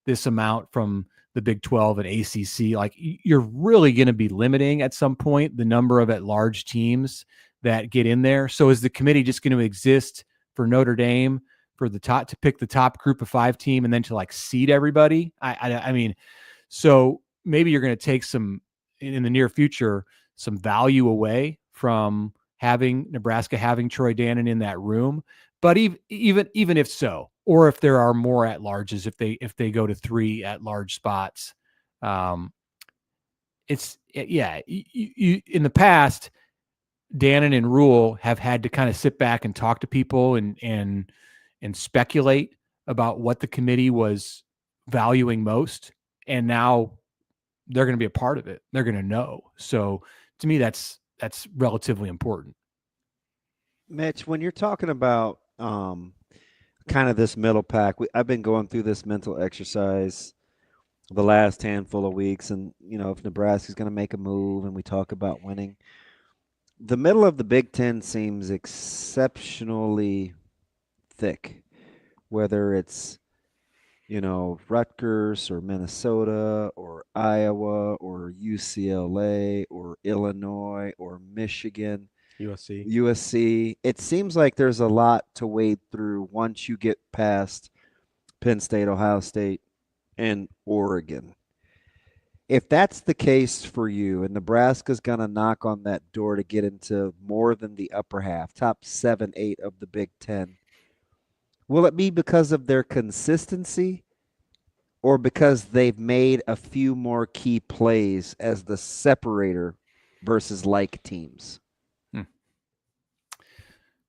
this amount from the Big 12 and ACC, like you're really going to be limiting at some point the number of at-large teams that get in there. So is the committee just going to exist for Notre Dame for the top, to pick the top group of 5 team and then to like seed everybody? I mean, so maybe you're going to take some in the near future, some value away from having Nebraska, having Troy Dannen in that room. But even if so, or if there are more at larges, if they go to 3 at large spots, in the past, Dannen and Rule have had to kind of sit back and talk to people and speculate about what the committee was valuing most, and now they're going to be a part of it. They're going to know. So to me, that's relatively important. Mitch, when you're talking about kind of this middle pack, I've been going through this mental exercise the last handful of weeks, and if Nebraska's going to make a move and we talk about winning, the middle of the Big Ten seems exceptionally thick, whether it's Rutgers or Minnesota or Iowa or UCLA or Illinois or Michigan, USC. It seems like there's a lot to wade through once you get past Penn State, Ohio State, and Oregon. If that's the case for you, and Nebraska's going to knock on that door to get into more than the upper half, top 7, 8 of the Big Ten, will it be because of their consistency or because they've made a few more key plays as the separator versus like teams?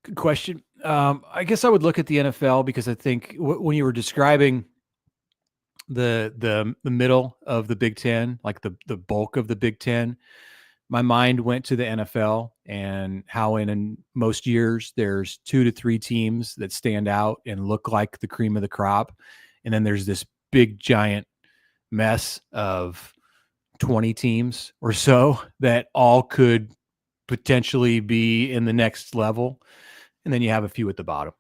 Good question. I guess I would look at the NFL because I think when you were describing the middle of the Big Ten, like the bulk of the Big Ten, my mind went to the NFL and how in most years there's 2 to 3 teams that stand out and look like the cream of the crop. And then there's this big giant mess of 20 teams or so that all could potentially be in the next level. And then you have a few at the bottom.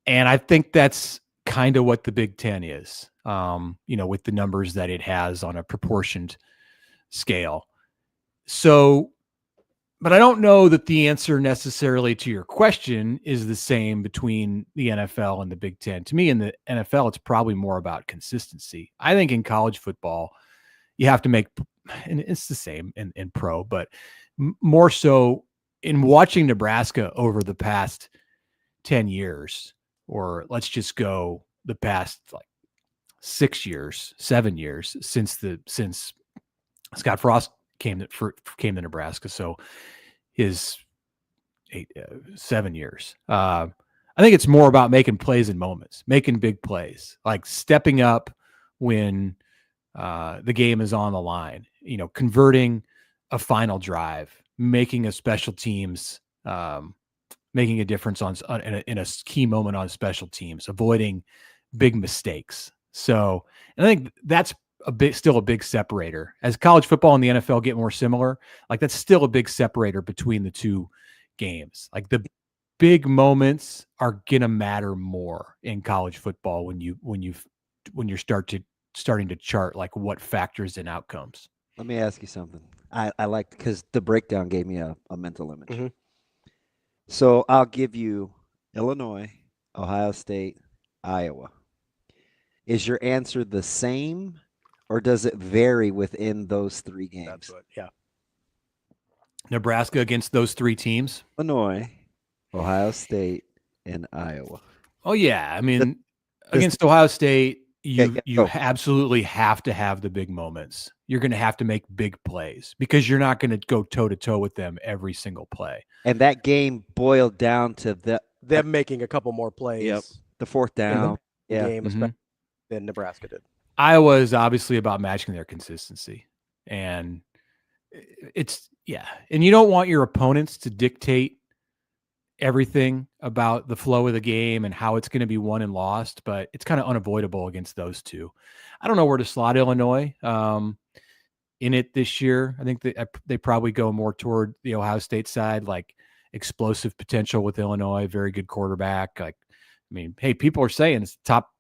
And I think that's kind of what the Big Ten is, with the numbers that it has on a proportioned scale. So, but I don't know that the answer necessarily to your question is the same between the NFL and the Big Ten. To me, in the NFL, it's probably more about consistency. I think in college football, you have to make, and it's the same in pro, but more so in watching Nebraska over the past 10 years, or let's just go the past like 6 years, 7 years since Scott Frost came to Nebraska. So his 7 years. I think it's more about making plays in moments, making big plays, like stepping up when the game is on the line, converting a final drive, making a special teams, making a difference in a key moment on special teams, avoiding big mistakes. So, and I think that's still a big separator. As college football and the NFL get more similar, like that's still a big separator between the two games. Like the big moments are gonna matter more in college football when you're starting to chart like what factors in outcomes. Let me ask you something. I like, because the breakdown gave me a mental image. Mm-hmm. So I'll give you Illinois, Ohio State, Iowa. Is your answer the same, or does it vary within those three games? That's what, yeah. Nebraska against those three teams. Illinois, Ohio State, and Iowa. Oh yeah, I mean, against Ohio State, you absolutely have to have the big moments. You're going to have to make big plays because you're not going to go toe to toe with them every single play. And that game boiled down to them making a couple more plays. Yep. The fourth down game, especially than Nebraska did. Iowa is obviously about matching their consistency, and and you don't want your opponents to dictate everything about the flow of the game and how it's going to be won and lost, but it's kind of unavoidable against those two. I don't know where to slot Illinois in it this year. I think they probably go more toward the Ohio State side, like explosive potential with Illinois, very good quarterback. Like, I mean, hey, people are saying it's top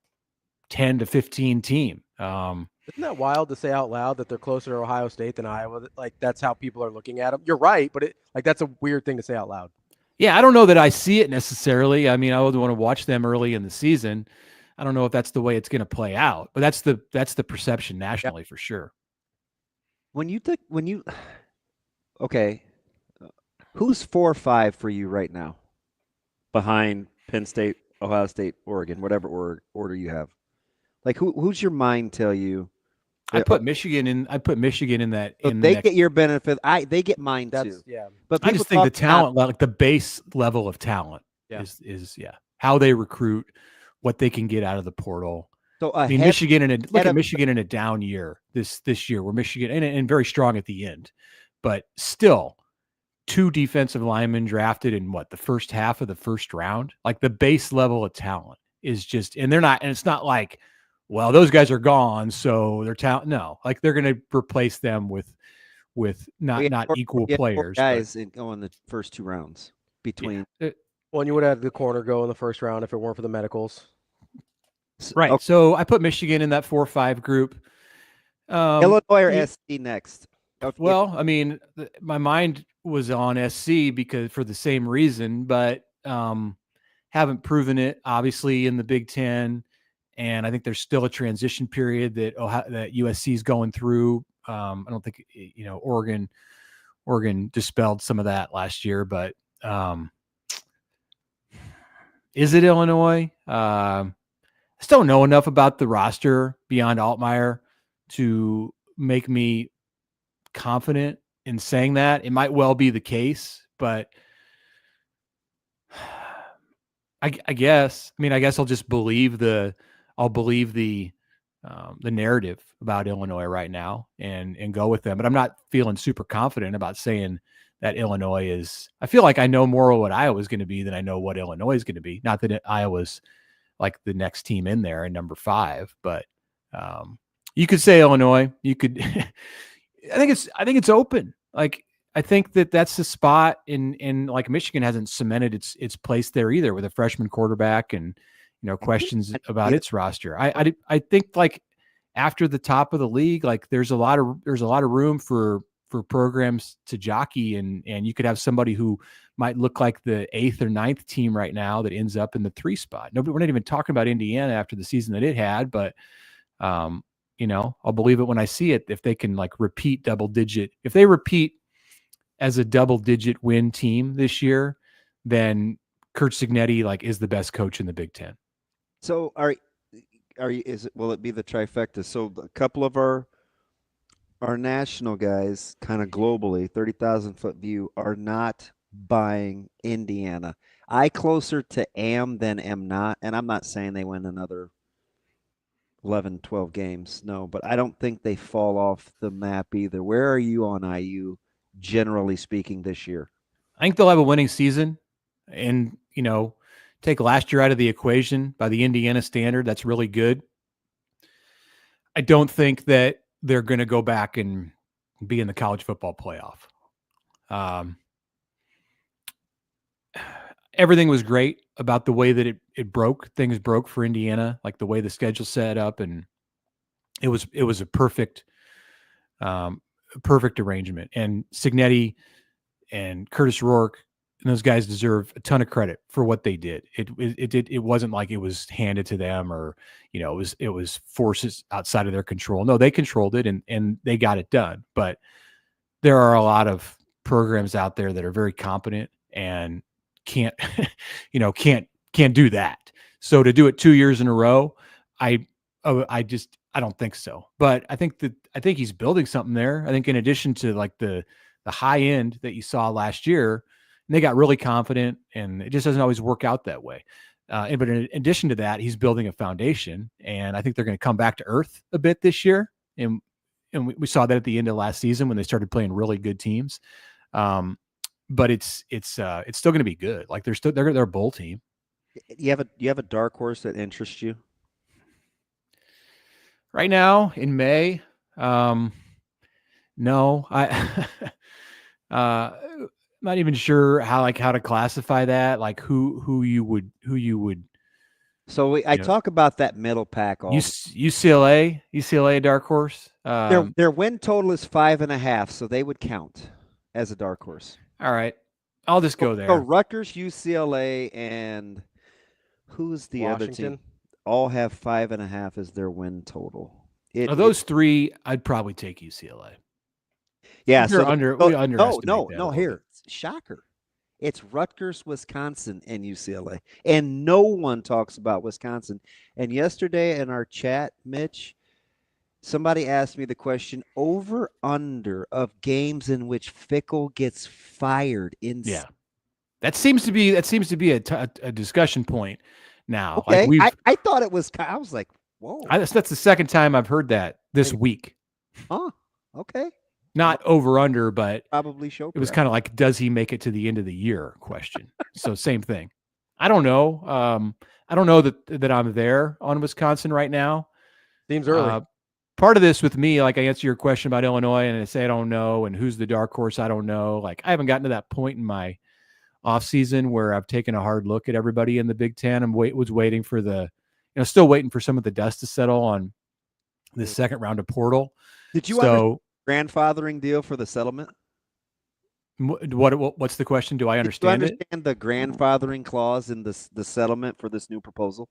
10 to 15 team. Isn't that wild to say out loud that they're closer to Ohio State than Iowa? Like, that's how people are looking at them. You're right, but that's a weird thing to say out loud. Yeah, I don't know that I see it necessarily. I mean, I would want to watch them early in the season. I don't know if that's the way it's going to play out, but that's the perception nationally for sure. Okay, who's 4 or 5 for you right now? Behind Penn State, Ohio State, Oregon, whatever order you have. Like who's your mind tell you? I put Michigan in that. So they get your benefit. They get mine too. Yeah. But I just think the talent, like the base level of talent, is how they recruit, what they can get out of the portal. So I mean, Michigan look at Michigan in a down year this year, where Michigan and very strong at the end, but still 2 defensive linemen drafted in the first half of the first round. Like the base level of talent is just, and it's not like, well, those guys are gone, so they're talent. No, like they're going to replace them with not equal players. Guys go in the first 2 rounds between. Well, and you would have the corner go in the first round if it weren't for the medicals. Right. Okay. So I put Michigan in that 4 or 5 group. Illinois or SC next? Well, I mean, my mind was on SC because for the same reason, but haven't proven it, obviously, in the Big Ten. And I think there's still a transition period that USC is going through. I don't think, Oregon dispelled some of that last year, but is it Illinois? I still don't know enough about the roster beyond Altmaier to make me confident in saying that. It might well be the case, but I guess I'll just believe the narrative about Illinois right now and go with them. But I'm not feeling super confident about saying that Illinois is. I feel like I know more of what Iowa is going to be than I know what Illinois is going to be. Not that Iowa's like the next team in there in number 5, but you could say Illinois. You could. I think it's open. Like I think that's the spot in like Michigan hasn't cemented its place there either with a freshman quarterback and questions about its roster. I think like after the top of the league, like there's a lot of room for programs to jockey and you could have somebody who might look like the 8th or 9th team right now that ends up in the 3 spot. We're not even talking about Indiana after the season that it had, but I'll believe it when I see it. If they can like repeat if they repeat as a double-digit win team this year, then Curt Cignetti like is the best coach in the Big Ten. So will it be the trifecta? So a couple of our national guys, kind of globally, 30,000-foot view, are not buying Indiana. I closer to am than am not, and I'm not saying they win another 11, 12 games. No, but I don't think they fall off the map either. Where are you on IU, generally speaking, this year? I think they'll have a winning season, and take last year out of the equation by the Indiana standard. That's really good. I don't think that they're going to go back and be in the college football playoff. Everything was great about the way that it broke. Things broke for Indiana, like the way the schedule set up, and it was a perfect arrangement. And Cignetti and Curtis Rourke and those guys deserve a ton of credit for what they did. It wasn't like it was handed to them, or it was forces outside of their control. No, they controlled it and they got it done. But there are a lot of programs out there that are very competent and can't can't do that. So to do it 2 years in a row, I don't think so. But I think he's building something there. I think in addition to like the high end that you saw last year, and they got really confident, and it just doesn't always work out that way. But in addition to that, he's building a foundation, and I think they're going to come back to earth a bit this year. And we saw that at the end of last season when they started playing really good teams. But it's still going to be good. Like they're a bowl team. You have a dark horse that interests you right now in May? No, not even sure how to classify that. Like who you would. So I talk about that middle pack. All UCLA dark horse. Their win total is 5.5, so they would count as a dark horse. All right, I'll just go there. So Rutgers, UCLA, and who's the other team? All have 5.5 as their win total. Of those three, I'd probably take UCLA. Yeah, we underestimate no. Here, shocker. It's Rutgers, Wisconsin, and UCLA, and no one talks about Wisconsin. And yesterday in our chat, Mitch, somebody asked me the question: over under of games in which Fickell gets fired in. Yeah, that seems to be a discussion point now. Okay, like I thought it was. I was like, whoa. That's the second time I've heard that this week. Oh, okay. Not over under, but probably show. It was kind of like, does he make it to the end of the year? Question. So same thing. I don't know. I don't know that I'm there on Wisconsin right now. Seems early. Part of this with me, like I answer your question about Illinois and I say I don't know, and who's the dark horse, I don't know. Like I haven't gotten to that point in my off season where I've taken a hard look at everybody in the Big Ten. Was waiting for still waiting for some of the dust to settle on the second round of portal. Did you grandfathering deal for the settlement? What's the question? Do I understand it? The grandfathering clause in the settlement for this new proposal?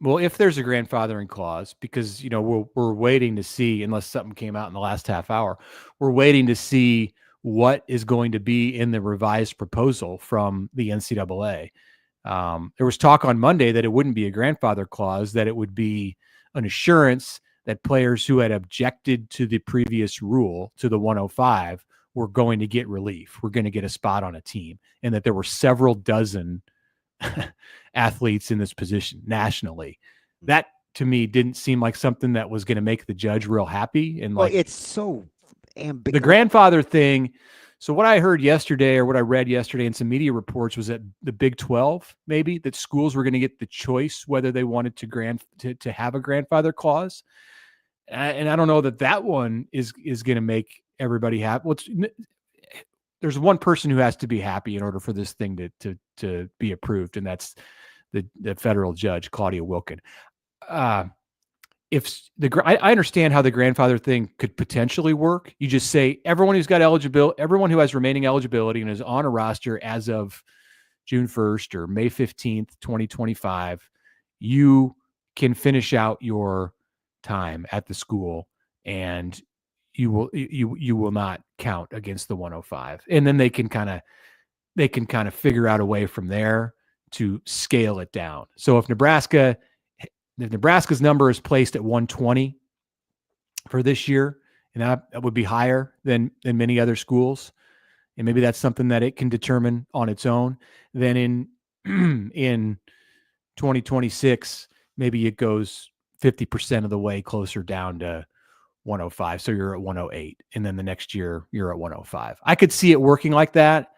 Well, if there's a grandfathering clause, because we're waiting to see, unless something came out in the last half hour, we're waiting to see what is going to be in the revised proposal from the NCAA. There was talk on Monday that it wouldn't be a grandfather clause, that it would be an assurance that players who had objected to the previous rule, to the 105, were going to get relief. We're going to get a spot on a team, and that there were several dozen athletes in this position nationally. That to me didn't seem like something that was going to make the judge real happy. And it's so ambiguous. The grandfather thing. So what I heard yesterday, or what I read yesterday in some media reports, was that the Big 12, maybe, that schools were going to get the choice whether they wanted to have a grandfather clause. And I don't know that one is going to make everybody happy. There's one person who has to be happy in order for this thing to be approved, and that's the federal judge, Claudia Wilkin. I understand how the grandfather thing could potentially work. You just say everyone who's got everyone who has remaining eligibility and is on a roster as of June 1st or May 15th, 2025, you can finish out your time at the school, and you will not count against the 105. And then they can kind of figure out a way from there to scale it down. So if Nebraska's number is placed at 120 for this year, and that would be higher than many other schools, and maybe that's something that it can determine on its own, then in 2026, maybe it goes 50% of the way closer down to 105. So you're at 108. And then the next year you're at 105. I could see it working like that.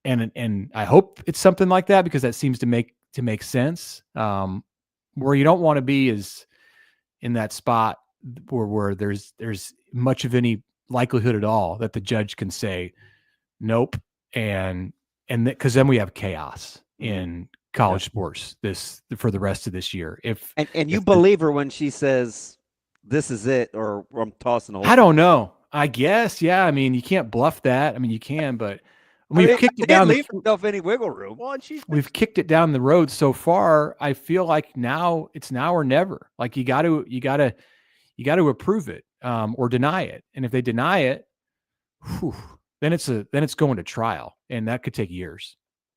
And I hope it's something like that, because that seems to make sense. Where you don't want to be is in that spot where there's much of any likelihood at all that the judge can say nope. And because then we have chaos in college sports for the rest of this year. If you believe her when she says this is it, or I'm tossing a whole. I don't know. I guess, yeah. I mean, you can't bluff that. I mean, you can, but We've kicked it down. Leave herself any wiggle room. Well, and we've kicked it down the road so far. I feel like now it's now or never. Like you got to approve it or deny it. And if they deny it, then it's going to trial, and that could take years.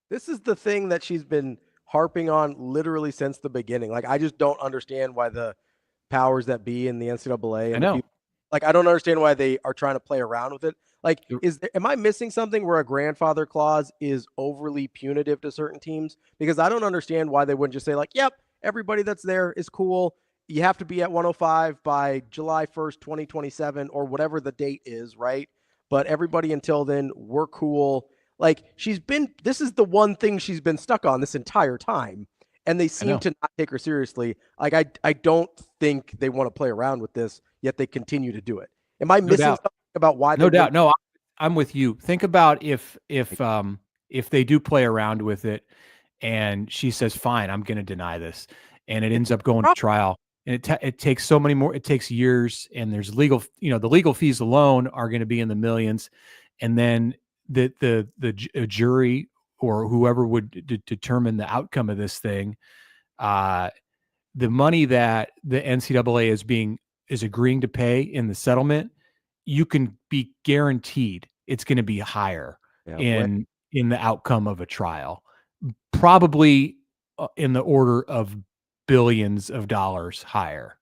This is the thing that she's been harping on literally since the beginning. Like, I just don't understand why the powers that be in the NCAA and I know. I don't understand why they are trying to play around with it. Like, am I missing something where a grandfather clause is overly punitive to certain teams? Because I don't understand why they wouldn't just say, like, yep, everybody that's there is cool. You have to be at 105 by July 1st, 2027, or whatever the date is, right? But everybody until then, we're cool. Like, this is the one thing she's been stuck on this entire time. And they seem to not take her seriously. Like, I don't think they want to play around with this, yet they continue to do it. Am I missing something about why? No doubt. No, I'm with you. Think about if they do play around with it, and she says, "Fine, I'm going to deny this," and it ends up going to trial, and it takes so many more. It takes years, and there's legal. The legal fees alone are going to be in the millions, and then the jury or whoever would determine the outcome of this thing, the money that the NCAA is agreeing to pay in the settlement, you can be guaranteed it's going to be higher in the outcome of a trial, probably in the order of billions of dollars higher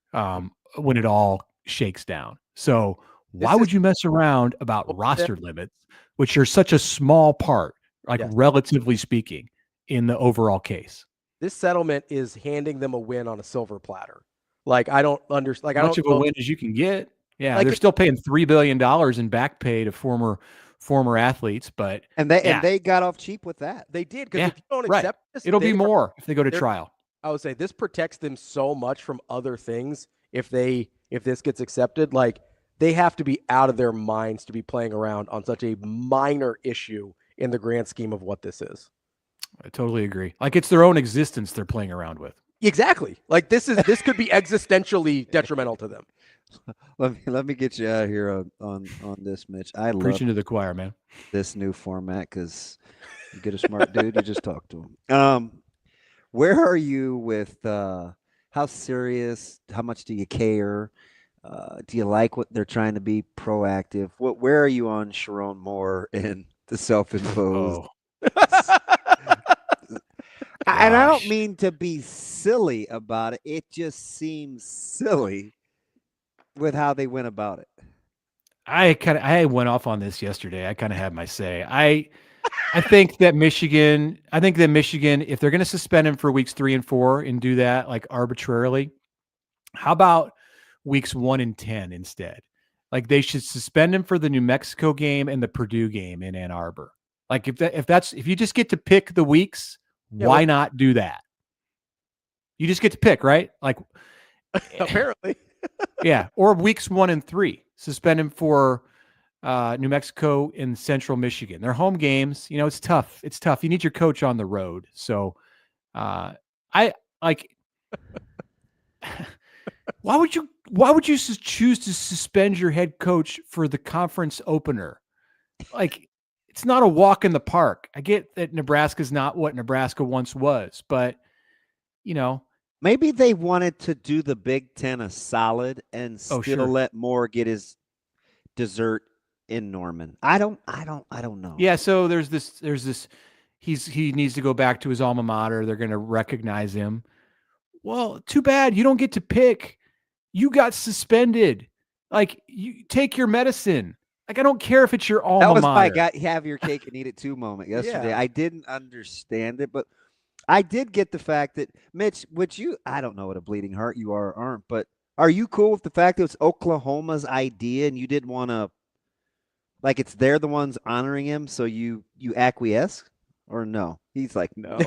when it all shakes down. So why would you mess around about roster limits, which are such a small part, relatively speaking, in the overall case? This settlement is handing them a win on a silver platter. Like, I don't understand. Like, much of a win as you can get. Yeah, they're still paying $3 billion in back pay to former athletes, but and they got off cheap with that. They did, because if you don't accept this, it'll be more if they go to trial. I would say this protects them so much from other things if this gets accepted. Like, they have to be out of their minds to be playing around on such a minor issue in the grand scheme of what this is. I totally agree. Like, it's their own existence they're playing around with. Exactly. Like, this could be existentially detrimental to them. Let me get you out of here on this, Mitch. I love preaching to the choir, man. This new format, because you get a smart dude, you just talk to him. Where are you with how serious? How much do you care? Do you like what they're trying to be proactive? Where are you on Sharon Moore and the self-imposed? And I don't mean to be silly about it. It just seems silly with how they went about it. I went off on this yesterday. I kind of had my say. I think that Michigan, if they're going to suspend him for weeks 3 and 4 and do that like arbitrarily, how about weeks 1 and 10 instead? Like, they should suspend him for the New Mexico game and the Purdue game in Ann Arbor. Like, if you just get to pick the weeks, why not do that? You just get to pick, right? Like, apparently. Yeah. Or weeks 1 and 3, suspend him for New Mexico and Central Michigan. They're home games. It's tough. It's tough. You need your coach on the road. So I like, why would you choose to suspend your head coach for the conference opener? Like, it's not a walk in the park. I get that Nebraska's not what Nebraska once was, but maybe they wanted to do the Big Ten a solid and still let Moore get his dessert in Norman. I don't know. Yeah. So there's this, he needs to go back to his alma mater. They're going to recognize him. Well, too bad you don't get to pick. You got suspended. Like, you take your medicine. Like, I don't care if it's your alma mater. That was my have your cake and eat it too moment yesterday. Yeah. I didn't understand it, but I did get the fact that, Mitch, I don't know what a bleeding heart you are or aren't, but are you cool with the fact that it's Oklahoma's idea and you didn't want to, like, it's they're the ones honoring him, so you acquiesce, or no? He's like, no.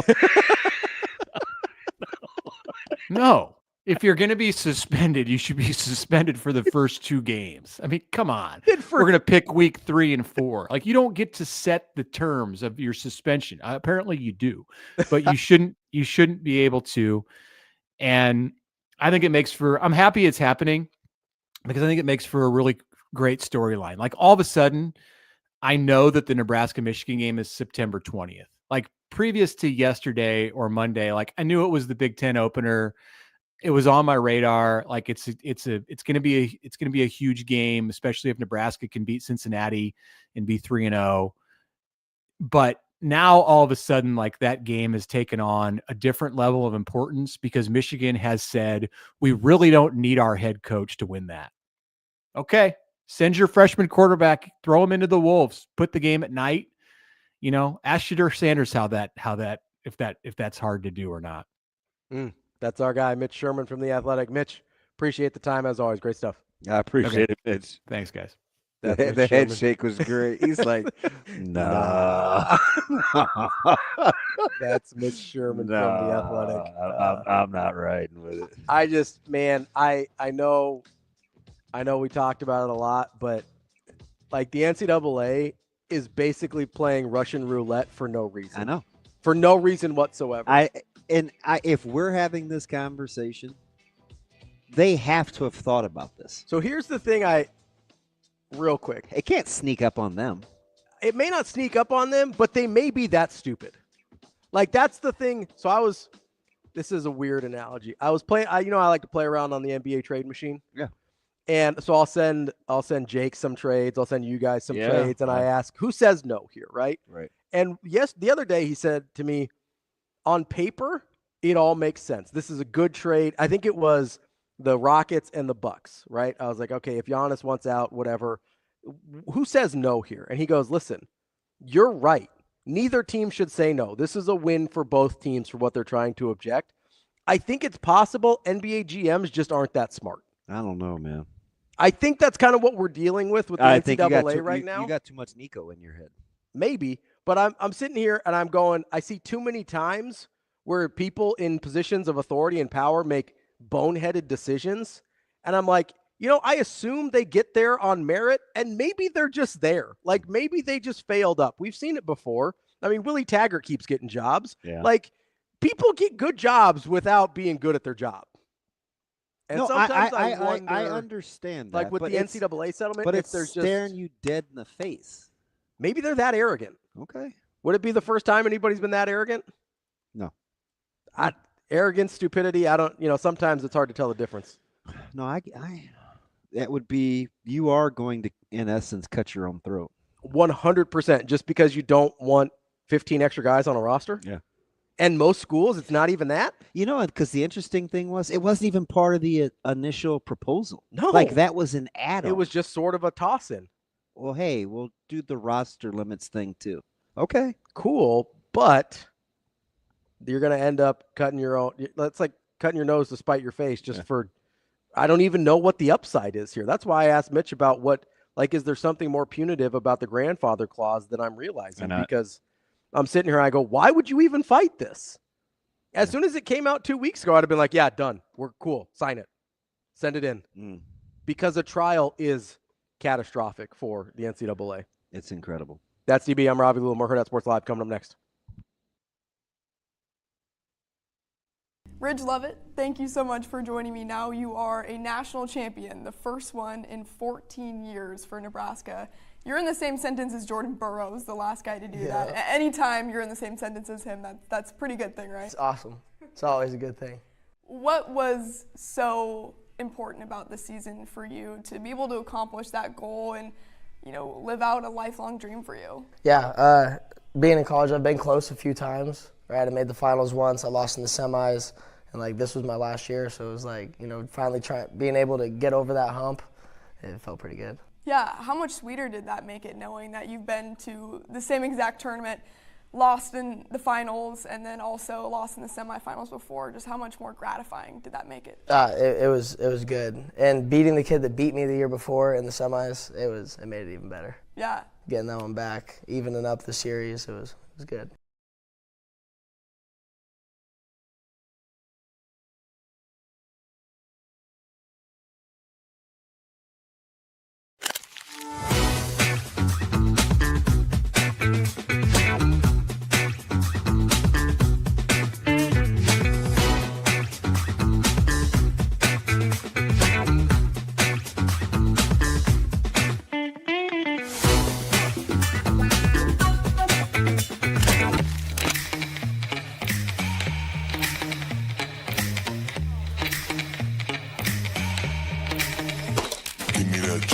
No. If you're going to be suspended, you should be suspended for the first 2 games. I mean, come on. We're going to pick week 3 and 4. Like, you don't get to set the terms of your suspension. Apparently you do, but you shouldn't be able to. And I think I'm happy it's happening, because I think it makes for a really great storyline. Like, all of a sudden, I know that the Nebraska-Michigan game is September 20th. Like previous to yesterday or Monday, like I knew it was the Big Ten opener. It was on my radar. Like it's going to be a huge game, especially if Nebraska can beat Cincinnati and be 3-0. But now all of a sudden, like that game has taken on a different level of importance because Michigan has said, we really don't need our head coach to win that. Okay. Send your freshman quarterback, throw him into the Wolves, put the game at night. Ask Shedeur Sanders if that's hard to do or not. That's our guy, Mitch Sherman from The Athletic. Mitch, appreciate the time as always. Great stuff. I appreciate it, Mitch. Thanks, guys. The head shake was great. He's like, nah. That's Mitch Sherman from The Athletic. I'm not riding with it. I know we talked about it a lot, but like the NCAA is basically playing Russian roulette for no reason. I know. For no reason whatsoever. If we're having this conversation, they have to have thought about this. So here's the thing real quick. It can't sneak up on them. It may not sneak up on them, but they may be that stupid. Like that's the thing. So this is a weird analogy. I was playing, I like to play around on the NBA trade machine. Yeah. And so I'll send Jake some trades. I'll send you guys some trades. And I ask, who says no here, right? Right. And yes, the other day he said to me, on paper, it all makes sense. This is a good trade. I think it was the Rockets and the Bucks, right? I was like, okay, if Giannis wants out, whatever, who says no here? And he goes, listen, you're right. Neither team should say no. This is a win for both teams for what they're trying to object. I think it's possible NBA GMs just aren't that smart. I don't know, man. I think that's kind of what we're dealing with the NCAA right now. You got too much Nico in your head. Maybe, but I'm sitting here and I'm going, I see too many times where people in positions of authority and power make boneheaded decisions. And I'm like, I assume they get there on merit and maybe they're just there. Like maybe they just failed up. We've seen it before. I mean, Willie Taggart keeps getting jobs. Yeah. Like people get good jobs without being good at their job. And no, sometimes I wonder, I understand that. like with the NCAA settlement, but if it's there's staring you dead in the face. Maybe they're that arrogant. Okay. Would it be the first time anybody's been that arrogant? No. Arrogance, stupidity. I don't. Sometimes it's hard to tell the difference. No, that would be, you are going to, in essence, cut your own throat. 100%. Just because you don't want 15 extra guys on a roster. Yeah. And most schools, it's not even that. Because the interesting thing was, it wasn't even part of the initial proposal. No. Like, that was an add-on. It was just sort of a toss-in. Well, hey, we'll do the roster limits thing, too. Okay. Cool, but you're going to end up cutting your own. That's like cutting your nose to spite your face just for, I don't even know what the upside is here. That's why I asked Mitch about is there something more punitive about the grandfather clause that I'm realizing? Because I'm sitting here and I go, why would you even fight this? As soon as it came out 2 weeks ago, I'd have been like, yeah, done. We're cool. Sign it. Send it in. Because a trial is catastrophic for the NCAA. It's incredible. That's DB. I'm Ravi. Lulla. More Hurrdat Sports Live coming up next. Ridge Lovett, thank you so much for joining me. Now you are a national champion, the first one in 14 years for Nebraska. You're in the same sentence as Jordan Burroughs, the last guy to do that. Anytime you're in the same sentence as him, that's a pretty good thing, right? It's awesome. It's always a good thing. What was so important about this season for you to be able to accomplish that goal and, live out a lifelong dream for you? Yeah, being in college, I've been close a few times. Right, I made the finals once. I lost in the semis. And, this was my last year, so it was finally being able to get over that hump, it felt pretty good. Yeah, how much sweeter did that make it, knowing that you've been to the same exact tournament, lost in the finals, and then also lost in the semifinals before? Just how much more gratifying did that make it? It was good. And beating the kid that beat me the year before in the semis, it made it even better. Yeah. Getting that one back, evening up the series, it was good.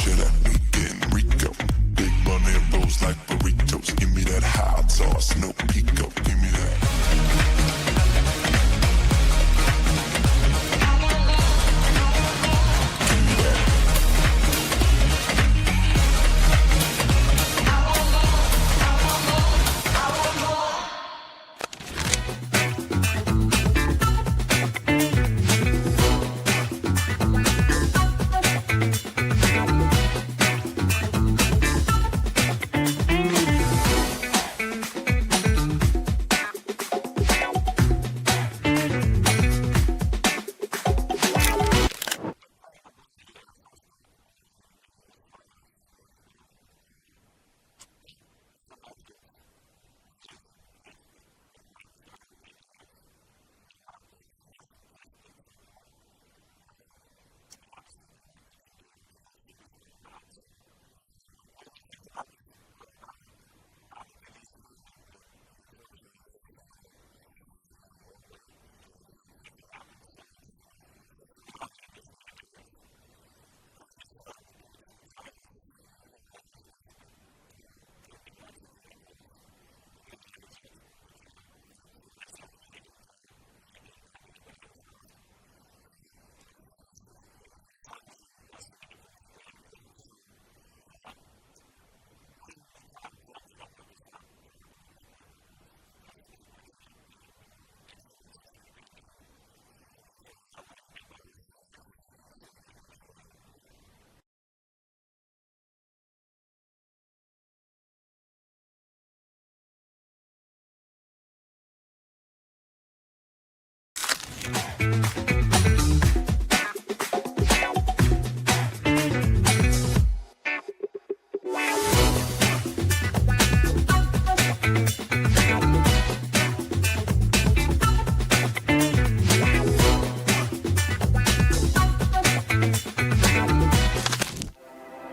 share that weekend Rico. Big money and rolls like burritos. Give me that hot sauce, no pico. Give me that.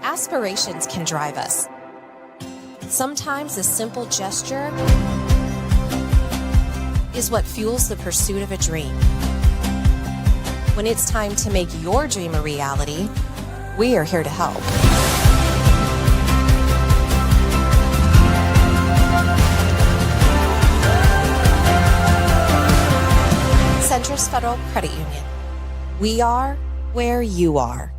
Aspirations can drive us. Sometimes a simple gesture is what fuels the pursuit of a dream. When it's time to make your dream a reality, we are here to help. Centris Federal Credit Union. We are where you are.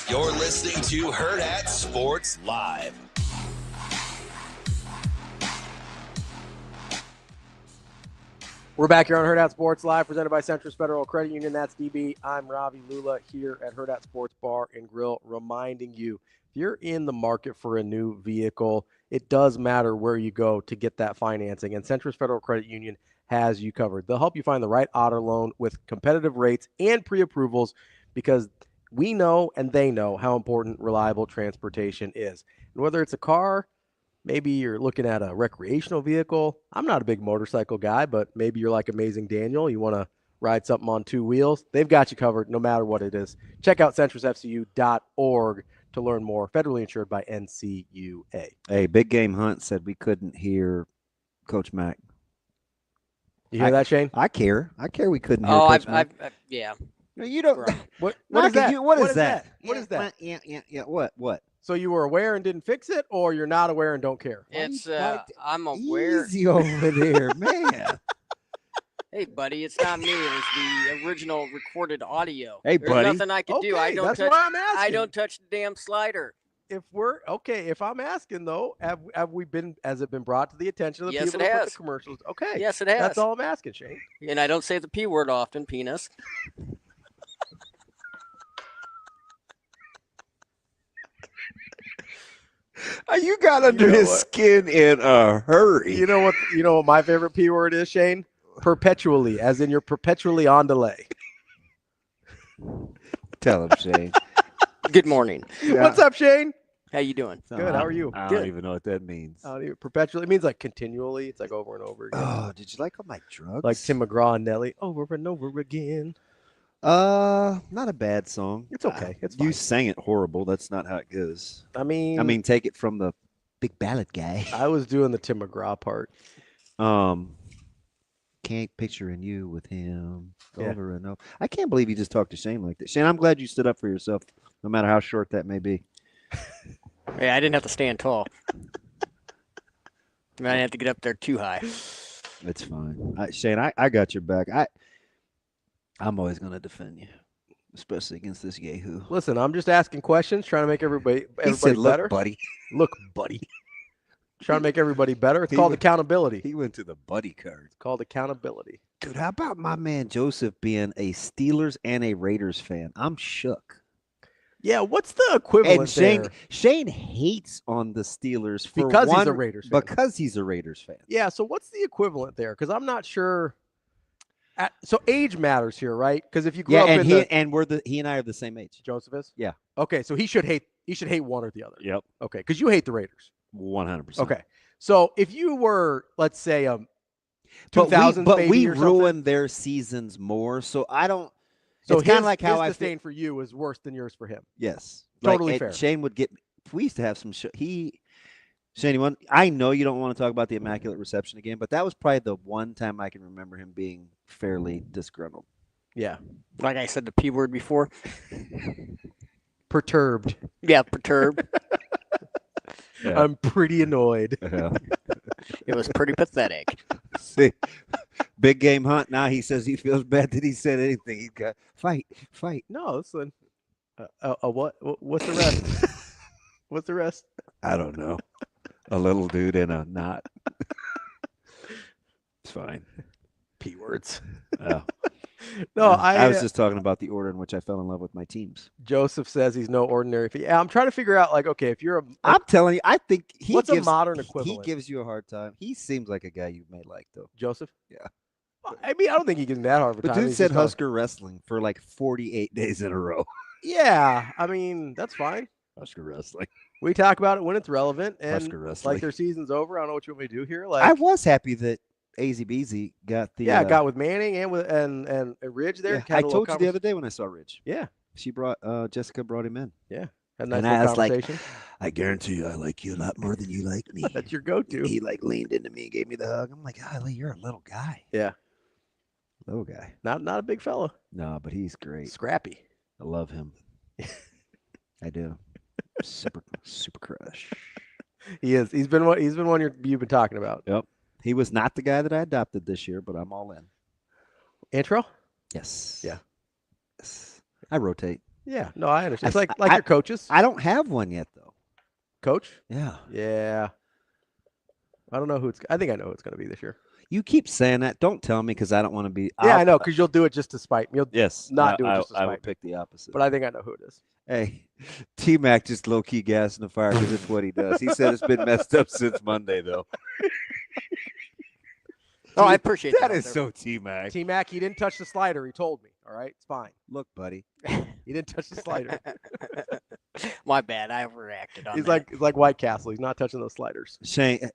You're listening to Hurrdat Sports Live. We're back here on Hurrdat Sports Live, presented by Centris Federal Credit Union. That's DB. I'm Ravi, Lulla here at Hurrdat Sports Bar and Grill, reminding you, if you're in the market for a new vehicle, it does matter where you go to get that financing, and Centris Federal Credit Union has you covered. They'll help you find the right auto loan with competitive rates and pre-approvals, because we know and they know how important reliable transportation is. And whether it's a car, maybe you're looking at a recreational vehicle. I'm not a big motorcycle guy, but maybe you're like Amazing Daniel. You want to ride something on two wheels. They've got you covered no matter what it is. Check out centrisfcu.org to learn more. Federally insured by NCUA. Hey, Big Game Hunt said we couldn't hear Coach Mack. You hear that, Shane? I care. I care. We couldn't hear. Oh, Coach Mike. yeah. No, you don't. What Knock is that? it, what is that? that? What is that? Yeah. What? So you were aware and didn't fix it, or you're not aware and don't care? It's I'm aware. Easy over there, man. Hey, buddy, it's not me. It was the original recorded audio. Hey, There's buddy. nothing I can do. I Okay, don't that's touch. why I'm asking. I don't touch the damn slider. If I'm asking though, has it been brought to the attention of the Yes, people it who put has. the commercials? Okay. Yes, it has. That's all I'm asking, Shane. And I don't say the P word often, penis. You got under his skin in a hurry. You know what my favorite P word is, Shane? Perpetually, as in you're perpetually on delay. Tell him, Shane. Good morning. Yeah. What's up, Shane? How you doing? Good. How are you? I Good. don't even know what that means. Perpetually. It means like continually. It's like over and over again. Oh, did you like all my drugs? Like Tim McGraw and Nelly, over and over again. Not a bad song. It's okay. It's You fine. sang it horrible. That's not how it goes. I mean, take it from the big ballad guy. I was doing the Tim McGraw part. Can't picturing you with him Yeah. over and over. I can't believe you just talked to Shane like that. Shane, I'm glad you stood up for yourself, no matter how short that may be. Yeah, I didn't have to stand tall. I didn't have to get up there too high. It's fine. Shane, I got your back. I'm always going to defend you, especially against this yahoo. Listen, I'm just asking questions, trying to make everybody He said, "Look, better. buddy." Look, buddy. Trying to make everybody better. It's called accountability. He went to the buddy card. It's called accountability. Dude, how about my man Joseph being a Steelers and a Raiders fan? I'm shook. Yeah, what's the equivalent And Shane, there? Shane hates on the Steelers for Because he's a Raiders fan. Because he's a Raiders fan. Yeah, so what's the equivalent there? Because I'm not sure. So age matters here, right? Because if you grew up and in he and I are the same age. Joseph is? Yeah. Okay, so he should hate one or the other. Yep. Okay, because you hate the Raiders. 100%. Okay, so if you were, let's say, 2000s but baby we or something, ruin their seasons more. So I don't. So it's kind of like how I his disdain for you is worse than yours for him. Yes, Totally fair. Shane would get. We used to have some. Shane, I know you don't want to talk about the Immaculate Reception again, but that was probably the one time I can remember him being fairly disgruntled. Yeah, Like I said the P word before. perturbed. Yeah, perturbed. Yeah. I'm pretty annoyed. Yeah. It was pretty pathetic. See, big game hunt. Now he says he feels bad that he said anything. He got fight. No, listen. What? What's the rest? What's the rest? I don't know. A little dude in a knot. It's fine. P words. Oh. No, I was just talking about the order in which I fell in love with my teams. Joseph says he's no ordinary. Yeah, I'm trying to figure out, like, okay, if you're I'm telling you, I think what's a modern equivalent? He gives you a hard time. He seems like a guy you may like, though. Joseph? Yeah. I mean, I don't think he gives me that hard of a But time. dude He's said just Husker wrestling for like 48 days in a row. Yeah, I mean, that's fine. Husker wrestling. We talk about it when it's relevant, and Husker wrestling. like their season's over. I don't know what you want me to do here. Like I was happy that AZBZ got the got with Manning and with and Ridge there. Yeah, I told you the other day when I saw Ridge. Yeah, she brought Jessica brought him in. Yeah, had a nice and little I was like, conversation. I guarantee you, I like you a lot more than you like me. That's your go-to. He like leaned into me and gave me the hug. I'm like, golly, you're a little guy. Yeah, little guy. Not a big fella. No, but he's great. Scrappy. I love him. I do. Super crush. He is. He's been one you've been talking about. Yep. He was not the guy that I adopted this year, but I'm all in. Intro? Yes. Yeah. Yes. I rotate. Yeah. No, I understand. It's like your coaches. I don't have one yet, though. Coach? Yeah. Yeah. I don't know who I think I know who it's going to be this year. You keep saying that. Don't tell me because I don't want to be. Yeah, I know, because you'll do it just to spite me. You'll do it just to spite I will me. pick the opposite. But I think I know who it is. Hey, T-Mac just low-key gas in the fire because it's what he does. He said it's been messed up since Monday, though. Oh, I appreciate that. That is so T-Mac. T-Mac, he didn't touch the slider. He told me. All right, it's fine. Look, buddy. He didn't touch the slider. My bad. I overreacted on He's that. like White Castle. He's not touching those sliders. Shane,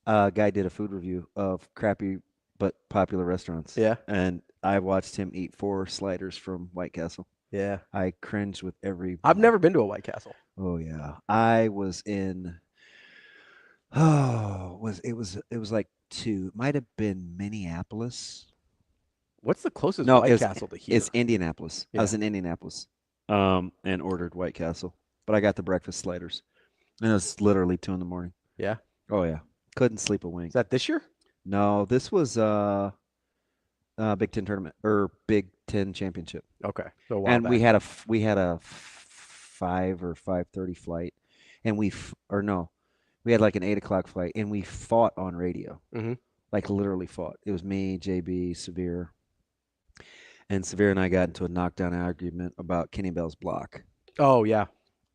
guy did a food review of crappy but popular restaurants. Yeah. And I watched him eat 4 sliders from White Castle. Yeah. I cringed with every. I've never been to a White Castle. Oh yeah, I was in. Oh, it was like to, it might have been Minneapolis. What's the closest No, White Castle to here? It's Indianapolis. I was in Indianapolis and ordered White Castle, but I got the breakfast sliders. And it was literally 2 a.m. Yeah. Oh, yeah. Couldn't sleep a wink. Is that this year? No, this was Big Ten tournament or Big Ten championship. Okay. So and we had a 5 or 5:30 flight, and we had like an 8 o'clock flight, and we fought on radio. Mm-hmm. Like literally fought. It was me, JB, Severe, and Severe and I got into a knockdown argument about Kenny Bell's block. Oh yeah.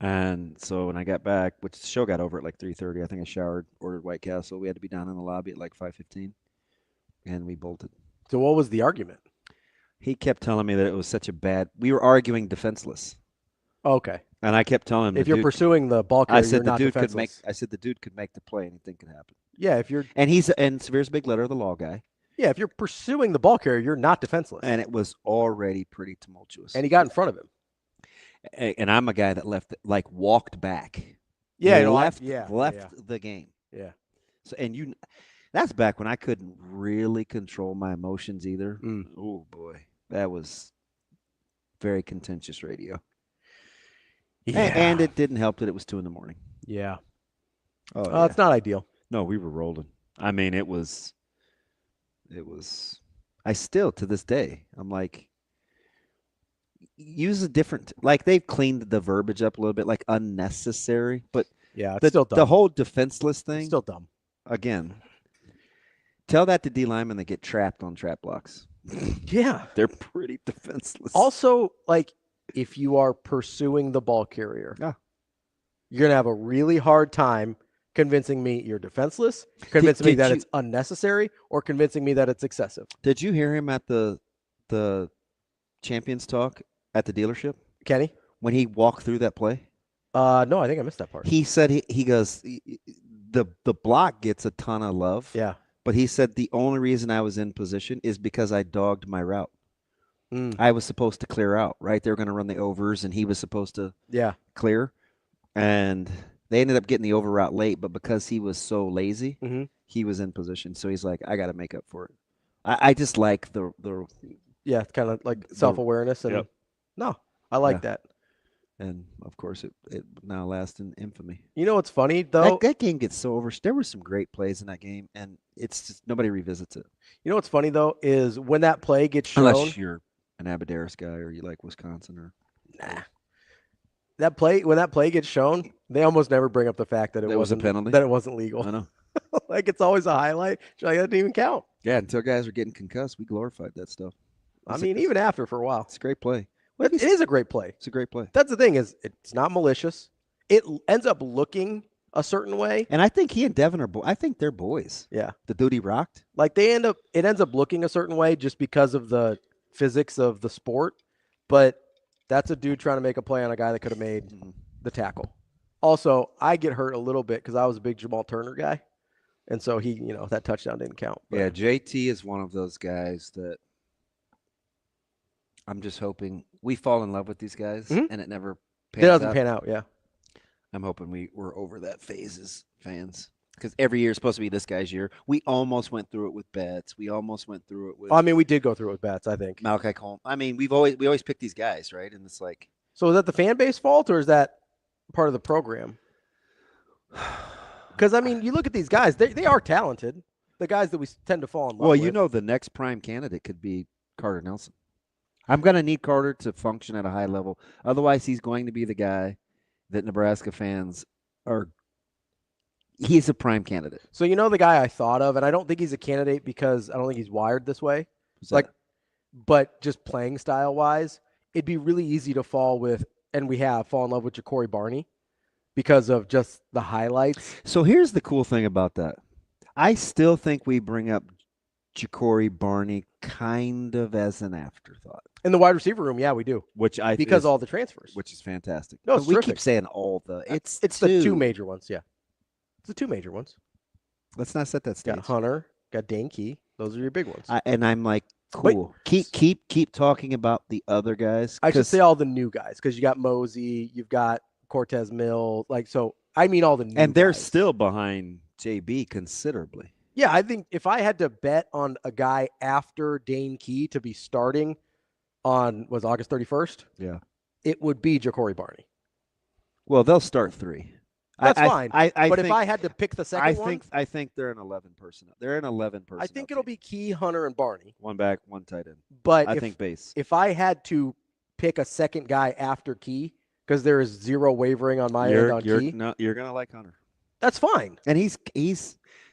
And so when I got back, which the show got over at like 3:30, I think I showered, ordered White Castle. We had to be down in the lobby at like 5:15, and we bolted. So what was the argument? He kept telling me that it was such a bad. We were arguing defenseless. Okay. And I kept telling him, if you're pursuing the ball carrier, I said you're the not dude defenseless. could make. I said the dude could make the play. Anything could happen. Yeah, if you're. And Severe's a big letter of the law guy. Yeah, if you're pursuing the ball carrier, you're not defenseless. And it was already pretty tumultuous. And he got in front of him. And I'm a guy that walked back. Yeah, left yeah. the game. Yeah. So that's back when I couldn't really control my emotions either. Oh boy, that was very contentious radio. Yeah. And it didn't help that it was 2 a.m. Yeah. Oh, yeah. It's not ideal. No, we were rolling. I mean, it was. I still to this day, I'm like, use a different. Like they've cleaned the verbiage up a little bit, like unnecessary. But yeah, it's still dumb. The whole defenseless thing, It's still dumb. Again, tell that to D linemen that get trapped on trap blocks. Yeah, they're pretty defenseless. Also, like if you are pursuing the ball carrier, you're gonna have a really hard time convincing me you're defenseless, convincing me that it's unnecessary, or convincing me that it's excessive. Did you hear him at the champions talk at the dealership, Kenny, when he walked through that play? No, I think I missed that part. He said he goes, the block gets a ton of love. Yeah. But he said the only reason I was in position is because I dogged my route. I was supposed to clear out, right? They were going to run the overs, and he was supposed to clear. And they ended up getting the over route late, but because he was so lazy, he was in position. So he's like, I got to make up for it. I just like the kind of like self-awareness. And no, I like that. And of course, it now lasts in infamy. You know what's funny though? That game gets so over. There were some great plays in that game, and it's just nobody revisits it. You know what's funny though is when that play gets shown. Unless you're an Aberdaris guy or you like Wisconsin or when that play gets shown, they almost never bring up the fact that it wasn't a penalty, that it wasn't legal. I know. Like it's always a highlight. Like that didn't even count. Yeah, until guys are getting concussed, we glorified that stuff. Even after for a while, it's a great play. It is a great play. It's a great play. That's the thing is it's not malicious. It ends up looking a certain way. And I think he and Devin I think they're boys. Yeah. The dude he rocked. Like it ends up looking a certain way just because of the physics of the sport. But that's a dude trying to make a play on a guy that could have made the tackle. Also, I get hurt a little bit because I was a big Jamal Turner guy. And so that touchdown didn't count. But. Yeah, JT is one of those guys that I'm just hoping we fall in love with these guys and it never pans out. It doesn't pan out, yeah. I'm hoping we're over that phase as fans. Because every year is supposed to be this guy's year. We almost went through it with Betts. We almost went through it with we did go through it with Betts, I think. Malachi Coleman. We always pick these guys, right? And it's like. So is that the fan base fault or is that part of the program? Because you look at these guys, they are talented. The guys that we tend to fall in love with. Well, the next prime candidate could be Carter Nelson. I'm going to need Carter to function at a high level. Otherwise, he's going to be the guy that Nebraska fans are. He's a prime candidate. So the guy I thought of, and I don't think he's a candidate because I don't think he's wired this way. But just playing style wise, it'd be really easy to fall in love with Ja'Cory Barney because of just the highlights. So here's the cool thing about that. I still think we bring up Ja'Cory Barney kind of as an afterthought. In the wide receiver room, yeah, we do. Because all the transfers. Which is fantastic. No, it's we terrific. keep saying all the it's the two major ones, yeah. It's the two major ones. Let's not set that stage. Got Hunter, got Dane Key. Those are your big ones. And I'm like, cool. Keep talking about the other guys. I should say all the new guys because you got Mosey, you've got Cortez Mill, all the new and they're guys. still behind JB considerably. Yeah, I think if I had to bet on a guy after Dane Key to be starting on August 31st, Yeah. it would be Ja'Cory Barney. Well, they'll start 3. That's fine. I but think, if I had to pick the second I think they're an 11 personnel. They're an 11 personnel. I think it'll be Key, Hunter, and Barney. One back, one tight end. But I think base. If I had to pick a second guy after Key, because there is zero wavering on my end on Key. No, you're gonna like Hunter. That's fine. And he's.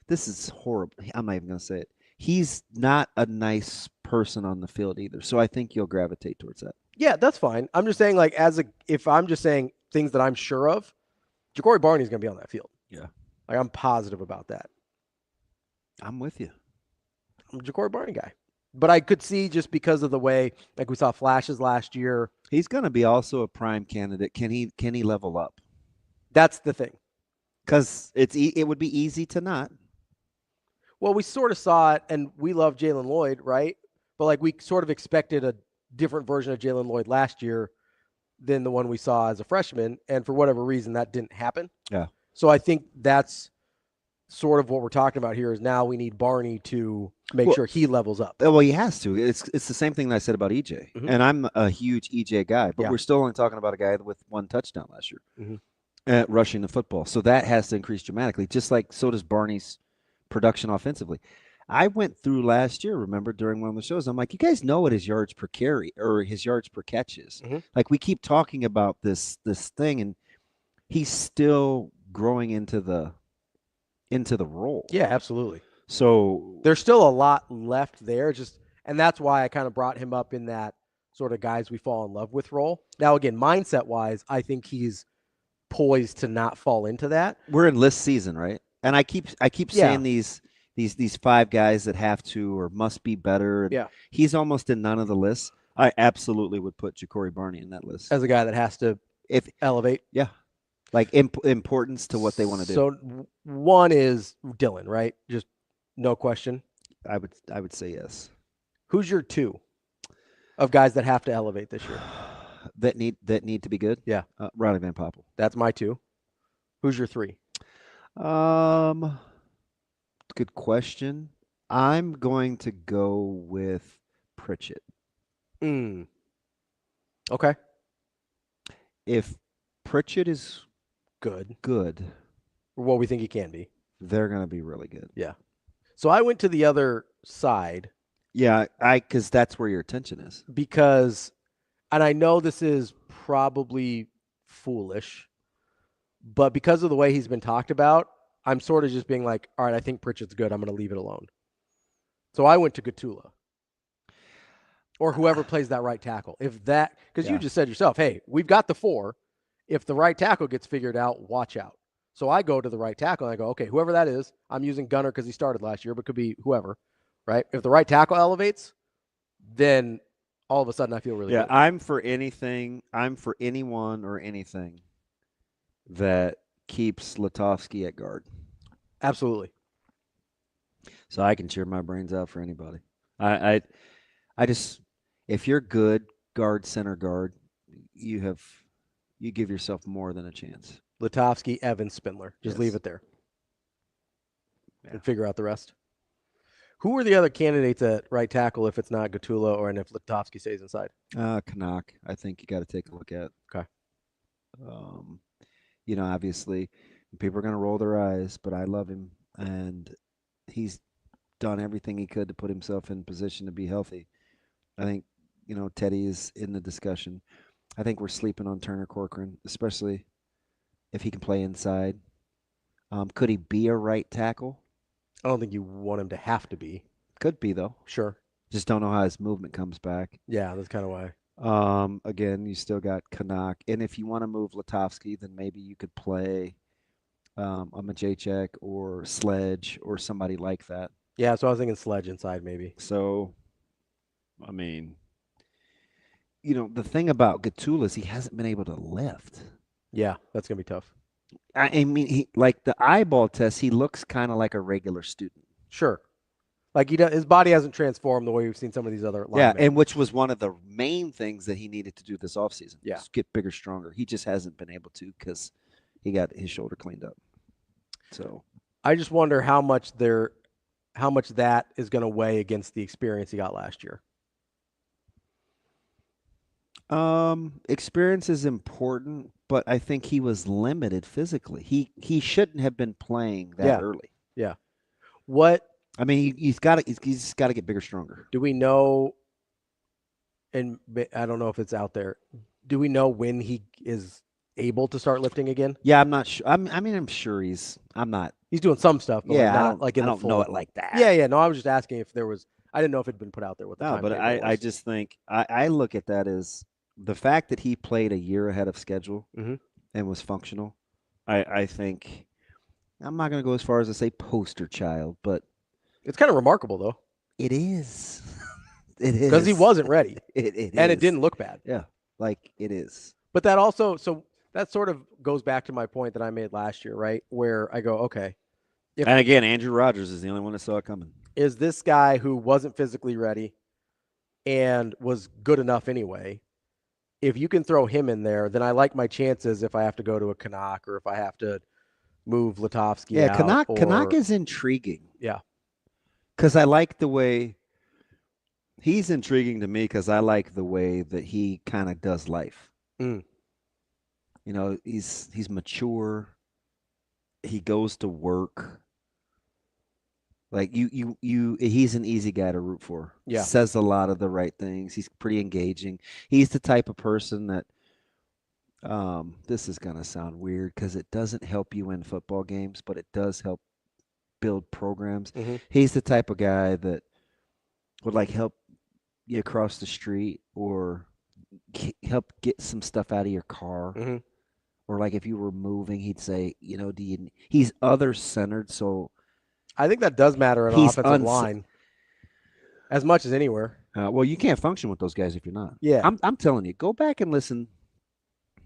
This is horrible. I'm not even gonna say it. He's not a nice person on the field either. So I think you'll gravitate towards that. Yeah, that's fine. I'm just saying, like, if I'm just saying things that I'm sure of, Ja'Cory Barney's gonna be on that field. Yeah. Like, I'm positive about that. I'm with you. I'm a Ja'Cory Barney guy. But I could see, just because of the way, like, we saw flashes last year. He's going to be also a prime candidate. Can he level up? That's the thing. Because it would be easy to not. Well, we sort of saw it, and we love Jalen Lloyd, right? But, like, we sort of expected a different version of Jalen Lloyd last year than the one we saw as a freshman. And for whatever reason, that didn't happen. Yeah. So I think that's sort of what we're talking about here is now we need Barney to make sure he levels up. Well, he has to. It's the same thing that I said about EJ. Mhm. And I'm a huge EJ guy, but Yeah. we're still only talking about a guy with 1 touchdown last year rushing the football. So that has to increase dramatically, just like so does Barney's production offensively. I went through last year, remember, during one of the shows, I'm like, you guys know what his yards per carry or his yards per catch is. Like, we keep talking about this thing, and he's still growing into the role. Yeah, absolutely. So there's still a lot left there. And that's why I kind of brought him up in that sort of guys we fall in love with role. Now, again, mindset wise, I think he's poised to not fall into that. We're in list season, right? And I keep saying these 5 guys that have to or must be better. And he's almost in none of the lists. I absolutely would put Ja'Cory Barney in that list as a guy that has to elevate. Yeah. Like importance to what they want to do. So one is Dylan, right? Just no question. I would say yes. Who's your 2 of guys that have to elevate this year? that need to be good? Yeah. Ronnie Van Poppel. That's my 2. Who's your 3? Good question. I'm going to go with Pritchett. Okay. If Pritchett is good, what we think he can be, they're going to be really good. Yeah. So I went to the other side. Yeah, because that's where your attention is. Because, and I know this is probably foolish, but because of the way he's been talked about, I'm sort of just being like, all right, I think Pritchett's good. I'm going to leave it alone. So I went to Gatula. Or whoever plays that right tackle. Because you just said yourself, hey, we've got the 4. If the right tackle gets figured out, watch out. So I go to the right tackle and I go, okay, whoever that is, I'm using Gunner because he started last year, but could be whoever, right? If the right tackle elevates, then all of a sudden I feel really good. I'm for anything. I'm for anyone or anything that keeps Lutovsky at guard. Absolutely. So I can cheer my brains out for anybody. I just, if you're good guard, center guard, you give yourself more than a chance. Lutovsky, Evans, Spindler. Just leave it there. And figure out the rest. Who are the other candidates at right tackle if it's not Gatula or if Lutovsky stays inside? Canuck, I think you got to take a look at. Okay. Obviously, people are going to roll their eyes, but I love him, and he's done everything he could to put himself in position to be healthy. I think, Teddy is in the discussion. I think we're sleeping on Turner Corcoran, especially if he can play inside. Could he be a right tackle? I don't think you want him to have to be. Could be, though. Sure. Just don't know how his movement comes back. Yeah, that's kind of why. Again, you still got Canuck. And if you want to move Lutovsky, then maybe you could play a Majacek or Sledge or somebody like that. Yeah, so I was thinking Sledge inside maybe. So, I mean, the thing about Gatula is he hasn't been able to lift. Yeah, that's going to be tough. I mean, he like the eyeball test, he looks kind of like a regular student. Sure. Like his body hasn't transformed the way we've seen some of these other linemen. Yeah, and which was one of the main things that he needed to do this offseason. Yeah. Get bigger, stronger. He just hasn't been able to because he got his shoulder cleaned up. So I just wonder how much they're how much that is going to weigh against the experience he got last year. Experience is important, but I think he was limited physically. He shouldn't have been playing that early. Yeah. What? I mean, he's got to get bigger, stronger. Do we know? And I don't know if it's out there. Do we know when he is able to start lifting again? Yeah, I'm not sure. I'm sure he's. I'm not. He's doing some stuff. But Yeah, not like in I the don't full. know it like that. Yeah. No, I was just asking if there was. I didn't know if it'd been put out there. What the No, but timetable I was. just think I look at that as the fact that he played a year ahead of schedule and was functional. I think I'm not going to go as far as to say poster child, but it's kind of remarkable though. It is. It is because he wasn't ready. It didn't look bad. Yeah, like it is. But that also, so that sort of goes back to my point that I made last year, right? Where I go, okay. And again, Andrew Rogers is the only one that saw it coming. Is this guy who wasn't physically ready and was good enough anyway? If you can throw him in there, then I like my chances if I have to go to a Canuck or if I have to move Latovsky out. Yeah, Canuck is intriguing. Yeah. Because I like the way he's intriguing to me because I like the way that he kind of does life. Mm. You know, he's mature. He goes to work. Like he's an easy guy to root for. Yeah. Says a lot of the right things. He's pretty engaging. He's the type of person that this is going to sound weird because it doesn't help you win football games, but it does help build programs. Mm-hmm. He's the type of guy that would like help you across the street or help get some stuff out of your car. Mm-hmm. Or like if you were moving, he'd say, you know, he's other-centered, so I think that does matter in an offensive line as much as anywhere. Well, you can't function with those guys if you're not. Yeah. I'm telling you, go back and listen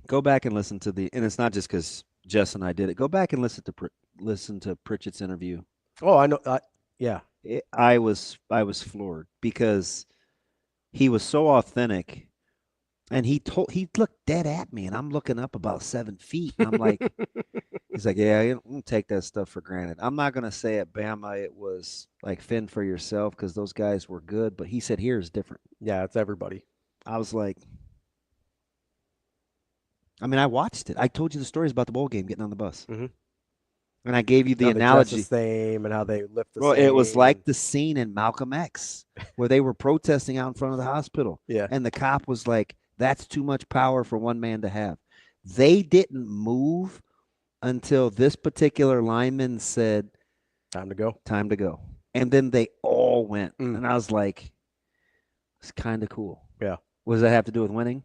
to the, and it's not just because Jess and I did it. Go back and listen to Pritchett's interview. Oh, I know. Yeah. I was floored because he was so authentic, and he looked dead at me, and I'm looking up about 7 feet. And I'm like, he's like, yeah, you don't take that stuff for granted. I'm not gonna say at Bama it was like fend for yourself because those guys were good, but he said here is different. Yeah, it's everybody. I was like, I mean, I watched it. I told you the stories about the bowl game getting on the bus. Mm-hmm. And I gave you the how analogy. They dress the same and how they lift the well, same. It was like the scene in Malcolm X where they were protesting out in front of the hospital. Yeah. And the cop was like, that's too much power for one man to have. They didn't move until this particular lineman said, time to go. Time to go. And then they all went. And I was like, it's kind of cool. Yeah. What does that have to do with winning?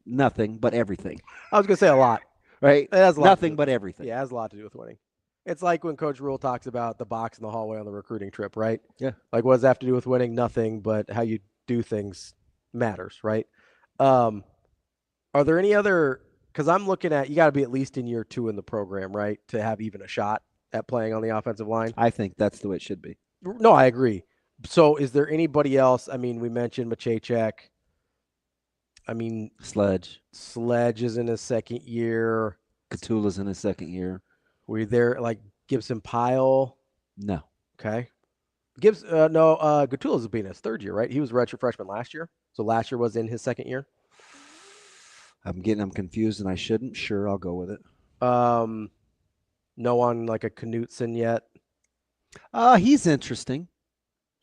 Nothing, but everything. I was going to say a lot. Right? It has a lot Nothing but everything. Yeah, it has a lot to do with winning. It's like when Coach Rule talks about the box in the hallway on the recruiting trip, right? Yeah. Like, what does that have to do with winning? Nothing, but how you do things matters, right? Are there any other – because I'm looking at – you got to be at least in year 2 in the program, right, to have even a shot at playing on the offensive line? I think that's the way it should be. No, I agree. So is there anybody else? I mean, we mentioned Machacek. I mean, Sledge is in his second year. Catula's in his second year. Were you there like Gibson Pyle? No. Okay. Gatula's being his third year, right? He was a redshirt freshman last year. So last year was in his second year. I'm confused and I shouldn't. Sure, I'll go with it. No one like a Knutson yet. He's interesting.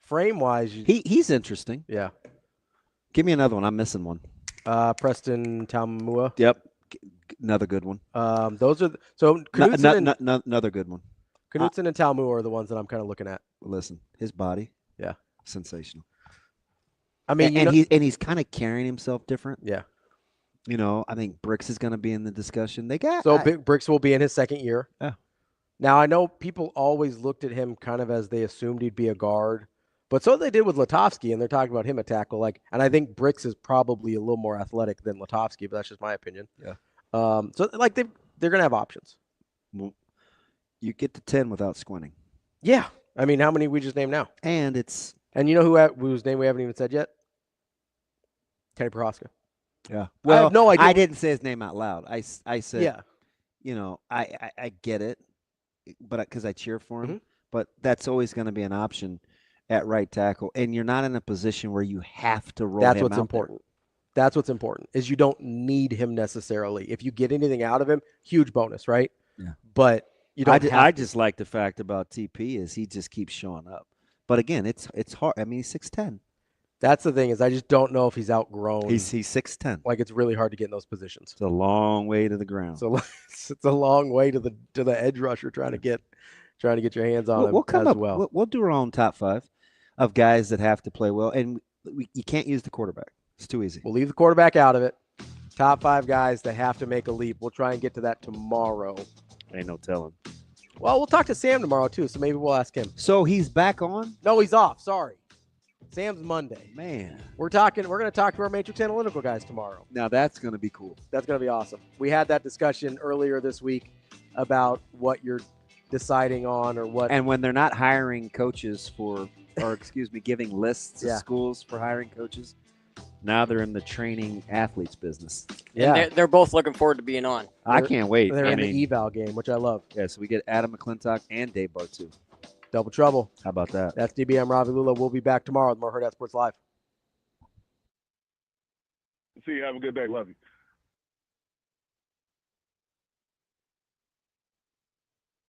Frame wise, he's interesting. Yeah. Give me another one. I'm missing one. Preston Taumua. Yep. Another good one. Those are Knutson another good one. Knutson and Taumua are the ones that I'm kind of looking at. Listen, his body. Yeah. Sensational. I mean, he's kind of carrying himself different. Yeah. You know, I think Bricks is going to be in the discussion. Bricks will be in his second year. Yeah. Now I know people always looked at him kind of as they assumed he'd be a guard. But so they did with Latovsky, and they're talking about him at tackle. And I think Bricks is probably a little more athletic than Latovsky, but that's just my opinion. Yeah. So they're gonna have options. Well, you get to 10 without squinting. Yeah. I mean, how many we just named now? And you know whose name we haven't even said yet? Kenny Prohaska. Yeah. Well, I have no idea. I didn't say his name out loud. I said, yeah. You know, I get it, but because I cheer for him. Mm-hmm. but that's always going to be an option at right tackle, and you're not in a position where you have to roll That's him what's out important. That's what's important is you don't need him necessarily. If you get anything out of him, huge bonus, right? Yeah. But you don't. I just like the fact about TP is he just keeps showing up. But again, it's hard. I mean, he's 6'10". That's the thing is I just don't know if he's outgrown. He's 6'10". Like it's really hard to get in those positions. It's a long way to the ground. So it's a long way to the edge rusher trying to get your hands on him. We'll come as up. well. We'll do our own top 5 of guys that have to play well, and you can't use the quarterback. It's too easy. We'll leave the quarterback out of it. Top 5 guys that have to make a leap. We'll try and get to that tomorrow. Ain't no telling. Well, we'll talk to Sam tomorrow too, so maybe we'll ask him. So he's back on? No, he's off. Sorry. Sam's Monday. Man. We're going to talk to our Matrix Analytical guys tomorrow. Now that's going to be cool. That's going to be awesome. We had that discussion earlier this week about what you're deciding on or what. And when they're not hiring coaches giving lists of schools for hiring coaches, now they're in the training athletes business. Yeah. And they're both looking forward to being on. I can't wait. They're in the eval game, which I love. Yeah, so we get Adam McClintock and Dave Bartu. Double trouble. How about that? That's DBM Ravi Lulla. We'll be back tomorrow with more Hurrdat Sports Live. See you. Have a good day. Love you.